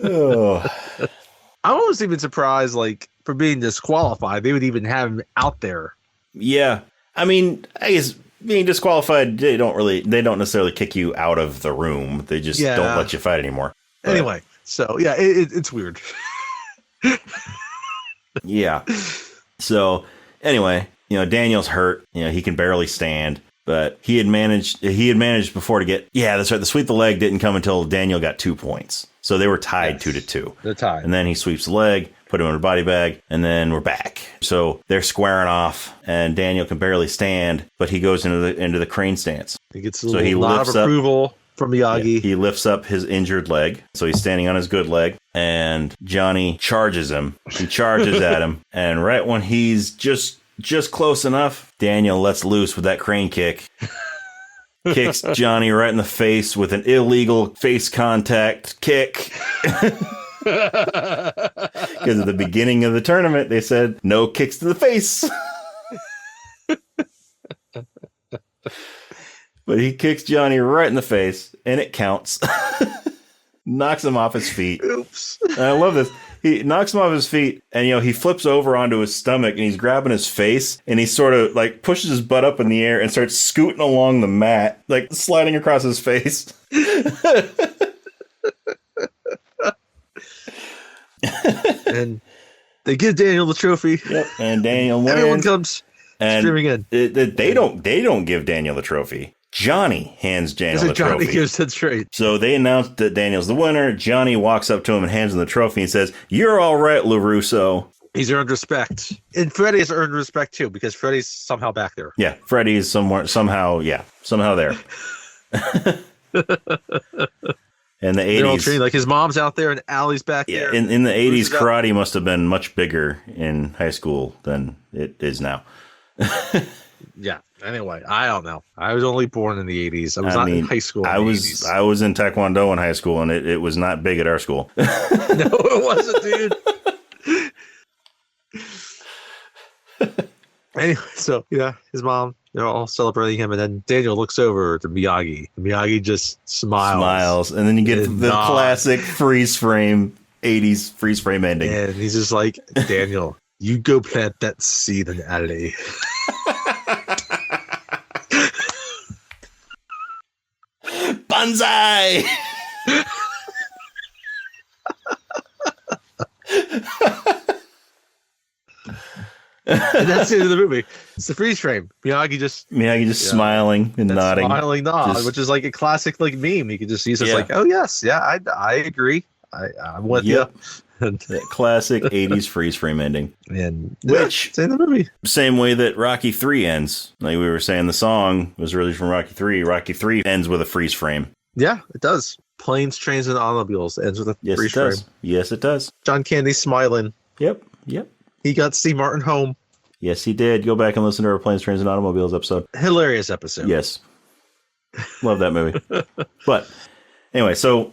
Oh. I was even surprised, for being disqualified, they would even have him out there. Yeah, I mean, I guess being disqualified, they don't necessarily kick you out of the room. They just don't let you fight anymore. But, anyway, so yeah, it's weird. Yeah. So anyway, Daniel's hurt. He can barely stand. But he had managed before to get, that's right. The sweep the leg didn't come until Daniel got 2 points. So they were tied 2-2. They're tied. And then he sweeps the leg, put him in a body bag, and then we're back. So they're squaring off, and Daniel can barely stand, but he goes into the crane stance. He gets a lot of approval from Miyagi. Yeah, he lifts up his injured leg. So he's standing on his good leg, and Johnny charges him. He charges at him, and right when he's just close enough, Daniel lets loose with that crane kick. Kicks Johnny right in the face with an illegal face contact kick. Because at the beginning of the tournament, they said no kicks to the face. But he kicks Johnny right in the face, and it counts. Knocks him off his feet. Oops. And I love this. He knocks him off his feet, and he flips over onto his stomach, and he's grabbing his face, and he sort of pushes his butt up in the air and starts scooting along the mat, sliding across his face. And they give Daniel the trophy. Yep. And Daniel wins. Everyone comes And Streaming in. They don't give Daniel the trophy. Johnny hands Daniel the trophy. Johnny gives it straight. So they announced that Daniel's the winner. Johnny walks up to him and hands him the trophy and says, "You're all right, LaRusso." He's earned respect. And Freddie has earned respect, too, because Freddie's somehow back there. Yeah, Freddie's somehow there. In the 80s. All trained, like his mom's out there and Allie's back there. In the 80s, karate must have been much bigger in high school than it is now. Yeah. Anyway, I don't know. I was only born in the 80s. I was not in high school. I was in Taekwondo in high school, and it was not big at our school. No, it wasn't, dude. Anyway, so yeah, his mom, they're all celebrating him, and then Daniel looks over to Miyagi. Miyagi just smiles, and then you get the classic freeze frame 80s freeze frame ending, and he's just like, Daniel, you go plant that seed in Alley. Banzai. And that's the end of the movie. It's the freeze frame. Miyagi just smiling and nodding. Smiling nod, which is like a classic like meme. You can just use it like, oh yes, yeah, I agree. I'm with you. Classic 80s freeze frame ending. And which it's in the movie. Same way that Rocky 3 ends. Like we were saying, the song was really from Rocky 3. Rocky 3 ends with a freeze frame. Yeah, it does. Planes, Trains, and Automobiles ends with a freeze frame. Yes, it does. John Candy smiling. Yep. He got Steve Martin home. Yes, he did. Go back and listen to our Planes, Trains, and Automobiles episode. Hilarious episode. Yes. Love that movie. But anyway, so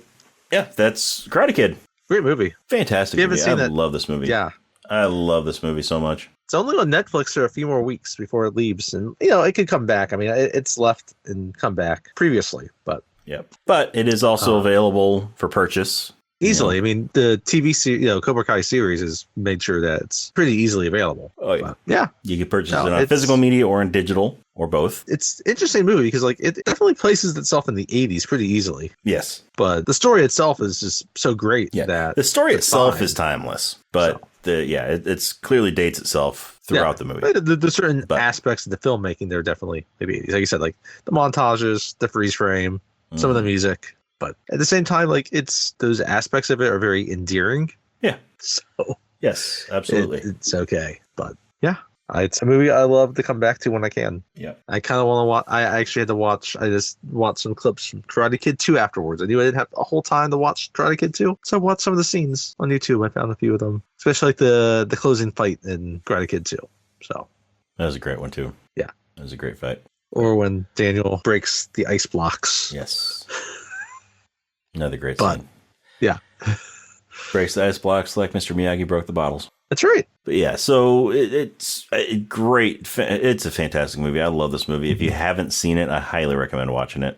yeah, that's Karate Kid. Great movie. Fantastic movie. I love this movie. Yeah. I love this movie so much. It's only on Netflix for a few more weeks before it leaves. And, it could come back. I mean, it's left and come back previously, but. Yep. But it is also available for purchase. Easily. I mean, the TV series, Cobra Kai series has made sure that it's pretty easily available. Oh, yeah. But, yeah. You can purchase it on physical media or in digital or both. It's an interesting movie because, it definitely places itself in the 80s pretty easily. Yes. But the story itself is just so great that... The story itself is timeless, but it's clearly dates itself throughout the movie. The certain aspects of the filmmaking, they're definitely, maybe, like you said, like the montages, the freeze frame, some of the music. But at the same time, it's those aspects of it are very endearing. Yeah. So yes, absolutely. It's okay. But yeah, it's a movie I love to come back to when I can. Yeah. I kind of want to watch. I actually had to watch. I just watched some clips from Karate Kid 2 afterwards. I knew I didn't have a whole time to watch Karate Kid 2, so I watched some of the scenes on YouTube. I found a few of them, especially like the closing fight in Karate Kid 2. So that was a great one too. Yeah, that was a great fight. Or when Daniel breaks the ice blocks. Yes. Another great scene. Yeah. Breaks the ice blocks like Mr. Miyagi broke the bottles. That's right. But yeah, so it's great. It's a fantastic movie. I love this movie. If you haven't seen it, I highly recommend watching it.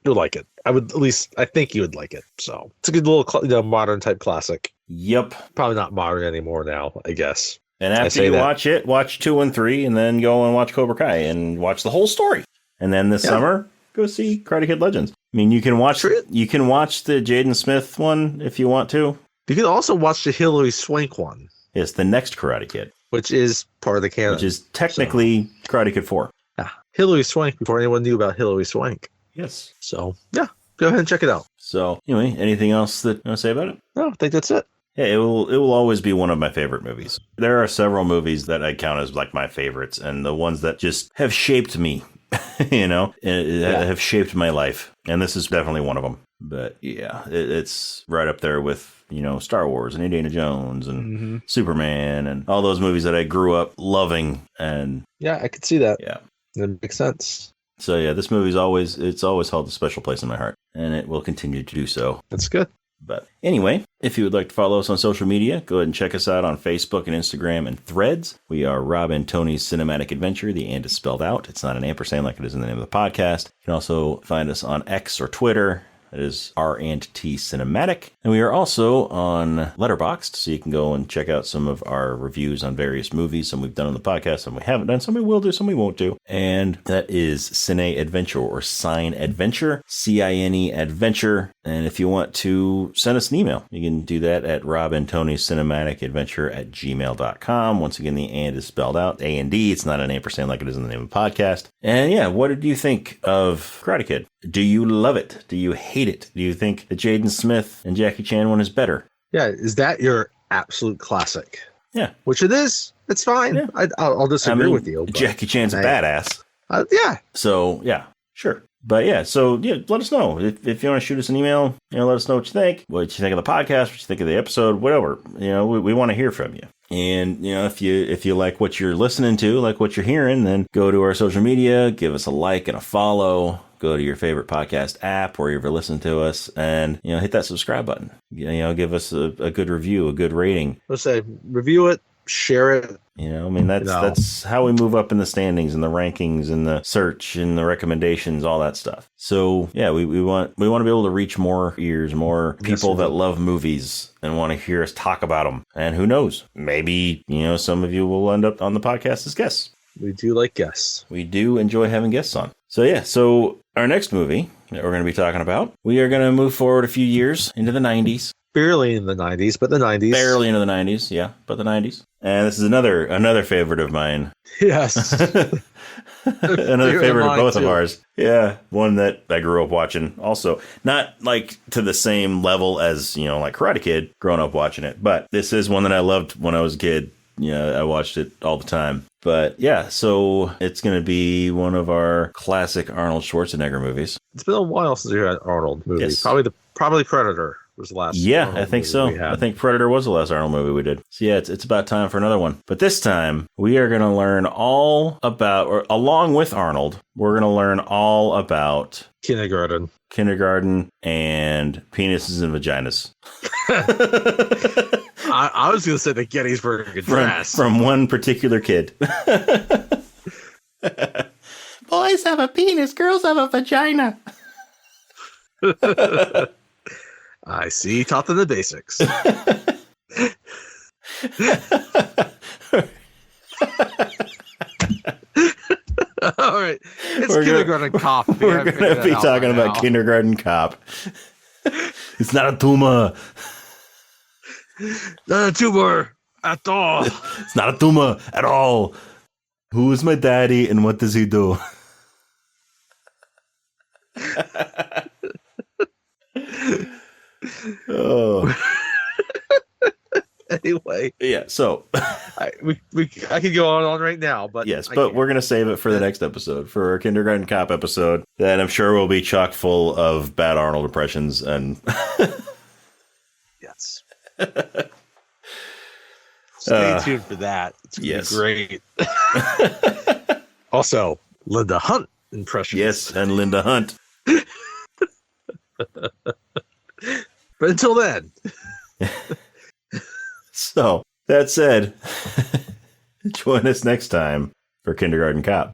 You'll like it. I think you would like it. So it's a good little modern type classic. Yep. Probably not modern anymore now, I guess. And after you watch it, watch 2 and 3, and then go and watch Cobra Kai and watch the whole story. And then this summer, go see Karate Kid Legends. I mean, you can watch the Jaden Smith one if you want to. You can also watch the Hilary Swank one. Yes, the next Karate Kid. Which is part of the canon. Which is technically Karate Kid 4. Yeah. Hilary Swank before anyone knew about Hilary Swank. Yes. So, yeah. Go ahead and check it out. So, anyway, anything else that you want to say about it? No, I think that's it. Yeah, it will always be one of my favorite movies. There are several movies that I count as my favorites, and the ones that just have shaped me. Have shaped my life, and this is definitely one of them. But yeah, it's right up there with Star Wars and Indiana Jones and Superman and all those movies that I grew up loving. And yeah, I could see that. Yeah, that makes sense. So yeah, this movie's always held a special place in my heart, and it will continue to do so. That's good. But anyway, if you would like to follow us on social media, go ahead and check us out on Facebook and Instagram and Threads. We are Rob and Tony's Cinematic Adventure. The and is spelled out. It's not an ampersand like it is in the name of the podcast. You can also find us on X or Twitter. It is R&T Cinematic. And we are also on Letterboxd, so you can go and check out some of our reviews on various movies. Some we've done on the podcast, some we haven't done, some we will do, some we won't do. And that is Cine Adventure or Cine Adventure, CINE Adventure. And if you want to send us an email, you can do that at robandtonycinematicadventure@gmail.com. Once again, the and is spelled out, A-N-D. It's not an ampersand like it is in the name of the podcast. And yeah, what did you think of Karate Kid? Do you love it? Do you hate it? Do you think that Jaden Smith and Jackie Chan one is better? Yeah, is that your absolute classic? Yeah. Which it is. It's fine. Yeah. I'll disagree with you. Jackie Chan's a badass. Yeah. So, yeah, sure. But yeah, so yeah, let us know. If you want to shoot us an email, let us know what you think of the podcast, what you think of the episode, whatever. We want to hear from you. And, if you like what you're listening to, like what you're hearing, then go to our social media, give us a like and a follow. Go to your favorite podcast app where you've ever listened to us and, hit that subscribe button. Give us a good review, a good rating. Let's say review it, share it. That's how we move up in the standings and the rankings and the search and the recommendations, all that stuff. So yeah, we want to be able to reach more ears, more people that love movies and want to hear us talk about them. And who knows, maybe, some of you will end up on the podcast as guests. We do like guests. We do enjoy having guests on. So yeah, so our next movie that we're going to be talking about, we are going to move forward a few years into the 90s. Barely in the 90s, but the 90s. Barely into the 90s, yeah, but the 90s. And this is another favorite of mine. Yes. Another favorite of both of ours. Yeah, one that I grew up watching also. Not like to the same level as, like Karate Kid, growing up watching it. But this is one that I loved when I was a kid. I watched it all the time. But yeah, so it's going to be one of our classic Arnold Schwarzenegger movies. It's been a while since we had an Arnold movie. Yes. Probably Predator was the last. Yeah, Arnold I think so. I think Predator was the last Arnold movie we did. So yeah, it's about time for another one. But this time, we are going to learn all about, or along with Arnold, we're going to learn all about kindergarten and penises and vaginas. I was going to say the Gettysburg Address. From one particular kid. Boys have a penis, girls have a vagina. I see. Taught them the basics. All right. It's Kindergarten Cop. We're going to be talking about Kindergarten Cop. It's not a tumor. Not a tumor at all. It's not a tumor at all. Who is my daddy and what does he do? Oh. Anyway. Yeah, so I could go on right now, but yes, but we're gonna save it for the next episode, for our Kindergarten Cop episode. That I'm sure will be chock full of bad Arnold impressions and yes. Stay tuned for that. It's gonna be great. Also, Linda Hunt impressions. Yes, and Linda Hunt. But until then. So, that said, join us next time for Kindergarten Cop.